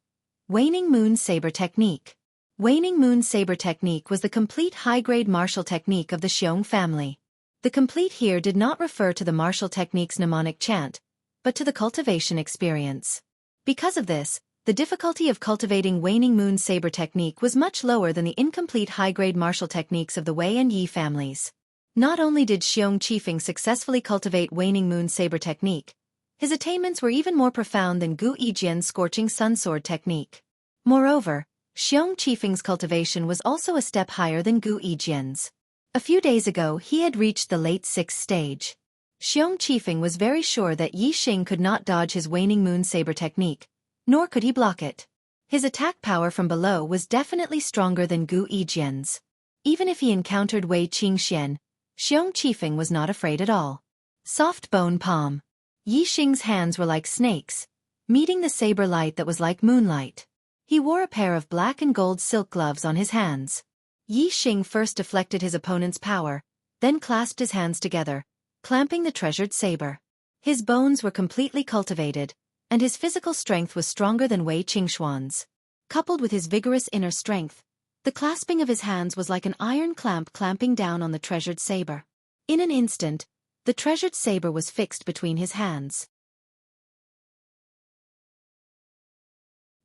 Waning Moon Saber Technique. Waning Moon Saber Technique was the complete high-grade martial technique of the Xiong family. The complete here did not refer to the martial technique's mnemonic chant, but to the cultivation experience. Because of this, the difficulty of cultivating Waning Moon saber technique was much lower than the incomplete high-grade martial techniques of the Wei and Yi families. Not only did Xianxia successfully cultivate Waning Moon saber technique, his attainments were even more profound than Gu Yijian's scorching sun sword technique. Moreover, Xianxia's cultivation was also a step higher than Gu Yijian's. A few days ago he had reached the late 6th stage. Xianxia was very sure that Yi Xing could not dodge his Waning Moon saber technique, nor could he block it. His attack power from below was definitely stronger than Gu Yijian's. Even if he encountered Wei Qingxian, Xianxia was not afraid at all. Soft bone palm. Yi Xing's hands were like snakes, meeting the saber light that was like moonlight. He wore a pair of black and gold silk gloves on his hands. Yi Xing first deflected his opponent's power, then clasped his hands together, clamping the treasured saber. His bones were completely cultivated, and his physical strength was stronger than Wei Qingxuan's. Coupled with his vigorous inner strength, the clasping of his hands was like an iron clamp clamping down on the treasured saber. In an instant, the treasured saber was fixed between his hands.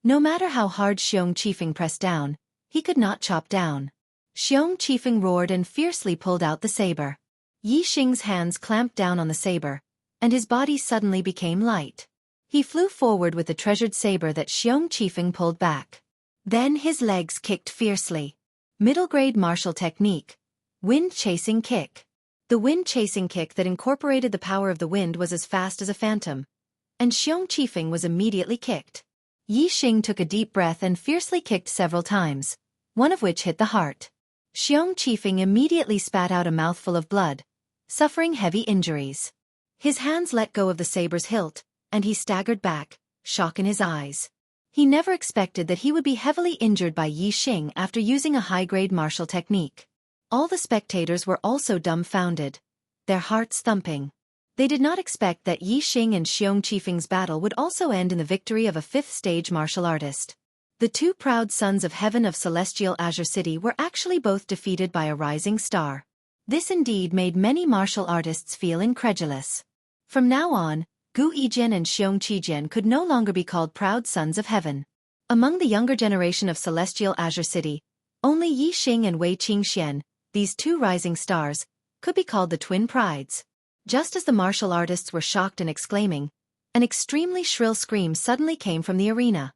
No matter how hard Xianxia pressed down, he could not chop down. Xianxia roared and fiercely pulled out the saber. Yi Xing's hands clamped down on the saber, and his body suddenly became light. He flew forward with the treasured saber that Xianxia pulled back. Then his legs kicked fiercely. Middle-grade martial technique. Wind-chasing kick. The wind-chasing kick that incorporated the power of the wind was as fast as a phantom, and Xianxia was immediately kicked. Yi Xing took a deep breath and fiercely kicked several times, one of which hit the heart. Xianxia immediately spat out a mouthful of blood, suffering heavy injuries. His hands let go of the saber's hilt, and he staggered back, shock in his eyes. He never expected that he would be heavily injured by Yi Xing after using a high-grade martial technique. All the spectators were also dumbfounded, their hearts thumping. They did not expect that Yi Xing and Xianxia's battle would also end in the victory of a 5th-stage martial artist. The two proud sons of heaven of celestial Azure City were actually both defeated by a rising star. This indeed made many martial artists feel incredulous. From now on, Gu Yijian and Xianxia could no longer be called proud sons of heaven. Among the younger generation of celestial Azure City, only Yi Xing and Wei Qingxian, these two rising stars, could be called the twin prides. Just as the martial artists were shocked and exclaiming, an extremely shrill scream suddenly came from the arena.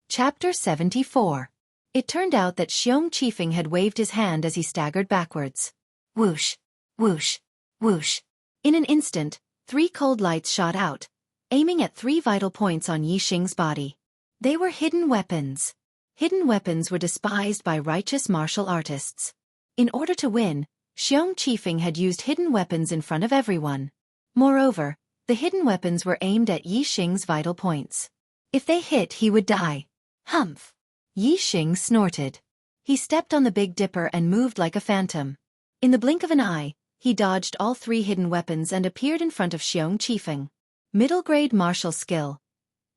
Chapter 74. It turned out that Xianxia had waved his hand as he staggered backwards. Whoosh, whoosh, whoosh. In an instant, 3 cold lights shot out, aiming at 3 vital points on Yi Xing's body. They were hidden weapons. Hidden weapons were despised by righteous martial artists. In order to win, Xianxia had used hidden weapons in front of everyone. Moreover, the hidden weapons were aimed at Yi Xing's vital points. If they hit, he would die. Humph! Yi Xing snorted. He stepped on the Big Dipper and moved like a phantom. In the blink of an eye, he dodged all 3 hidden weapons and appeared in front of Xianxia. Middle-grade martial skill.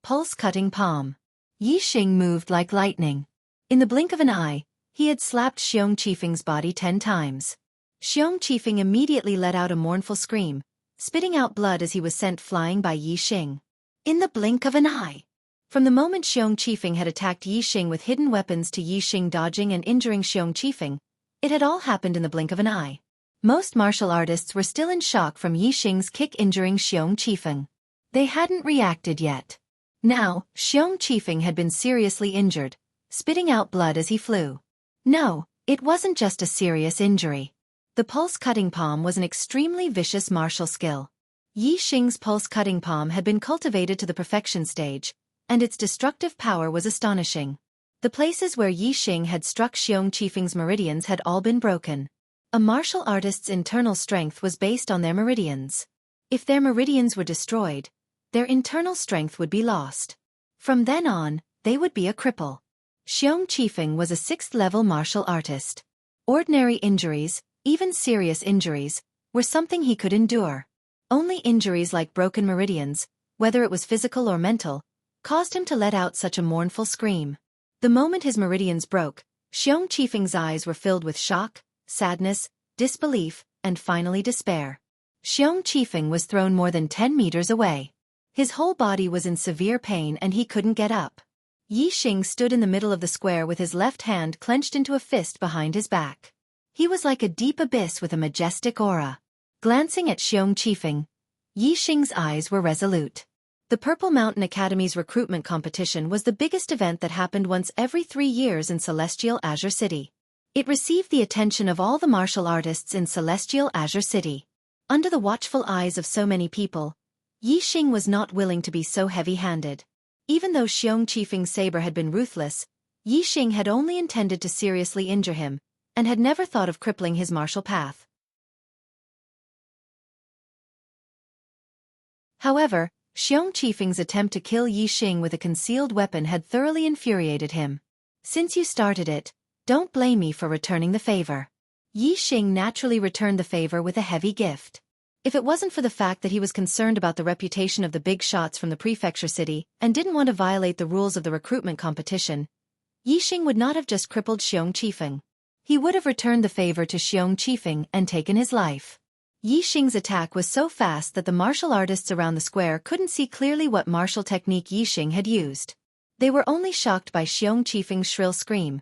Pulse-cutting palm. Yi Xing moved like lightning. In the blink of an eye, he had slapped Xianxia's body 10 times. Xianxia immediately let out a mournful scream, spitting out blood as he was sent flying by Yi Xing. In the blink of an eye. From the moment Xianxia had attacked Yi Xing with hidden weapons to Yi Xing dodging and injuring Xianxia, it had all happened in the blink of an eye. Most martial artists were still in shock from Yi Xing's kick injuring Xianxia. They hadn't reacted yet. Now, Xianxia had been seriously injured, spitting out blood as he flew. No, it wasn't just a serious injury. The pulse-cutting palm was an extremely vicious martial skill. Yi Xing's pulse-cutting palm had been cultivated to the perfection stage, and its destructive power was astonishing. The places where Yi Xing had struck Xianxia's meridians had all been broken. A martial artist's internal strength was based on their meridians. If their meridians were destroyed, their internal strength would be lost. From then on, they would be a cripple. Xianxia was a 6th-level martial artist. Ordinary injuries, even serious injuries, were something he could endure. Only injuries like broken meridians, whether it was physical or mental, caused him to let out such a mournful scream. The moment his meridians broke, Xianxia's eyes were filled with shock, sadness, disbelief, and finally despair. Xianxia was thrown more than 10 meters away. His whole body was in severe pain and he couldn't get up. Yixing stood in the middle of the square with his left hand clenched into a fist behind his back. He was like a deep abyss with a majestic aura. Glancing at Xianxia, Yixing's eyes were resolute. The Purple Mountain Academy's recruitment competition was the biggest event that happened once every 3 years in Celestial Azure City. It received the attention of all the martial artists in Celestial Azure City. Under the watchful eyes of so many people, Yixing was not willing to be so heavy-handed. Even though Xianxia's saber had been ruthless, Yixing had only intended to seriously injure him, and had never thought of crippling his martial path. However, Xianxia's attempt to kill Yixing with a concealed weapon had thoroughly infuriated him. "Since you started it, don't blame me for returning the favor." Yixing naturally returned the favor with a heavy gift. If it wasn't for the fact that he was concerned about the reputation of the big shots from the prefecture city and didn't want to violate the rules of the recruitment competition, Yixing would not have just crippled Xianxia. He would have returned the favor to Xianxia and taken his life. Yixing's attack was so fast that the martial artists around the square couldn't see clearly what martial technique Yixing had used. They were only shocked by Xianxia's shrill scream,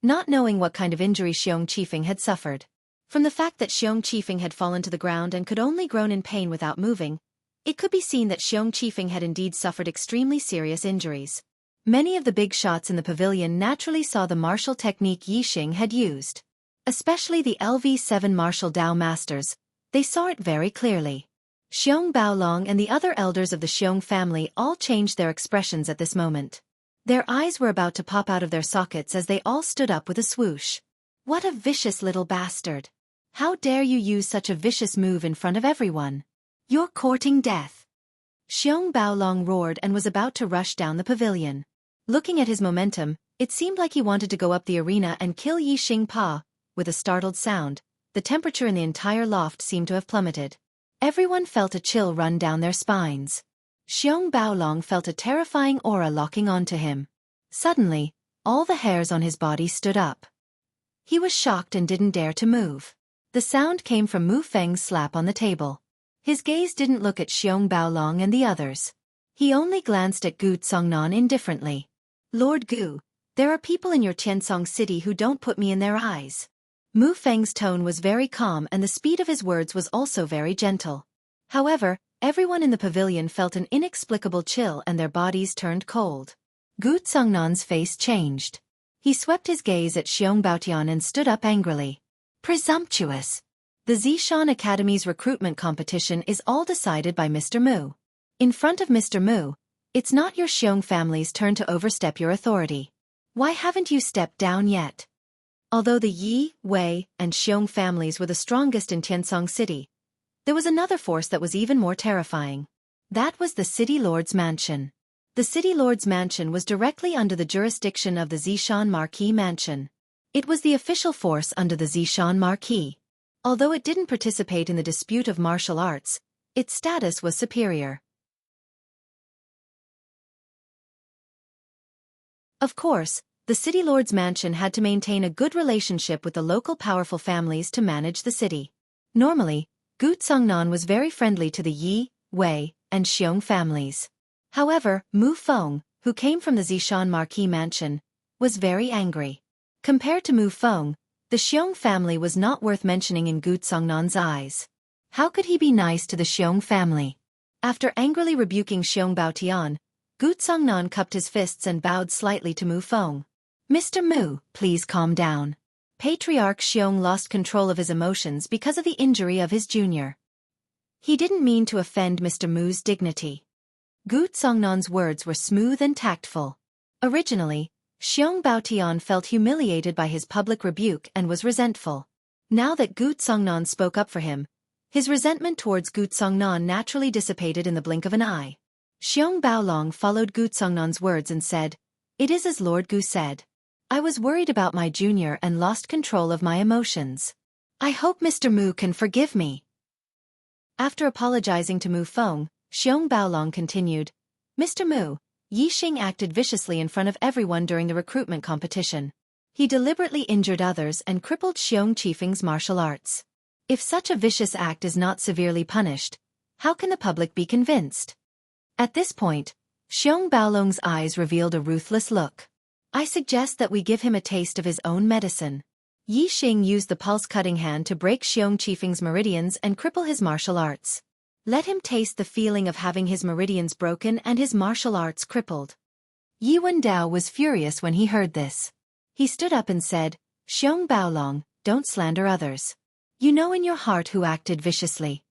not knowing what kind of injury Xianxia had suffered. From the fact that Xianxia had fallen to the ground and could only groan in pain without moving, it could be seen that Xianxia had indeed suffered extremely serious injuries. Many of the big shots in the pavilion naturally saw the martial technique Yixing had used. Especially the LV7 martial Dao masters, they saw it very clearly. Xiong Baolong and the other elders of the Xiong family all changed their expressions at this moment. Their eyes were about to pop out of their sockets as they all stood up with a swoosh. "What a vicious little bastard! How dare you use such a vicious move in front of everyone? You're courting death!" Xiong Baolong roared and was about to rush down the pavilion. Looking at his momentum, it seemed like he wanted to go up the arena and kill Yixing Pa. With a startled sound, the temperature in the entire loft seemed to have plummeted. Everyone felt a chill run down their spines. Xiong Baolong felt a terrifying aura locking onto him. Suddenly, all the hairs on his body stood up. He was shocked and didn't dare to move. The sound came from Mu Feng's slap on the table. His gaze didn't look at Xiong Baolong and the others. He only glanced at Gu Tsongnan indifferently. "Lord Gu, there are people in your Tiansong city who don't put me in their eyes." Mu Feng's tone was very calm and the speed of his words was also very gentle. However, everyone in the pavilion felt an inexplicable chill and their bodies turned cold. Gu Tsongnan's face changed. He swept his gaze at Xiong Baotian and stood up angrily. "Presumptuous! The Zishan Academy's recruitment competition is all decided by Mr. Mu. In front of Mr. Mu, it's not your Xiong family's turn to overstep your authority. Why haven't you stepped down yet?" Although the Yi, Wei, and Xiong families were the strongest in Tiansong City, there was another force that was even more terrifying. That was the City Lord's Mansion. The City Lord's Mansion was directly under the jurisdiction of the Zishan Marquis Mansion. It was the official force under the Zishan Marquis. Although it didn't participate in the dispute of martial arts, its status was superior. Of course, the City Lord's Mansion had to maintain a good relationship with the local powerful families to manage the city. Normally, Gu Tsongnan was very friendly to the Yi, Wei, and Xiong families. However, Mu Feng, who came from the Zishan Marquis Mansion, was very angry. Compared to Mu Feng, the Xiong family was not worth mentioning in Gu Tsongnan's eyes. How could he be nice to the Xiong family? After angrily rebuking Xiong Baotian, Gu Tsongnan cupped his fists and bowed slightly to Mu Feng. "Mr. Mu, please calm down." Patriarch Xiong lost control of his emotions because of the injury of his junior. He didn't mean to offend Mr. Mu's dignity. Gu Tsongnan's words were smooth and tactful. Originally, Xiong Baotian felt humiliated by his public rebuke and was resentful. Now that Gu Tsongnan spoke up for him, his resentment towards Gu Tsongnan naturally dissipated in the blink of an eye. Xiong Baolong followed Gu Tsongnan's words and said, "It is as Lord Gu said. I was worried about my junior and lost control of my emotions. I hope Mr. Mu can forgive me." After apologizing to Mu Feng, Xiong Baolong continued, "Mr. Mu, Yixing acted viciously in front of everyone during the recruitment competition. He deliberately injured others and crippled Xianxia's martial arts. If such a vicious act is not severely punished, how can the public be convinced? At this point, Xiong Baolong's eyes revealed a ruthless look. I suggest that we give him a taste of his own medicine. Yi Xing used the pulse-cutting hand to break Xiong Qifeng's meridians and cripple his martial arts. Let him taste the feeling of having his meridians broken and his martial arts crippled. Yi Wendao was furious when he heard this. He stood up and said, Xiong Baolong, don't slander others. You know in your heart who acted viciously.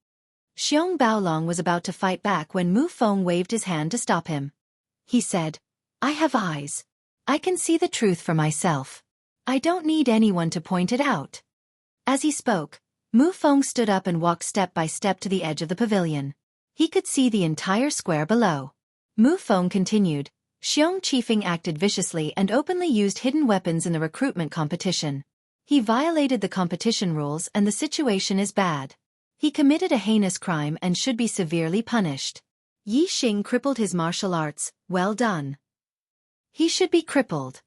Xiong Baolong was about to fight back when Mu Feng waved his hand to stop him. He said, I have eyes. I can see the truth for myself. I don't need anyone to point it out. As he spoke, Mu Feng stood up and walked step by step to the edge of the pavilion. He could see the entire square below. Mu Feng continued, Xiong Qifeng acted viciously and openly used hidden weapons in the recruitment competition. He violated the competition rules and the situation is bad. He committed a heinous crime and should be severely punished. Yi Xing crippled his martial arts, well done. He should be crippled.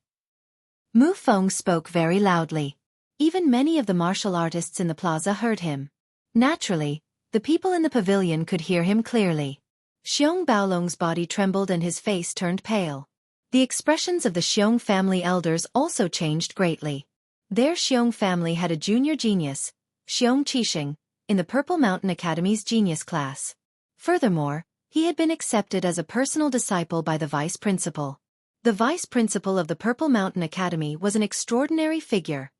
Mu Feng spoke very loudly. Even many of the martial artists in the plaza heard him. Naturally, the people in the pavilion could hear him clearly. Xiong Baolong's body trembled and his face turned pale. The expressions of the Xiong family elders also changed greatly. Their Xiong family had a junior genius, Xiong Qisheng, in the Purple Mountain Academy's genius class. Furthermore, he had been accepted as a personal disciple by the vice principal. The vice principal of the Purple Mountain Academy was an extraordinary figure.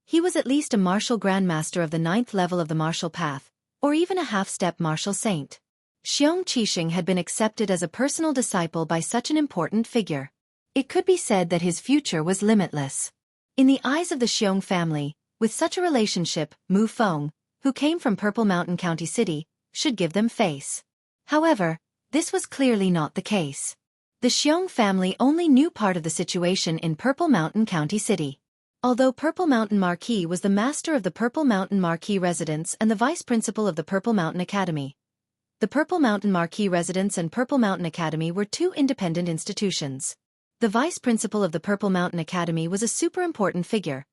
He was at least a martial grandmaster of the 9th level of the martial path, or even a half-step martial saint. Xiong Qisheng had been accepted as a personal disciple by such an important figure. It could be said that his future was limitless. In the eyes of the Xiong family, with such a relationship, Mu Feng, who came from Purple Mountain County City, should give them face. However, this was clearly not the case. The Xiong family only knew part of the situation in Purple Mountain County City. Although Purple Mountain Marquis was the master of the Purple Mountain Marquis residence and the vice principal of the Purple Mountain Academy, the Purple Mountain Marquis residence and Purple Mountain Academy were two independent institutions. The vice principal of the Purple Mountain Academy was a super important figure,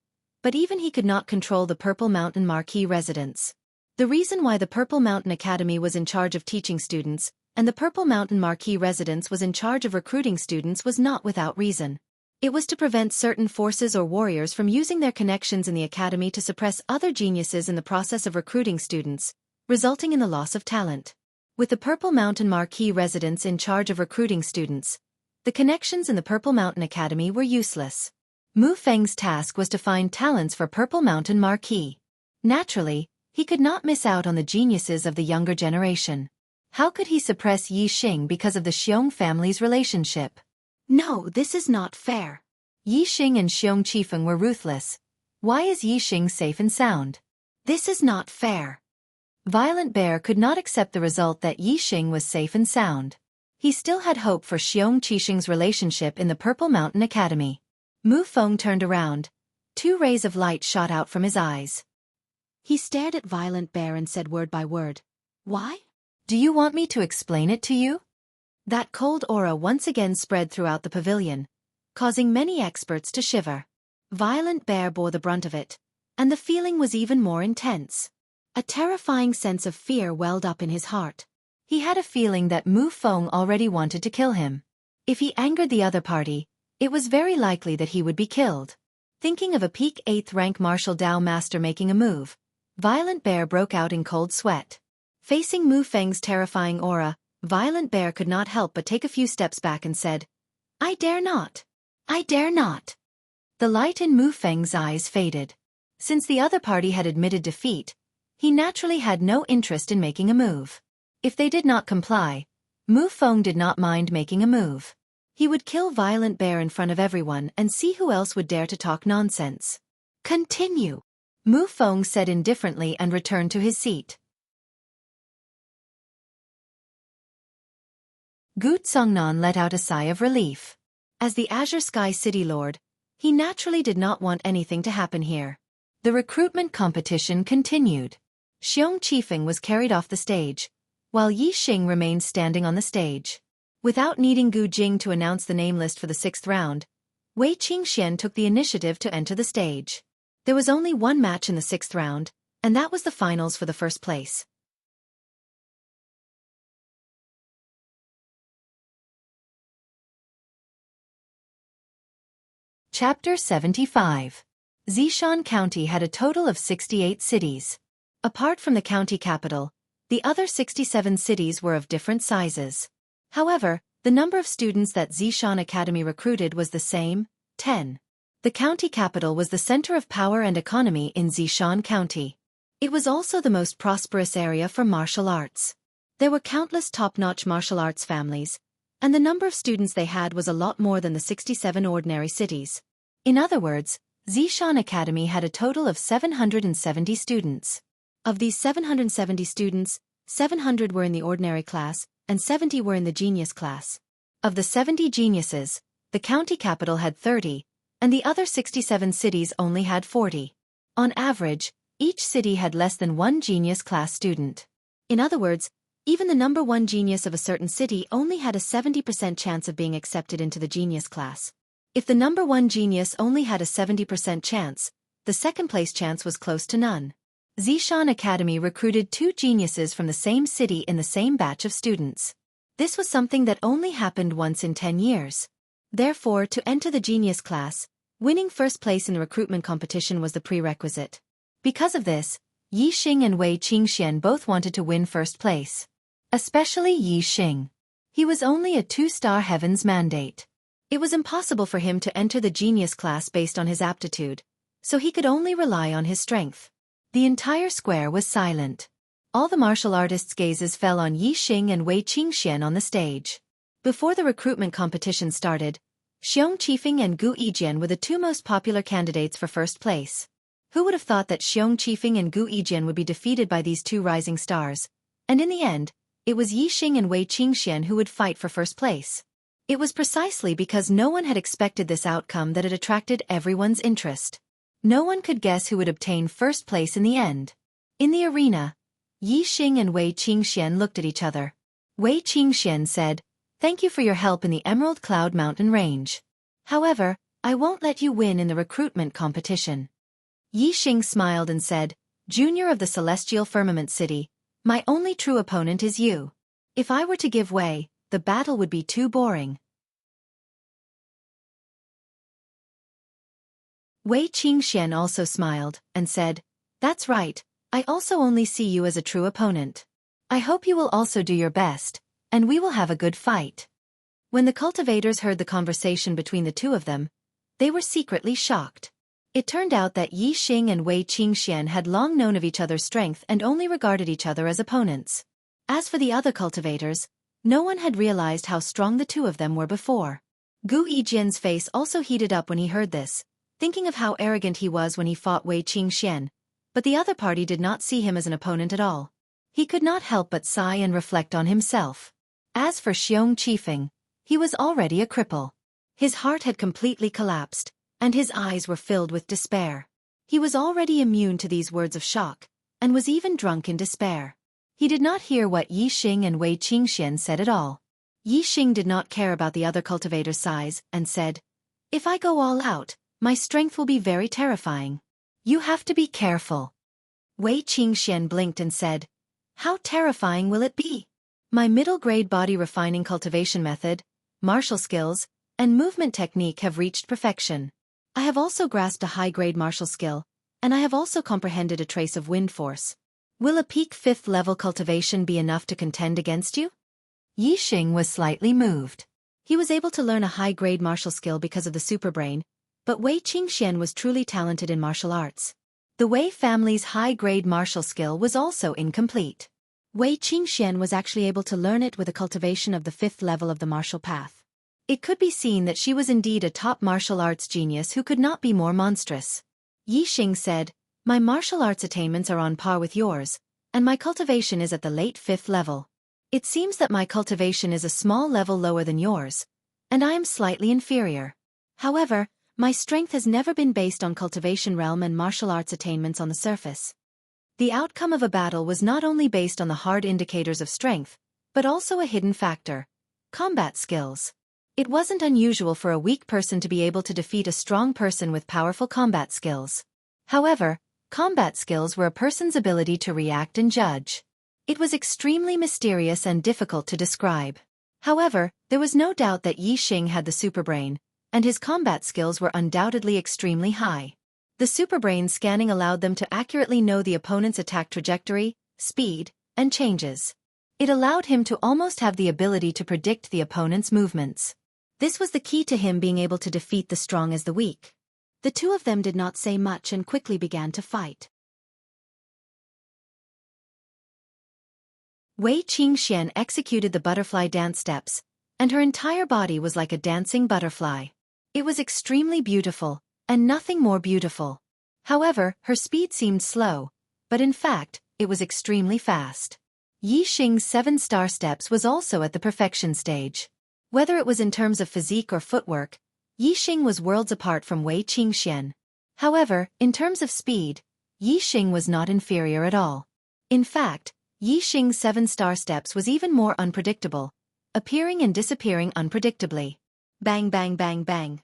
but even he could not control the Purple Mountain Marquis residence. The reason why the Purple Mountain Academy was in charge of teaching students, and the Purple Mountain Marquis residence was in charge of recruiting students was not without reason. It was to prevent certain forces or warriors from using their connections in the academy to suppress other geniuses in the process of recruiting students, resulting in the loss of talent. With the Purple Mountain Marquis residence in charge of recruiting students, the connections in the Purple Mountain Academy were useless. Mu Feng's task was to find talents for Purple Mountain Marquis. Naturally, he could not miss out on the geniuses of the younger generation. How could he suppress Yi Xing because of the Xiong family's relationship? No, this is not fair. Yi Xing and Xiong Qifeng were ruthless. Why is Yi Xing safe and sound? This is not fair. Violent Bear could not accept the result that Yi Xing was safe and sound. He still had hope for Xiong Qisheng's relationship in the Purple Mountain Academy. Mu Feng turned around. 2 rays of light shot out from his eyes. He stared at Violent Bear and said word by word, Why? Do you want me to explain it to you? That cold aura once again spread throughout the pavilion, causing many experts to shiver. Violent Bear bore the brunt of it, and the feeling was even more intense. A terrifying sense of fear welled up in his heart. He had a feeling that Mu Feng already wanted to kill him. If he angered the other party, it was very likely that he would be killed. Thinking of a peak 8th rank martial Dao master making a move, Violent Bear broke out in cold sweat. Facing Mu Feng's terrifying aura, Violent Bear could not help but take a few steps back and said, I dare not. I dare not. The light in Mu Feng's eyes faded. Since the other party had admitted defeat, he naturally had no interest in making a move. If they did not comply, Mu Feng did not mind making a move. He would kill Violent Bear in front of everyone and see who else would dare to talk nonsense. Continue, Mu Feng said indifferently and returned to his seat. Gu Tsongnan let out a sigh of relief. As the Azure Sky City Lord, he naturally did not want anything to happen here. The recruitment competition continued. Xiong Qifeng was carried off the stage, while Yi Xing remained standing on the stage. Without needing Gu Jing to announce the name list for the 6th round, Wei Qingxian took the initiative to enter the stage. There was only one match in the 6th round, and that was the finals for the first place. Chapter 75. Zishan County had a total of 68 cities. Apart from the county capital, the other 67 cities were of different sizes. However, the number of students that Zishan Academy recruited was the same, 10. The county capital was the center of power and economy in Zishan County. It was also the most prosperous area for martial arts. There were countless top-notch martial arts families, and the number of students they had was a lot more than the 67 ordinary cities. In other words, Zishan Academy had a total of 770 students. Of these 770 students, 700 were in the ordinary class, and 70 were in the genius class. Of the 70 geniuses, the county capital had 30, and the other 67 cities only had 40. On average, each city had less than one genius class student. In other words, even the number one genius of a certain city only had a 70% chance of being accepted into the genius class. If the number one genius only had a 70% chance, the second place chance was close to none. Zishan Academy recruited 2 geniuses from the same city in the same batch of students. This was something that only happened once in 10 years. Therefore, to enter the genius class, winning first place in the recruitment competition was the prerequisite. Because of this, Yixing and Wei Qingxian both wanted to win first place. Especially Yixing. He was only a 2-star heavens mandate. It was impossible for him to enter the genius class based on his aptitude, so he could only rely on his strength. The entire square was silent. All the martial artists' gazes fell on Yixing and Wei Qingxian on the stage. Before the recruitment competition started, Xiong Qifeng and Gu Yijian were the 2 most popular candidates for first place. Who would have thought that Xiong Qifeng and Gu Yijian would be defeated by these 2 rising stars? And in the end, it was Yixing and Wei Qingxian who would fight for first place. It was precisely because no one had expected this outcome that it attracted everyone's interest. No one could guess who would obtain first place in the end. In the arena, Yixing and Wei Qingxian looked at each other. Wei Qingxian said, "Thank you for your help in the Emerald Cloud Mountain Range. However, I won't let you win in the recruitment competition." Yixing smiled and said, "Junior of the Celestial Firmament City, my only true opponent is you. If I were to give way, the battle would be too boring." Wei Qingxian also smiled and said, "That's right, I also only see you as a true opponent. I hope you will also do your best, and we will have a good fight." When the cultivators heard the conversation between the 2 of them, they were secretly shocked. It turned out that Yixing and Wei Qingxian had long known of each other's strength and only regarded each other as opponents. As for the other cultivators, no one had realized how strong the 2 of them were before. Gu Yijian's face also heated up when he heard this, thinking of how arrogant he was when he fought Wei Qingxian, but the other party did not see him as an opponent at all. He could not help but sigh and reflect on himself. As for Xiong Qifeng, he was already a cripple. His heart had completely collapsed, and his eyes were filled with despair. He was already immune to these words of shock, and was even drunk in despair. He did not hear what Yixing and Wei Qingxian said at all. Yixing did not care about the other cultivator's sighs, and said, "If I go all out, my strength will be very terrifying. You have to be careful." Wei Qingxian blinked and said, "How terrifying will it be? My middle-grade body refining cultivation method, martial skills, and movement technique have reached perfection. I have also grasped a high-grade martial skill, and I have also comprehended a trace of wind force. Will a peak 5th level cultivation be enough to contend against you?" Yixing was slightly moved. He was able to learn a high-grade martial skill because of the superbrain, but Wei Qingxian was truly talented in martial arts. The Wei family's high-grade martial skill was also incomplete. Wei Qingxian was actually able to learn it with a cultivation of the 5th level of the martial path. It could be seen that she was indeed a top martial arts genius who could not be more monstrous. Yixing said, "My martial arts attainments are on par with yours, and my cultivation is at the late 5th level. It seems that my cultivation is a small level lower than yours, and I am slightly inferior. However, my strength has never been based on cultivation realm and martial arts attainments on the surface. The outcome of a battle was not only based on the hard indicators of strength, but also a hidden factor: combat skills. It wasn't unusual for a weak person to be able to defeat a strong person with powerful combat skills. However, combat skills were a person's ability to react and judge. It was extremely mysterious and difficult to describe. However, there was no doubt that Yi Xing had the superbrain, and his combat skills were undoubtedly extremely high. The superbrain scanning allowed them to accurately know the opponent's attack trajectory, speed, and changes. It allowed him to almost have the ability to predict the opponent's movements. This was the key to him being able to defeat the strong as the weak. The two of them did not say much and quickly began to fight. Wei Qingxian executed the butterfly dance steps, and her entire body was like a dancing butterfly. It was extremely beautiful, and nothing more beautiful. However, her speed seemed slow, but in fact, it was extremely fast. Yi Xing's 7-star steps was also at the perfection stage. Whether it was in terms of physique or footwork, Yi Xing was worlds apart from Wei Qingxian. However, in terms of speed, Yi Xing was not inferior at all. In fact, Yi Xing's 7-star steps was even more unpredictable, appearing and disappearing unpredictably. Bang bang bang bang.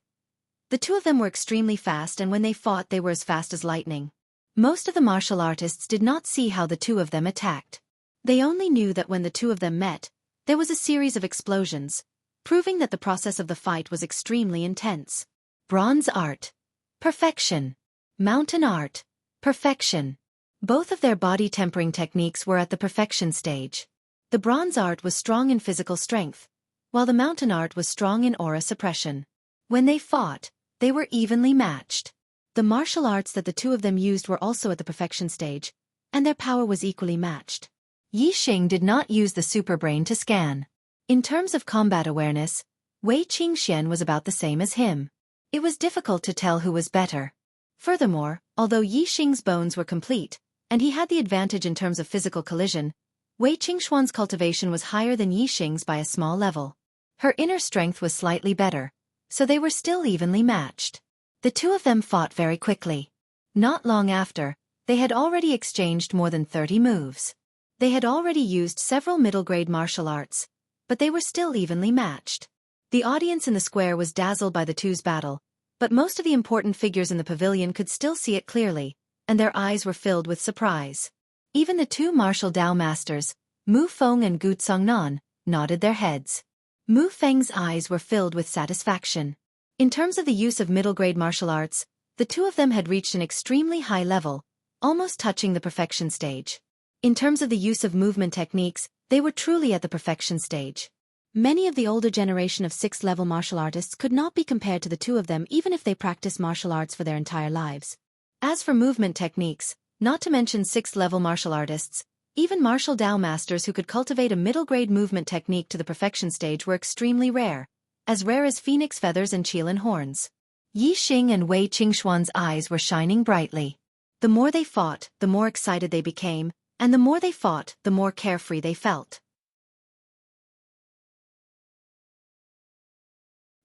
The two of them were extremely fast, and when they fought they were as fast as lightning. Most of the martial artists did not see how the two of them attacked. They only knew that when the two of them met, there was a series of explosions, proving that the process of the fight was extremely intense. Bronze art. Perfection. Mountain art. Perfection. Both of their body tempering techniques were at the perfection stage. The bronze art was strong in physical strength, while the mountain art was strong in aura suppression. When they fought, they were evenly matched. The martial arts that the two of them used were also at the perfection stage, and their power was equally matched. Yi Xing did not use the superbrain to scan. In terms of combat awareness, Wei Qingxian was about the same as him. It was difficult to tell who was better. Furthermore, although Yi Xing's bones were complete, and he had the advantage in terms of physical collision, Wei Qingxuan's cultivation was higher than Yi Xing's by a small level. Her inner strength was slightly better, so they were still evenly matched. The two of them fought very quickly. Not long after, they had already exchanged more than 30 moves. They had already used several middle-grade martial arts, but they were still evenly matched. The audience in the square was dazzled by the two's battle, but most of the important figures in the pavilion could still see it clearly, and their eyes were filled with surprise. Even the two martial Dao masters, Mu Feng and Gu Tsongnan, nodded their heads. Mu Feng's eyes were filled with satisfaction. In terms of the use of middle-grade martial arts, the two of them had reached an extremely high level, almost touching the perfection stage. In terms of the use of movement techniques, they were truly at the perfection stage. Many of the older generation of 6th-level martial artists could not be compared to the two of them even if they practiced martial arts for their entire lives. As for movement techniques, not to mention 6th-level martial artists, even martial Dao masters who could cultivate a middle-grade movement technique to the perfection stage were extremely rare as phoenix feathers and qilin horns. Yi Xing and Wei Qingxuan's eyes were shining brightly. The more they fought, the more excited they became, and the more they fought, the more carefree they felt.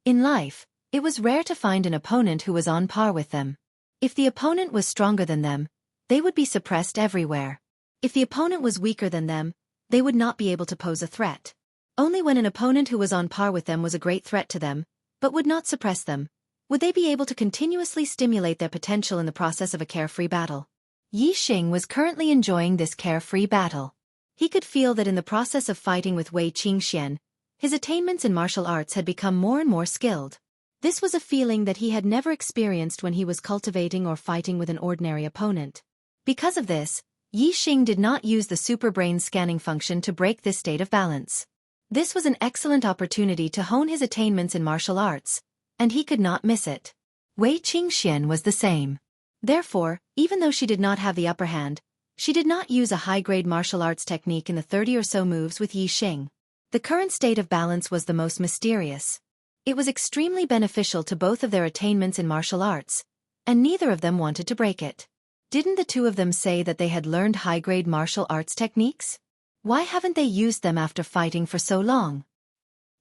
In life, it was rare to find an opponent who was on par with them. If the opponent was stronger than them, they would be suppressed everywhere. If the opponent was weaker than them, they would not be able to pose a threat. Only when an opponent who was on par with them was a great threat to them, but would not suppress them, would they be able to continuously stimulate their potential in the process of a carefree battle. Yi Xing was currently enjoying this carefree battle. He could feel that in the process of fighting with Wei Qingxian, his attainments in martial arts had become more and more skilled. This was a feeling that he had never experienced when he was cultivating or fighting with an ordinary opponent. Because of this, Yi Xing did not use the super brain scanning function to break this state of balance. This was an excellent opportunity to hone his attainments in martial arts, and he could not miss it. Wei Qingxian was the same. Therefore, even though she did not have the upper hand, she did not use a high-grade martial arts technique in the 30 or so moves with Yi Xing. The current state of balance was the most mysterious. It was extremely beneficial to both of their attainments in martial arts, and neither of them wanted to break it. Didn't the two of them say that they had learned high-grade martial arts techniques? Why haven't they used them after fighting for so long?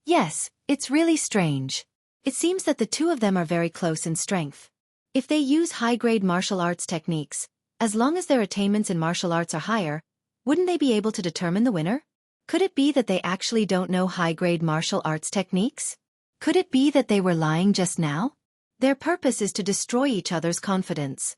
Yes, it's really strange. It seems that the two of them are very close in strength. If they use high-grade martial arts techniques, as long as their attainments in martial arts are higher, wouldn't they be able to determine the winner? Could it be that they actually don't know high-grade martial arts techniques? Could it be that they were lying just now? Their purpose is to destroy each other's confidence.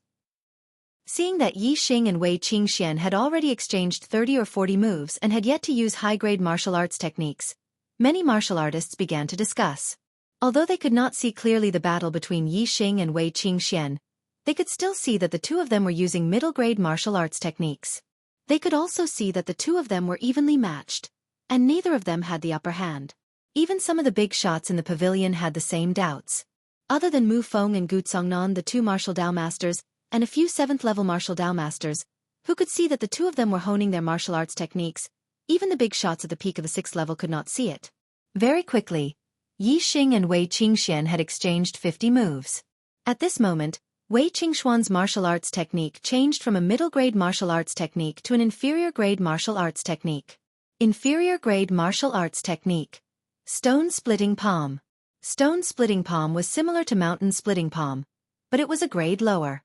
Seeing that Yi Xing and Wei Qingxian had already exchanged 30 or 40 moves and had yet to use high-grade martial arts techniques, many martial artists began to discuss. Although they could not see clearly the battle between Yi Xing and Wei Qingxian, they could still see that the two of them were using middle-grade martial arts techniques. They could also see that the two of them were evenly matched, and neither of them had the upper hand. Even some of the big shots in the pavilion had the same doubts. Other than Mu Feng and Gu Congnan, the two martial Dao masters, and a few 7th-level martial Dao masters, who could see that the two of them were honing their martial arts techniques, even the big shots at the peak of the 6th level could not see it. Very quickly, Yi Xing and Wei Qingxian had exchanged 50 moves. At this moment, Wei Qingxuan's martial arts technique changed from a middle-grade martial arts technique to an inferior-grade martial arts technique. Inferior-grade martial arts technique. Stone-splitting palm. Stone-splitting palm was similar to mountain-splitting palm, but it was a grade lower.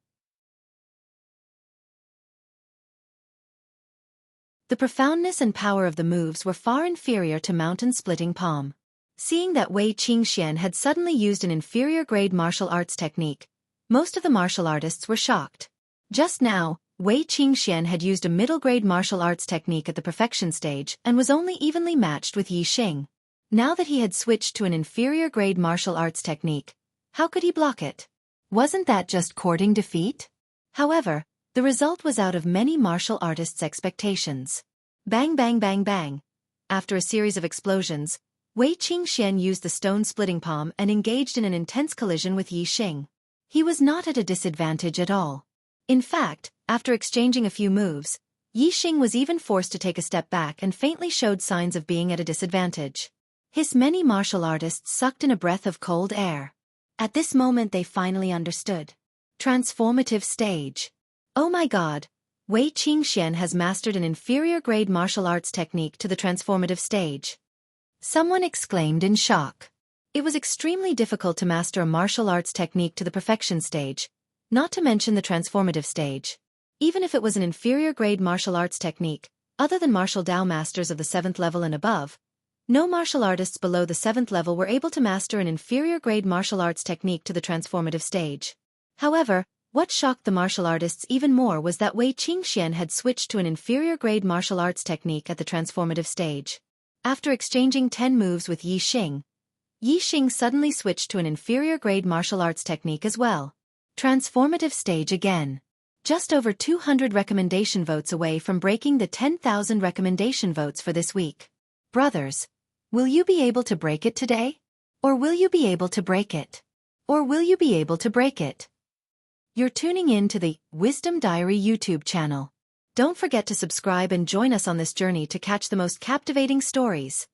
The profoundness and power of the moves were far inferior to mountain-splitting palm. Seeing that Wei Qingxian had suddenly used an inferior-grade martial arts technique, most of the martial artists were shocked. Just now, Wei Qingxian had used a middle-grade martial arts technique at the perfection stage and was only evenly matched with Yi Xing. Now that he had switched to an inferior-grade martial arts technique, how could he block it? Wasn't that just courting defeat? However, the result was out of many martial artists' expectations. Bang bang bang bang. After a series of explosions, Wei Qingxian used the stone-splitting palm and engaged in an intense collision with Yi Xing. He was not at a disadvantage at all. In fact, after exchanging a few moves, Yi Xing was even forced to take a step back and faintly showed signs of being at a disadvantage. His many martial artists sucked in a breath of cold air. At this moment they finally understood. Transformative stage. Oh my god, Wei Qingxian has mastered an inferior-grade martial arts technique to the transformative stage. Someone exclaimed in shock. It was extremely difficult to master a martial arts technique to the perfection stage, not to mention the transformative stage. Even if it was an inferior-grade martial arts technique, other than martial Dao masters of the 7th level and above, no martial artists below the 7th level were able to master an inferior-grade martial arts technique to the transformative stage. However, what shocked the martial artists even more was that Wei Qingxian had switched to an inferior-grade martial arts technique at the transformative stage. After exchanging 10 moves with Yi Xing suddenly switched to an inferior-grade martial arts technique as well. Transformative stage again. Just over 200 recommendation votes away from breaking the 10,000 recommendation votes for this week. Brothers, will you be able to break it today? Or will you be able to break it? Or will you be able to break it? You're tuning in to the Wisdom Diary YouTube channel. Don't forget to subscribe and join us on this journey to catch the most captivating stories.